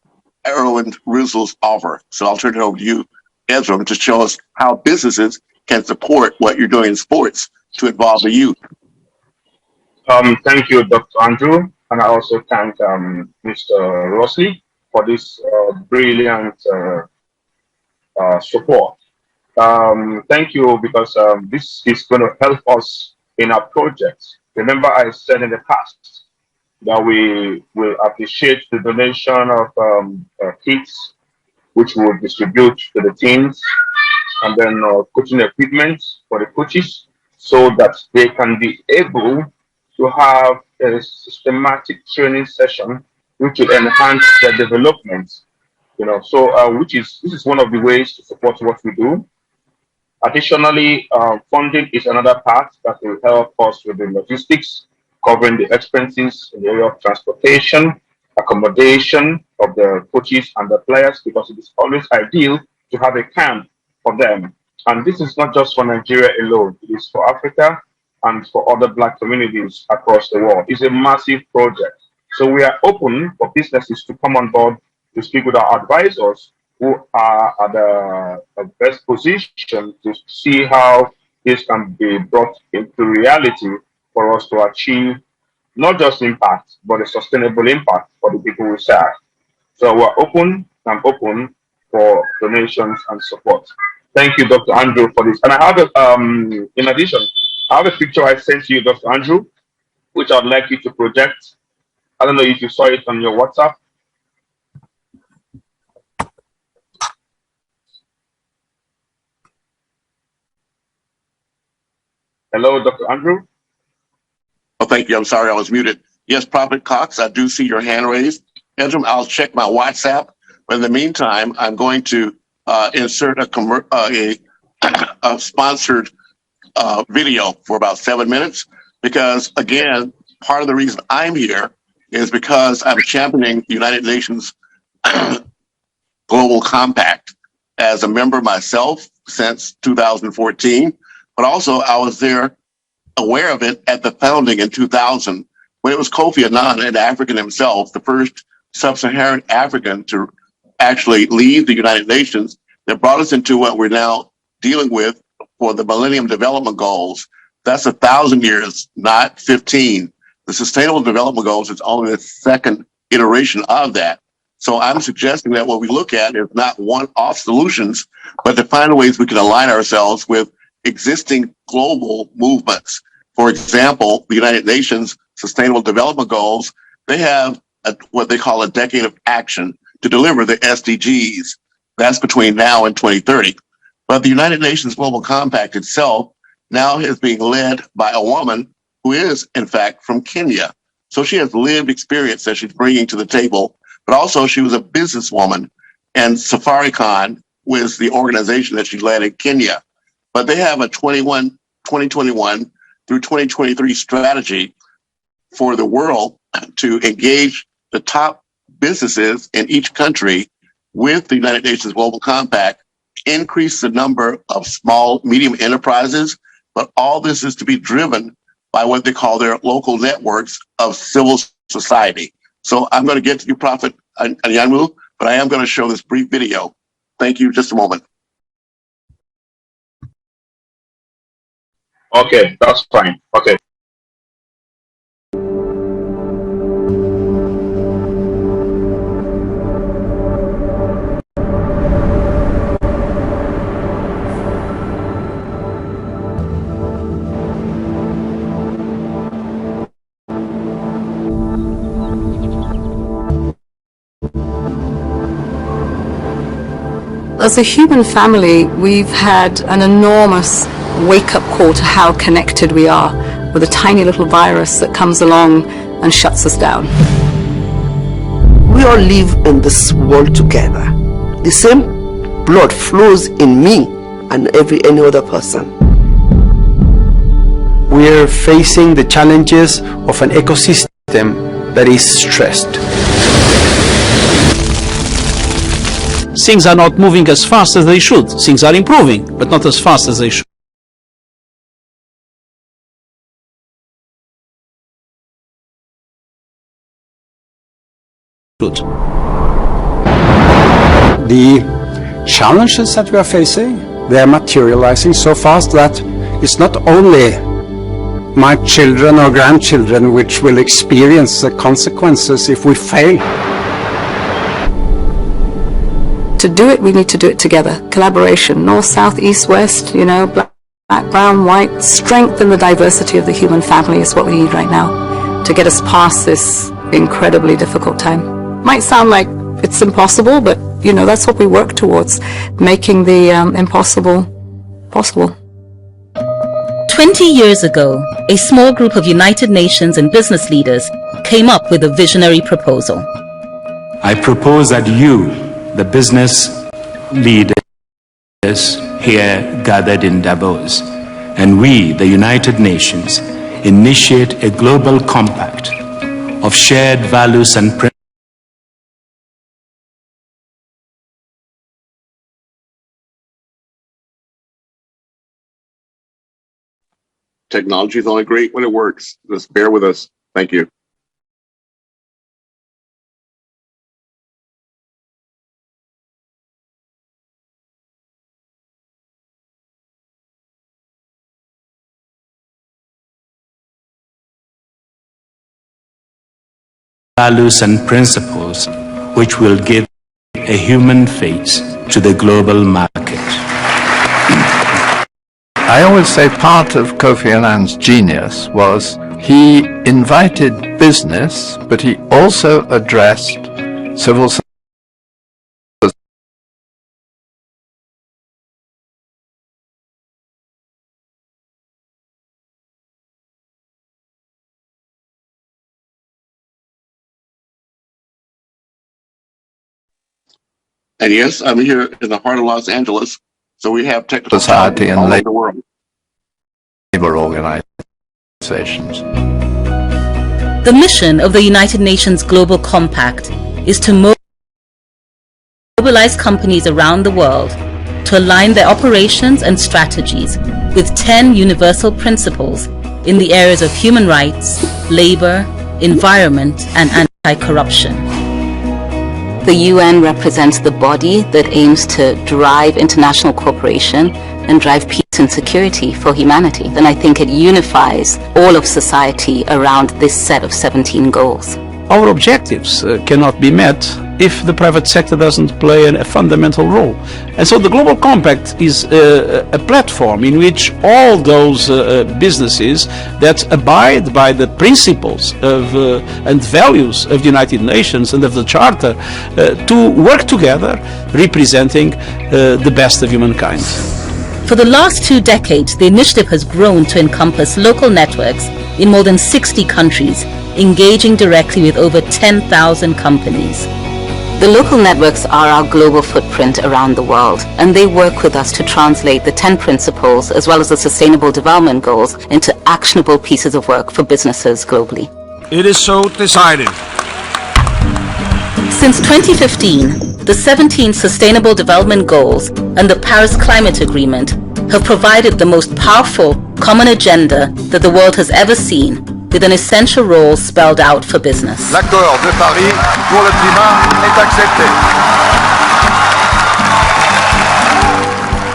Erwin Russell's offer. So I'll turn it over to you, Ezra, to show us how businesses can support what you're doing in sports to involve the youth. Thank you, Dr. Andrew, and I also thank Mr. Rossley for this brilliant support. Thank you, because this is going to help us in our projects. Remember, I said in the past that we will appreciate the donation of kits, which we will distribute to the teams, and then coaching equipment for the coaches, so that they can be able to have a systematic training session which will enhance their development. You know, so this is one of the ways to support what we do. Additionally, funding is another part that will help us with the logistics, covering the expenses in the area of transportation, accommodation of the coaches and the players, because it is always ideal to have a camp for them. And this is not just for Nigeria alone, it is for Africa and for other Black communities across the world. It's a massive project. So we are open for businesses to come on board to speak with our advisors, who are at the best position to see how this can be brought into reality for us to achieve not just impact, but a sustainable impact for the people we serve. So we're open, I'm open for donations and support. Thank you, Dr. Andrew, for this. And I have, in addition, I have a picture I sent to you, Dr. Andrew, which I'd like you to project. I don't know if you saw it on your WhatsApp. Hello, Dr. Andrew. Oh, thank you. I'm sorry, I was muted. Yes, Prophet Cox, I do see your hand raised. Andrew, I'll check my WhatsApp. But in the meantime, I'm going to insert a sponsored video for about 7 minutes, because, again, part of the reason I'm here is because I'm championing the United Nations Global Compact as a member myself since 2014, but also I was there aware of it at the founding in 2000, when it was Kofi Annan, an African himself, the first sub-Saharan African to actually leave the United Nations, that brought us into what we're now dealing with for the Millennium Development Goals. That's 1,000 years, not 15. The Sustainable Development Goals is only the second iteration of that. So I'm suggesting that what we look at is not one-off solutions, but to find ways we can align ourselves with existing global movements. For example, the United Nations Sustainable Development Goals, they have what they call a decade of action to deliver the SDGs. That's between now and 2030. But the United Nations Global Compact itself now is being led by a woman who is, in fact, from Kenya. So she has lived experience that she's bringing to the table, but also she was a businesswoman, and Safaricom was the organization that she led in Kenya. But they have a 2021 through 2023 strategy for the world to engage the top businesses in each country with the United Nations Global Compact, increase the number of small, medium enterprises, but all this is to be driven by what they call their local networks of civil society. So I'm going to get to you, Prophet Anyanwu, but I am going to show this brief video. Thank you. Just a moment. Okay, that's fine. Okay. As a human family, we've had an enormous wake-up call to how connected we are with a tiny little virus that comes along and shuts us down. We all live in this world together. The same blood flows in me and any other person. We're facing the challenges of an ecosystem that is stressed. Things are not moving as fast as they should. Things are improving, but not as fast as they should. The challenges that we are facing, they are materializing so fast that it's not only my children or grandchildren which will experience the consequences if we fail. To do it, we need to do it together. Collaboration, north, south, east, west, you know, black, brown, white. Strengthen the diversity of the human family is what we need right now to get us past this incredibly difficult time. Might sound like it's impossible, but you know, that's what we work towards, making the impossible possible. 20 years ago, a small group of United Nations and business leaders came up with a visionary proposal. I propose that you, the business leaders here gathered in Davos, and we, the United Nations, initiate a global compact of shared values and principles. Technology is only great when it works. Just bear with us. Thank you. Values and principles which will give a human face to the global market. I always say part of Kofi Annan's genius was he invited business, but he also addressed civil society. And yes, I'm here in the heart of Los Angeles, so we have technical Society and all over labor the world. Organizations. The mission of the United Nations Global Compact is to mobilize companies around the world to align their operations and strategies with 10 universal principles in the areas of human rights, labor, environment, and anti-corruption. The UN represents the body that aims to drive international cooperation and drive peace and security for humanity. Then I think it unifies all of society around this set of 17 goals. Our objectives cannot be met if the private sector doesn't play a fundamental role. And so the Global Compact is a platform in which all those businesses that abide by the principles of, and values of the United Nations and of the Charter to work together, representing the best of humankind. For the last 2 decades, the initiative has grown to encompass local networks in more than 60 countries, engaging directly with over 10,000 companies. The local networks are our global footprint around the world, and they work with us to translate the 10 principles as well as the Sustainable Development Goals into actionable pieces of work for businesses globally. It is so decided. Since 2015, the 17 Sustainable Development Goals and the Paris Climate Agreement have provided the most powerful common agenda that the world has ever seen, with an essential role spelled out for business. L'accord de Paris pour le climat est accepté.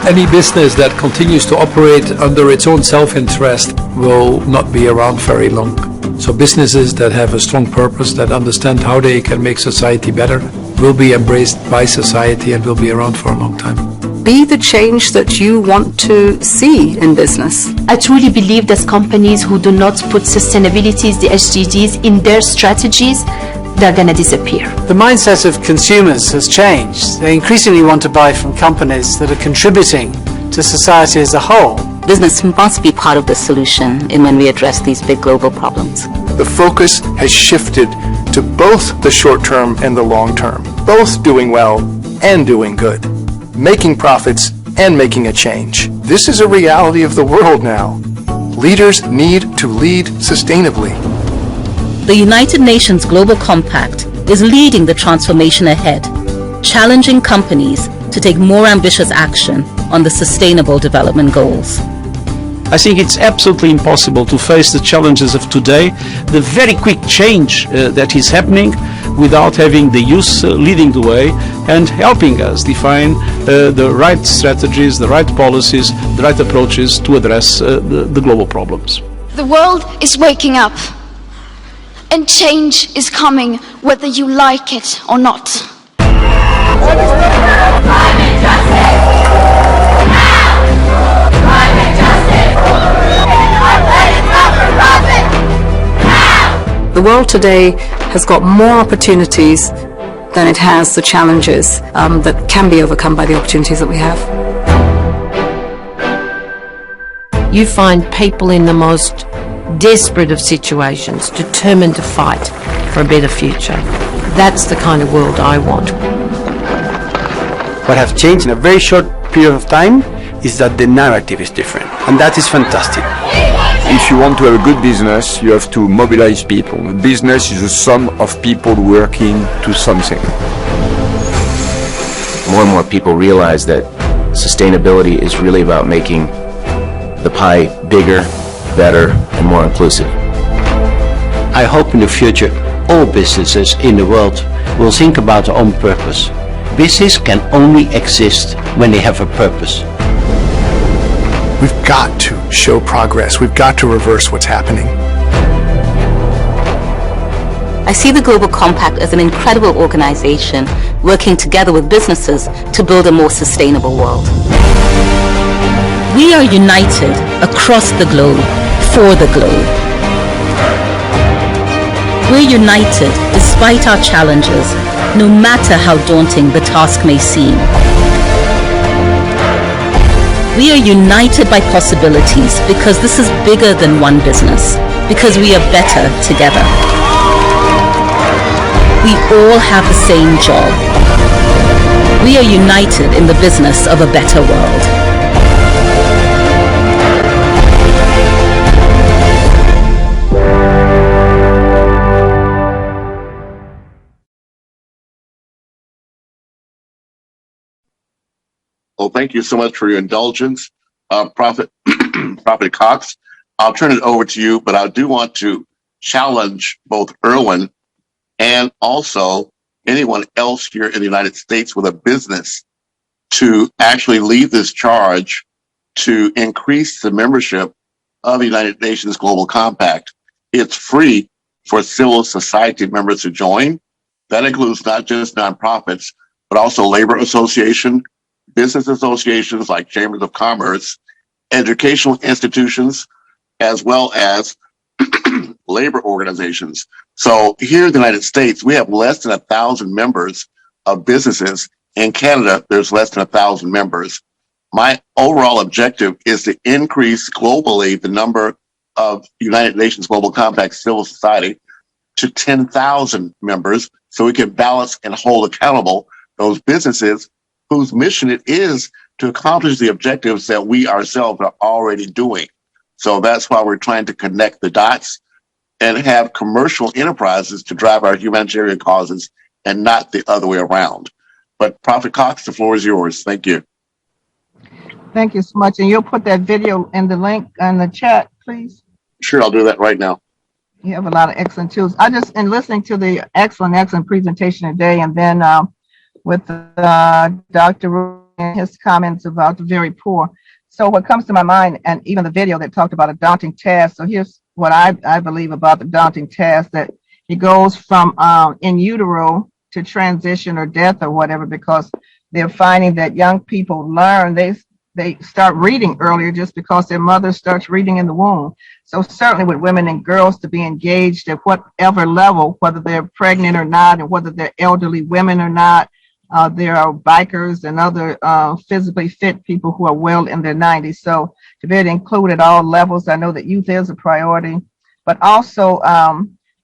Any business that continues to operate under its own self-interest will not be around very long. So businesses that have a strong purpose, that understand how they can make society better, will be embraced by society and will be around for a long time. Be the change that you want to see in business. I truly believe that companies who do not put sustainability, the SDGs, in their strategies, they're going to disappear. The mindset of consumers has changed. They increasingly want to buy from companies that are contributing to society as a whole. Business must be part of the solution in when we address these big global problems. The focus has shifted to both the short term and the long term, both doing well and doing good, making profits and making a change. This is a reality of the world now. Leaders need to lead sustainably. The United Nations Global Compact is leading the transformation ahead, challenging companies to take more ambitious action on the Sustainable Development Goals. I think it's absolutely impossible to face the challenges of today, the very quick change that is happening, without having the youth leading the way and helping us define the right strategies, the right policies, the right approaches to address the global problems. The world is waking up, and change is coming whether you like it or not. The world today has got more opportunities than it has the challenges that can be overcome by the opportunities that we have. You find people in the most desperate of situations, determined to fight for a better future. That's the kind of world I want. What has changed in a very short period of time is that the narrative is different, and that is fantastic. If you want to have a good business, you have to mobilize people. A business is a sum of people working to something. More and more people realize that sustainability is really about making the pie bigger, better, and more inclusive. I hope in the future all businesses in the world will think about their own purpose. Business can only exist when they have a purpose. We've got to show progress. We've got to reverse what's happening. I see the Global Compact as an incredible organization working together with businesses to build a more sustainable world. We are united across the globe, for the globe. We're united despite our challenges, no matter how daunting the task may seem. We are united by possibilities because this is bigger than one business, because we are better together. We all have the same job. We are united in the business of a better world. Well, thank you so much for your indulgence, Prophet Cox. I'll turn it over to you, but I do want to challenge both Erwin and also anyone else here in the United States with a business to actually lead this charge to increase the membership of the United Nations Global Compact. It's free for civil society members to join. That includes not just nonprofits, but also labor association, business associations like chambers of commerce, educational institutions, as well as labor organizations. So here in the United States, we have less than 1,000 members of businesses. In Canada, there's less than 1,000 members. My overall objective is to increase globally the number of United Nations Global Compact civil society to 10,000 members so we can balance and hold accountable those businesses whose mission it is to accomplish the objectives that we ourselves are already doing. So that's why we're trying to connect the dots and have commercial enterprises to drive our humanitarian causes and not the other way around. But Prophet Cox, the floor is yours. Thank you. Thank you so much. And you'll put that video in the link in the chat, please. Sure, I'll do that right now. You have a lot of excellent tools. In listening to the excellent presentation today, and then with Dr. and his comments about the very poor. So what comes to my mind, and even the video that talked about a daunting task. So here's what I believe about the daunting task, that it goes from in utero to transition or death or whatever, because they're finding that young people learn, they they start reading earlier just because their mother starts reading in the womb. So certainly with women and girls to be engaged at whatever level, whether they're pregnant or not, and whether they're elderly women or not. There are bikers and other physically fit people who are well in their 90s. So to be able to include at all levels, I know that youth is a priority, but also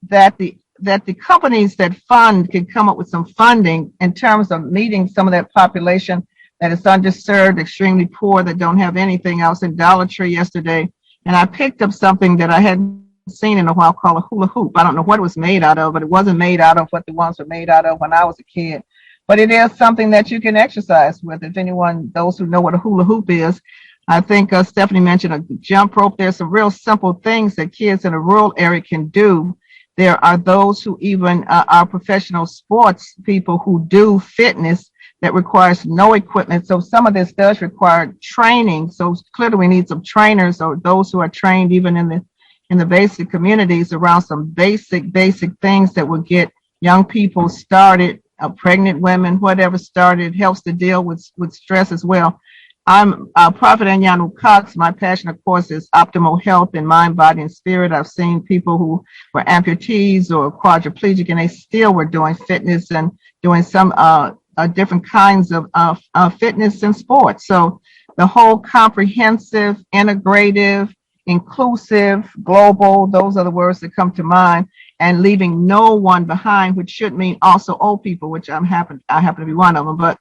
that the companies that fund can come up with some funding in terms of meeting some of that population that is underserved, extremely poor, that don't have anything else. In Dollar Tree yesterday, and I picked up something that I hadn't seen in a while called a hula hoop. I don't know what it was made out of, but it wasn't made out of what the ones were made out of when I was a kid. But it is something that you can exercise with. If anyone, those who know what a hula hoop is, I think Stephanie mentioned a jump rope. There's some real simple things that kids in a rural area can do. There are those who even are professional sports people who do fitness that requires no equipment. So some of this does require training. So clearly we need some trainers or those who are trained even in the basic communities around some basic things that will get young people started, pregnant women, whatever started, helps to deal with stress as well. I'm Prophet Anyanu Cox. My passion, of course, is optimal health in mind, body, and spirit. I've seen people who were amputees or quadriplegic, and they still were doing fitness and doing some different kinds of fitness and sports. So the whole comprehensive, integrative, inclusive, global, those are the words that come to mind, and leaving no one behind, which should mean also old people, which I happen to be one of them. But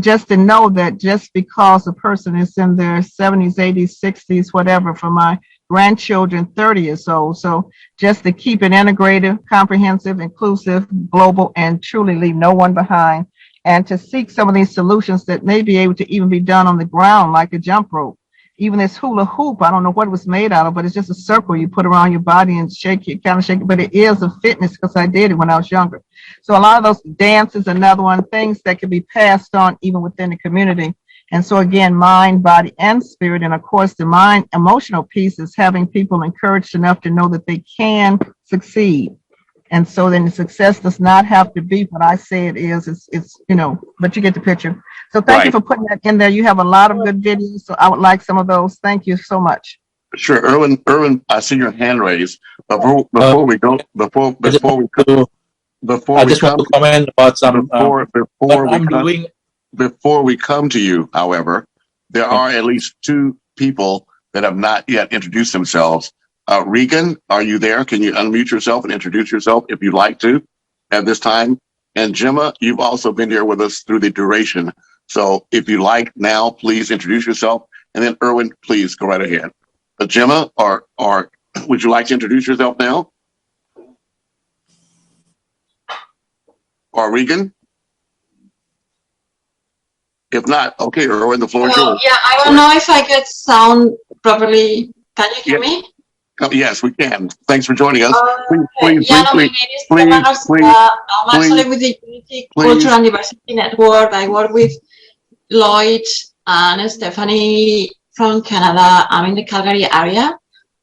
just to know that just because a person is in their 70s, 80s, 60s, whatever, for my grandchildren, 30 years old. So just to keep it integrative, comprehensive, inclusive, global, and truly leave no one behind, and to seek some of these solutions that may be able to even be done on the ground, like a jump rope. Even this hula hoop, I don't know what it was made out of, but it's just a circle you put around your body and shake it, kind of shake it. But it is a fitness because I did it when I was younger. So a lot of those dances, another one, things that can be passed on even within the community. And so again, mind, body, and spirit. And of course, the mind, emotional piece is having people encouraged enough to know that they can succeed. And so then the success does not have to be what I say it is. It's but you get the picture. So thank you for putting that in there. You have a lot of good videos, so I would like some of those. Thank you so much. Sure, Erwin, I see your hand raised. Before we come to you, however, there are at least two people that have not yet introduced themselves. Regan, are you there? Can you unmute yourself and introduce yourself if you'd like to at this time? And Gemma, you've also been here with us through the duration. So if you like now, please introduce yourself. And then Erwin, please go right ahead. Gemma, or would you like to introduce yourself now? Or Regan? If not, okay, Erwin, the floor is yours. Yeah, I don't know if I get sound properly. Can you hear me? Yes, we can. Thanks for joining us. Please. I'm actually with the Unity Culture and Diversity Network. I work with Lloyd and Stephanie from Canada. I'm in the Calgary area,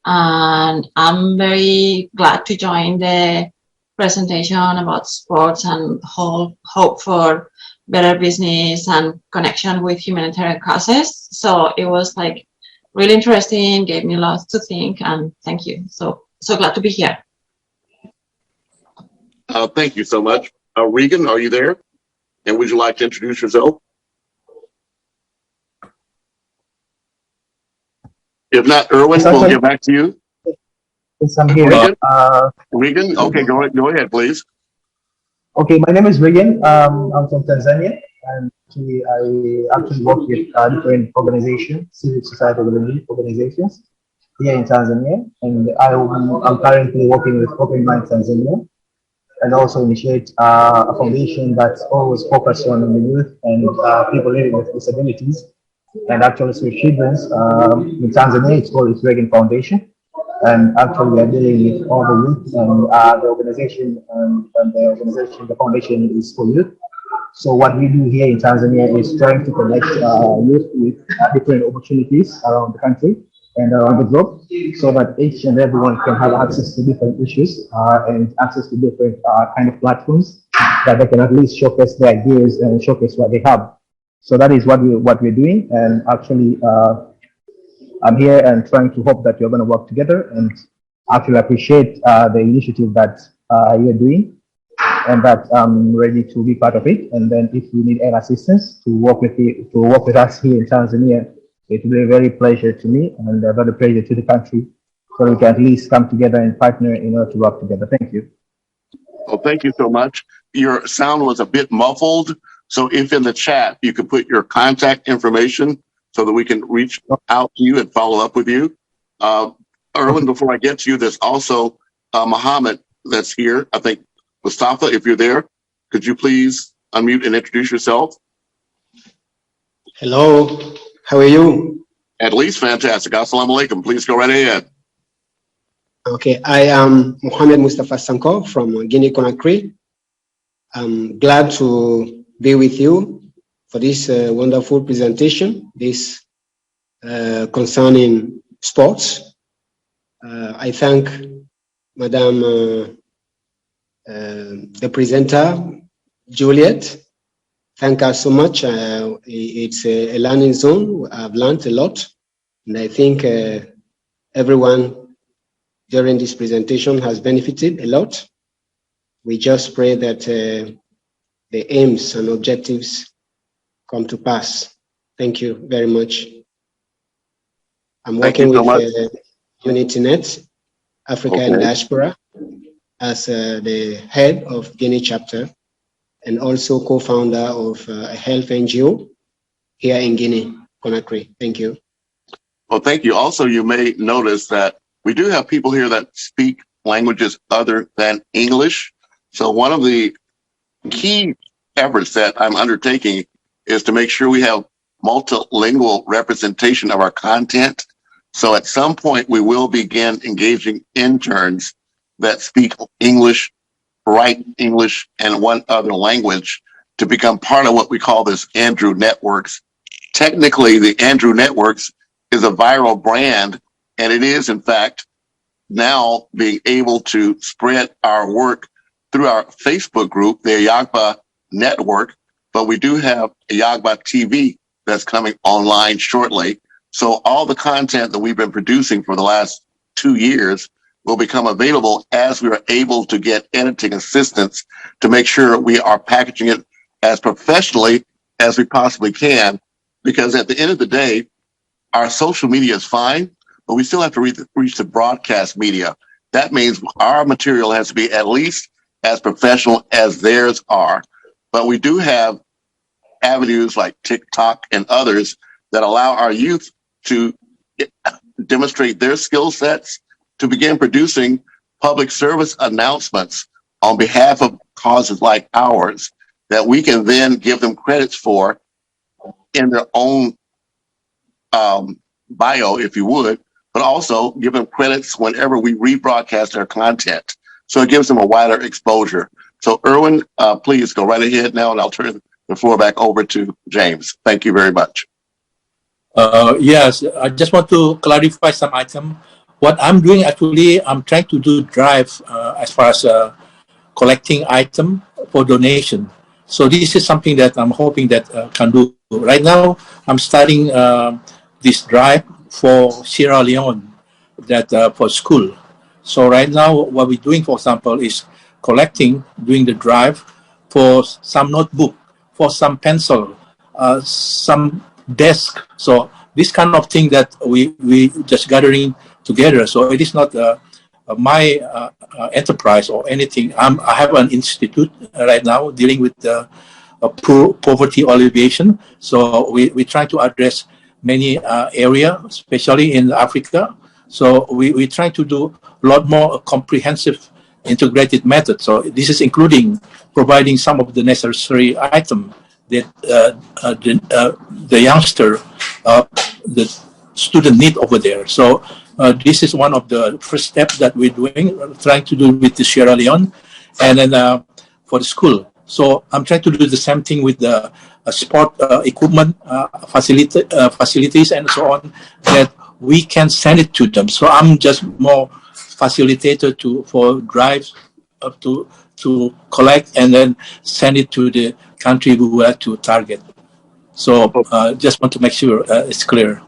and I'm very glad to join the presentation about sports and hope for better business and connection with humanitarian causes. So it was like really interesting, gave me lots to think, and thank you. So glad to be here. Thank you so much. Regan, are you there? And would you like to introduce yourself? If not, Erwin, we'll get back to you. Yes, I'm here. Regan, okay, go ahead, please. Okay, my name is Regan. I'm from Tanzania, and I actually work with different organizations, civil society organizations here in Tanzania, and I'm currently working with Open Mind Tanzania, and also initiate a foundation that's always focused on the youth and people living with disabilities, and actually with children. In Tanzania, it's called Regan Foundation. And actually, we are dealing with all the youth, and the organization the foundation is for youth. So what we do here in Tanzania is trying to connect youth with different opportunities around the country and around the globe, so that each and everyone can have access to different issues and access to different kind of platforms that they can at least showcase their ideas and showcase what they have. So that is what we're doing, and actually I'm here and trying to hope that you're going to work together, and actually appreciate the initiative that you're doing, and that I'm ready to be part of it. And then if you need any assistance to work with us here in Tanzania, it will be a very pleasure to me and a very pleasure to the country, so we can at least come together and partner in order to work together. Thank you. Well, thank you so much. Your sound was a bit muffled, so if in the chat you could put your contact information so that we can reach out to you and follow up with you. Erwin, before I get to you, there's also Mohammed that's here. I think, Mustafa, if you're there, could you please unmute and introduce yourself? Hello, how are you? At least fantastic. Assalamu alaikum. Please go right ahead. Okay, I am Mohammed Mustafa Sanko from Guinea Conakry. I'm glad to be with you for this wonderful presentation, this concerning sports. I thank Madam the presenter, Juliet. Thank her so much. It's a learning zone. I've learned a lot, and I think everyone during this presentation has benefited a lot. We just pray that the aims and objectives come to pass. Thank you very much. I'm working with UnityNet, Africa and Diaspora, as the head of Guinea chapter, and also co-founder of a health NGO here in Guinea, Conakry. Thank you. Well, thank you. Also, you may notice that we do have people here that speak languages other than English. So one of the key efforts that I'm undertaking is to make sure we have multilingual representation of our content. So at some point, we will begin engaging interns that speak English, write English, and one other language to become part of what we call this Andrew Networks. Technically, the Andrew Networks is a viral brand, and it is, in fact, now being able to spread our work through our Facebook group, the Ayagba Network, but we do have Ayagba TV that's coming online shortly. So all the content that we've been producing for the last 2 years will become available as we are able to get editing assistance to make sure we are packaging it as professionally as we possibly can. Because at the end of the day, our social media is fine, but we still have to reach the broadcast media. That means our material has to be at least as professional as theirs are. But we do have avenues like TikTok and others that allow our youth to demonstrate their skill sets to begin producing public service announcements on behalf of causes like ours that we can then give them credits for in their own bio, if you would, but also give them credits whenever we rebroadcast their content. So it gives them a wider exposure. So Erwin, please go right ahead now, and I'll turn the floor back over to James. Thank you very much. Yes, I just want to clarify some item. What I'm doing actually, I'm trying to do drive as far as collecting item for donation. So this is something that I'm hoping that can do. Right now, I'm starting this drive for Sierra Leone, that for school. So right now, what we're doing, for example, is collecting, doing the drive for some notebook, for some pencil, some desk. So this kind of thing that we just gathering together. So it is not my enterprise or anything. I have an institute right now dealing with poverty alleviation. So we try to address many areas, especially in Africa. So we try to do a lot more comprehensive integrated method. So this is including providing some of the necessary item that the youngster, the student need over there. So this is one of the first steps that we're doing, trying to do with the Sierra Leone, and then for the school. So I'm trying to do the same thing with the sport equipment facilities and so on, that we can send it to them. So I'm just more facilitator for drives to collect and then send it to the country we would like to target. So just want to make sure it's clear.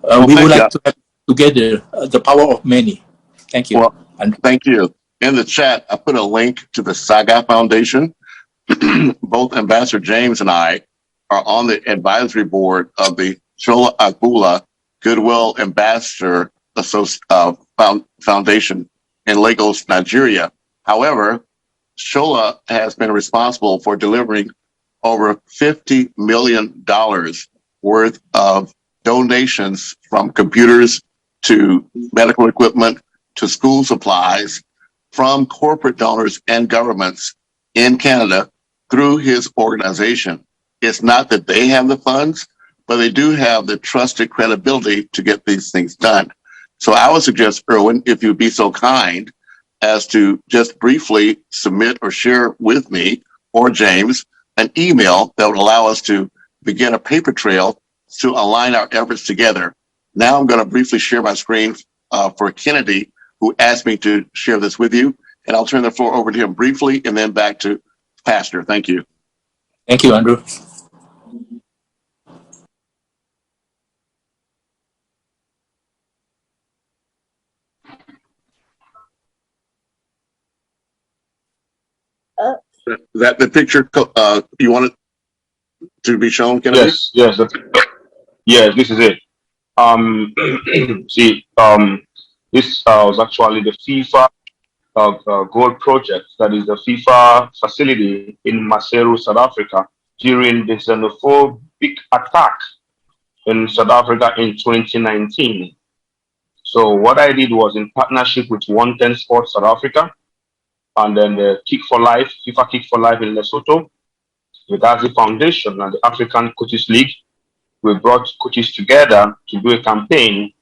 Well, We would thank like you. to have together the power of many. Thank you. Well, thank you. In the chat, I put a link to the Saga Foundation. Both Ambassador James and I are on the advisory board of the Shola Agboola Goodwill Ambassador Foundation in Lagos, Nigeria. However, Shola has been responsible for delivering over $50 million worth of donations from computers to medical equipment to school supplies from corporate donors and governments in Canada through his organization. It's not that they have the funds, but they do have the trusted credibility to get these things done. So I would suggest, Erwin, if you'd be so kind as to just briefly submit or share with me or James an email that would allow us to begin a paper trail to align our efforts together. Now I'm going to briefly share my screen for Kennedy, who asked me to share this with you, and I'll turn the floor over to him briefly and then back to Pastor. Thank you. Thank you, Andrew. That the picture you want it to be shown, Kennedy? Yes, yes, this is it. See, this was actually the FIFA gold project. That is the FIFA facility in Maseru, South Africa, during the xenophobic attack in South Africa in 2019. So what I did was in partnership with 110 Sports South Africa, and then the Kick for Life, FIFA Kick for Life in Lesotho, the Gazi Foundation and the African Coaches League, we brought coaches together to do a campaign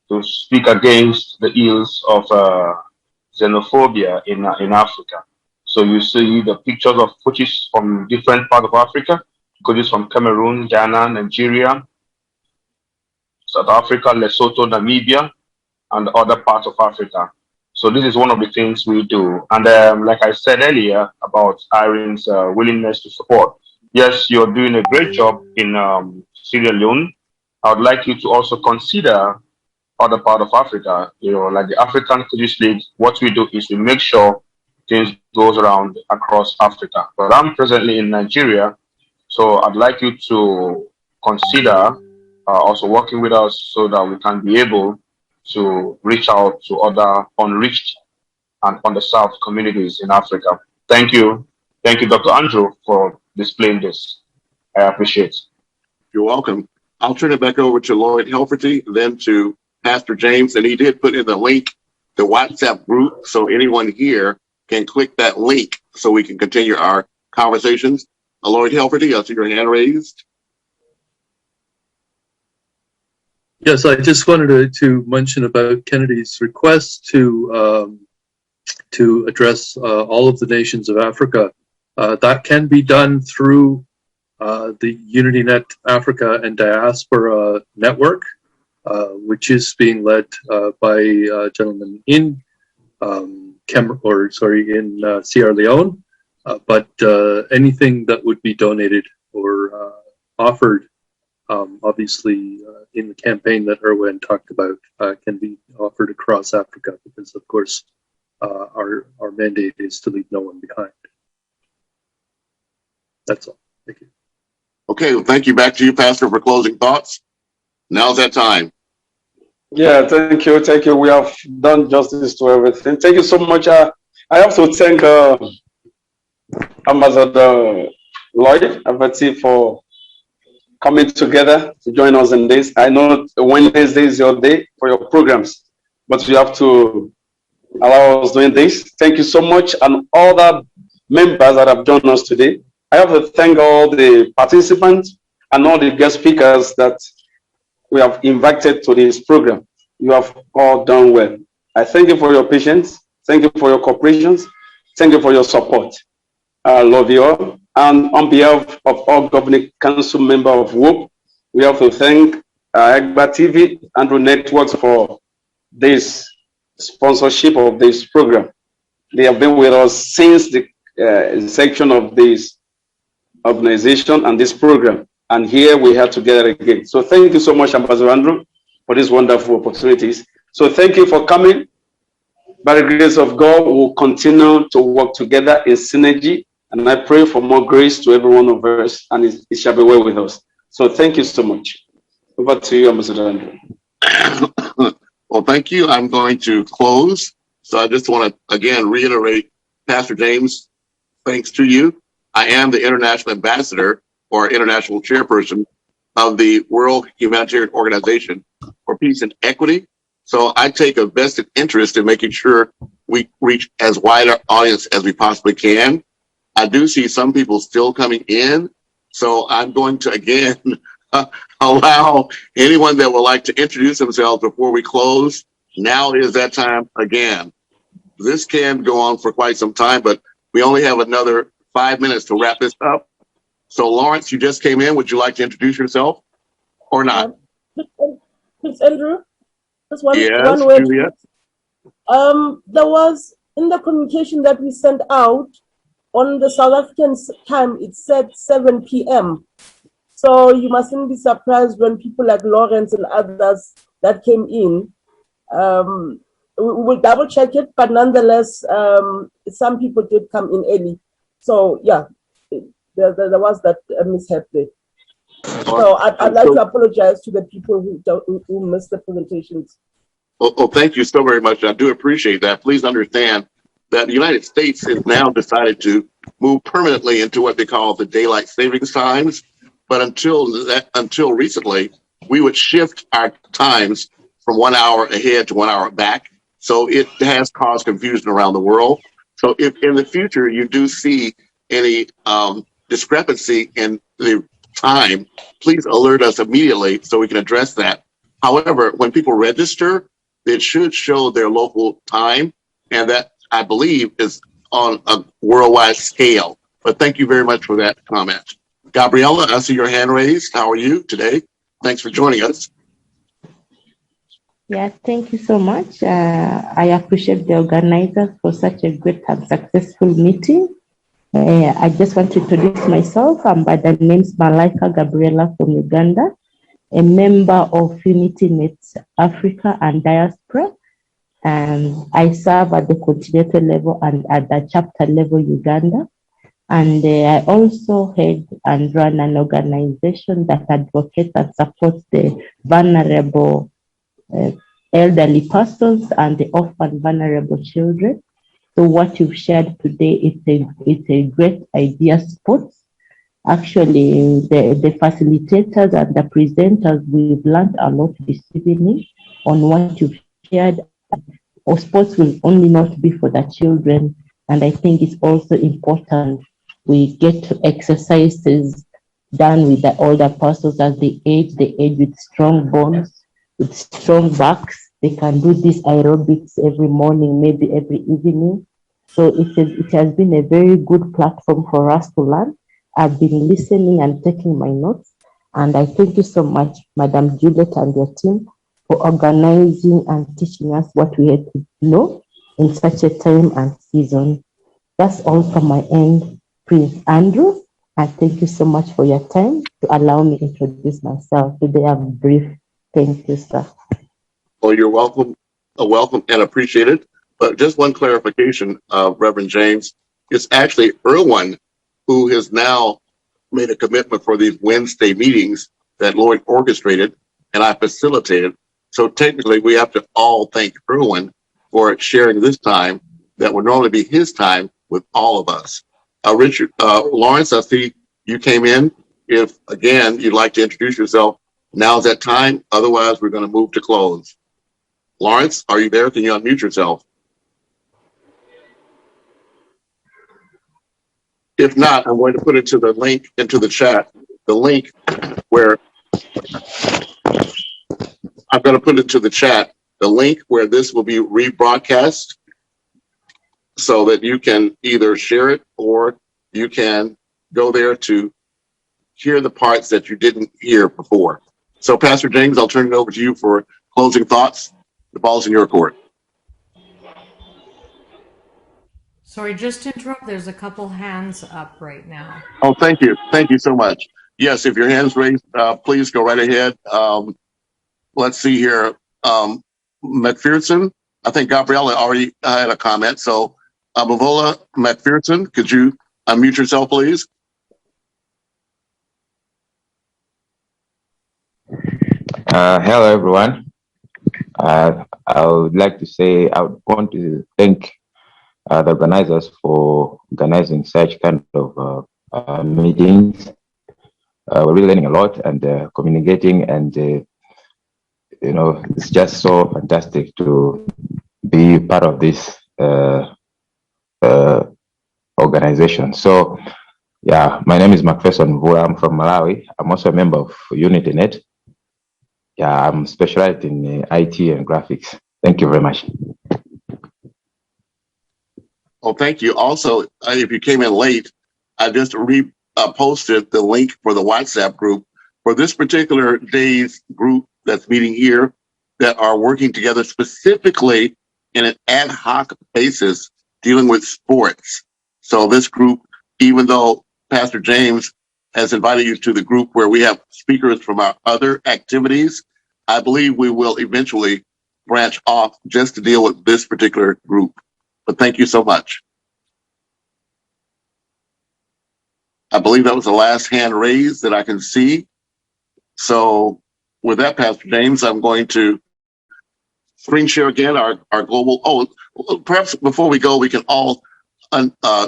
to speak against the ills of xenophobia in Africa. So you see the pictures of coaches from different parts of Africa, coaches from Cameroon, Ghana, Nigeria, South Africa, Lesotho, Namibia, and other parts of Africa. So this is one of the things we do. And like I said earlier about Irene's willingness to support. Yes, you're doing a great job in Sierra Leone. I would like you to also consider other part of Africa, you know, like the African Coaches League. What we do is we make sure things goes around across Africa. But I'm presently in Nigeria, so I'd like you to consider also working with us so that we can be able to reach out to other unreached and underserved communities in Africa. Thank you. Thank you, Dr. Andrew, for displaying this. I appreciate it. You're welcome. I'll turn it back over to Lloyd Helferty, then to Pastor James, and he did put in the link, the WhatsApp group, so anyone here can click that link so we can continue our conversations. Lloyd Helferty, I see your hand raised. Yes, I just wanted to mention about Kennedy's request to address all of the nations of Africa. That can be done through the UnityNet Africa and Diaspora Network, which is being led by a gentleman in Sierra Leone. But anything that would be donated or offered, obviously, in the campaign that Erwin talked about, can be offered across Africa, because, of course, our mandate is to leave no one behind. That's all. Thank you. Okay, well, thank you. Back to you, Pastor, for closing thoughts. Now's that time. Yeah, thank you. Thank you. We have done justice to everything. Thank you so much. I have to thank Ambassador Lloyd Helferty for coming together to join us in this. I know Wednesday is your day for your programs, but you have to allow us doing this. Thank you so much, and all the members that have joined us today. I have to thank all the participants and all the guest speakers that we have invited to this program. You have all done well. I thank you for your patience. Thank you for your cooperation. Thank you for your support. I love you all. And on behalf of all governing council members of WOP, we have to thank EGBA TV and the networks for this sponsorship of this program. They have been with us since the inception of this organization and this program. And here we are together again. So thank you so much, Ambassador Andrew, for these wonderful opportunities. So thank you for coming. By the grace of God, we'll continue to work together in synergy. And I pray for more grace to every one of us, and it shall be well with us. So thank you so much. Over to you, Ambassador Andrew. Well, thank you. I'm going to close. So I just want to, again, reiterate, Pastor James, thanks to you. I am the international ambassador or international chairperson of the World Humanitarian Organization for Peace and Equity. So I take a vested interest in making sure we reach as wide an audience as we possibly can. I do see some people still coming in. So I'm going to, again, allow anyone that would like to introduce themselves before we close. Now is that time again. This can go on for quite some time, but we only have another 5 minutes to wrap this up. So Lawrence, you just came in. Would you like to introduce yourself or not? Prince Andrew, just one Yes, word. Juliet. There was in the communication that we sent out on the South African time, it said 7 p.m. So you mustn't be surprised when people like Lawrence and others that came in. We will double check it, but nonetheless, some people did come in early. So yeah, there was that mishap there. So I'd like to apologize to the people who missed the presentations. Well, thank you so very much. I do appreciate that. Please understand that the United States has now decided to move permanently into what they call the daylight savings times. But until recently, we would shift our times from 1 hour ahead to 1 hour back. So it has caused confusion around the world. So if in the future you do see any discrepancy in the time, please alert us immediately so we can address that. However, when people register, it should show their local time, and that, I believe, is on a worldwide scale. But thank you very much for that comment. Gabriella, I see your hand raised. How are you today? Thanks for joining us. Yeah, thank you so much. I appreciate the organizers for such a great and successful meeting. I just want to introduce myself. I'm by the name Malaika Gabriela from Uganda, a member of Unity Net Africa and Diaspora. And I serve at the continental level and at the chapter level Uganda. And I also head and run an organization that advocates and supports the vulnerable elderly persons and the orphan vulnerable children. So what you've shared today it's a great idea spot. Actually, the facilitators and the presenters, we've learned a lot this evening on what you've shared. Our sports will only not be for the children, and I think it's also important we get to exercises done with the older persons as they age with strong bones, with strong backs. They can do this aerobics every morning, maybe every evening. So it has been a very good platform for us to learn. I've been listening and taking my notes, and I thank you so much, Madam Juliet and your team, for organizing and teaching us what we had to know in such a time and season. That's all from my end, Prince Andrew, and thank you so much for your time to allow me to introduce myself. Today I'm brief. Thank you, sir. Well, you're welcome and appreciated. But just one clarification, Reverend James, it's actually Erwin who has now made a commitment for these Wednesday meetings that Lloyd orchestrated and I facilitated. So technically, we have to all thank Erwin for sharing this time that would normally be his time with all of us. Richard, Lawrence, I see you came in. If, again, you'd like to introduce yourself, now's that time. Otherwise, we're going to move to close. Lawrence, are you there? Can you unmute yourself? If not, I'm going to put into the link into the chat, the link where I'm going to put into the chat, the link where this will be rebroadcast so that you can either share it or you can go there to hear the parts that you didn't hear before. So Pastor James, I'll turn it over to you for closing thoughts. The ball's in your court. Sorry, just to interrupt, there's a couple hands up right now. Oh, thank you. Thank you so much. Yes, if your hand's raised, please go right ahead. Let's see here. McPherson, I think Gabriella already had a comment. So, Mavola McPherson, could you unmute yourself, please? Hello, everyone. I would like to say I would want to thank the organizers for organizing such kind of meetings. We're really learning a lot and communicating, and you know, it's just so fantastic to be part of this organization. So, yeah, my name is McPherson Mvula. I'm from Malawi. I'm also a member of UnityNet. Yeah, I'm specialized in IT and graphics. Thank you very much. Oh, thank you. Also, if you came in late, I just posted the link for the WhatsApp group for this particular day's group that's meeting here that are working together specifically in an ad hoc basis dealing with sports. So this group, even though Pastor James has invited you to the group where we have speakers from our other activities, I believe we will eventually branch off just to deal with this particular group. But thank you so much. I believe that was the last hand raised that I can see. So with that, Pastor James, I'm going to screen share again our global. Oh, perhaps before we go, we can all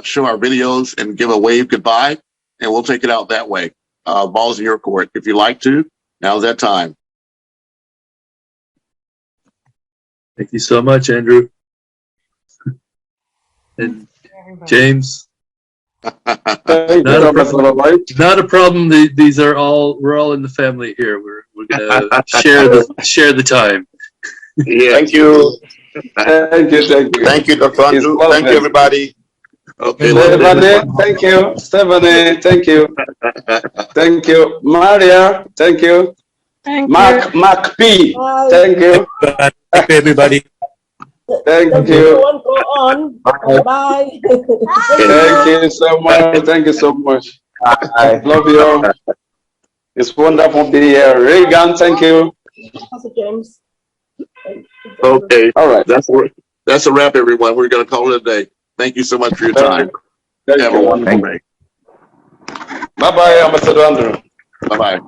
show our videos and give a wave goodbye, and we'll take it out that way. Ball's in your court. If you like to, now's that time. Thank you so much, Andrew. And James. Not a problem. These are all, we're all in the family here. We're gonna share the time. Yeah. Thank you. Thank you. Thank you, Dr. Andrew. Thank you, everybody. Okay, Stephanie, thank you. Stephanie, thank you. Thank you. Maria, thank you. Mark P, thank you. Thank you, everybody. Thank you. Go on. Bye. Thank you so much. Thank you so much. I love you. It's wonderful to be here. Regan, thank you. Pastor James. Okay. All right. That's a wrap, everyone. We're going to call it a day. Thank you so much for your time. Thank Have you. a wonderful day. Bye-bye, Ambassador Andrew. Bye-bye.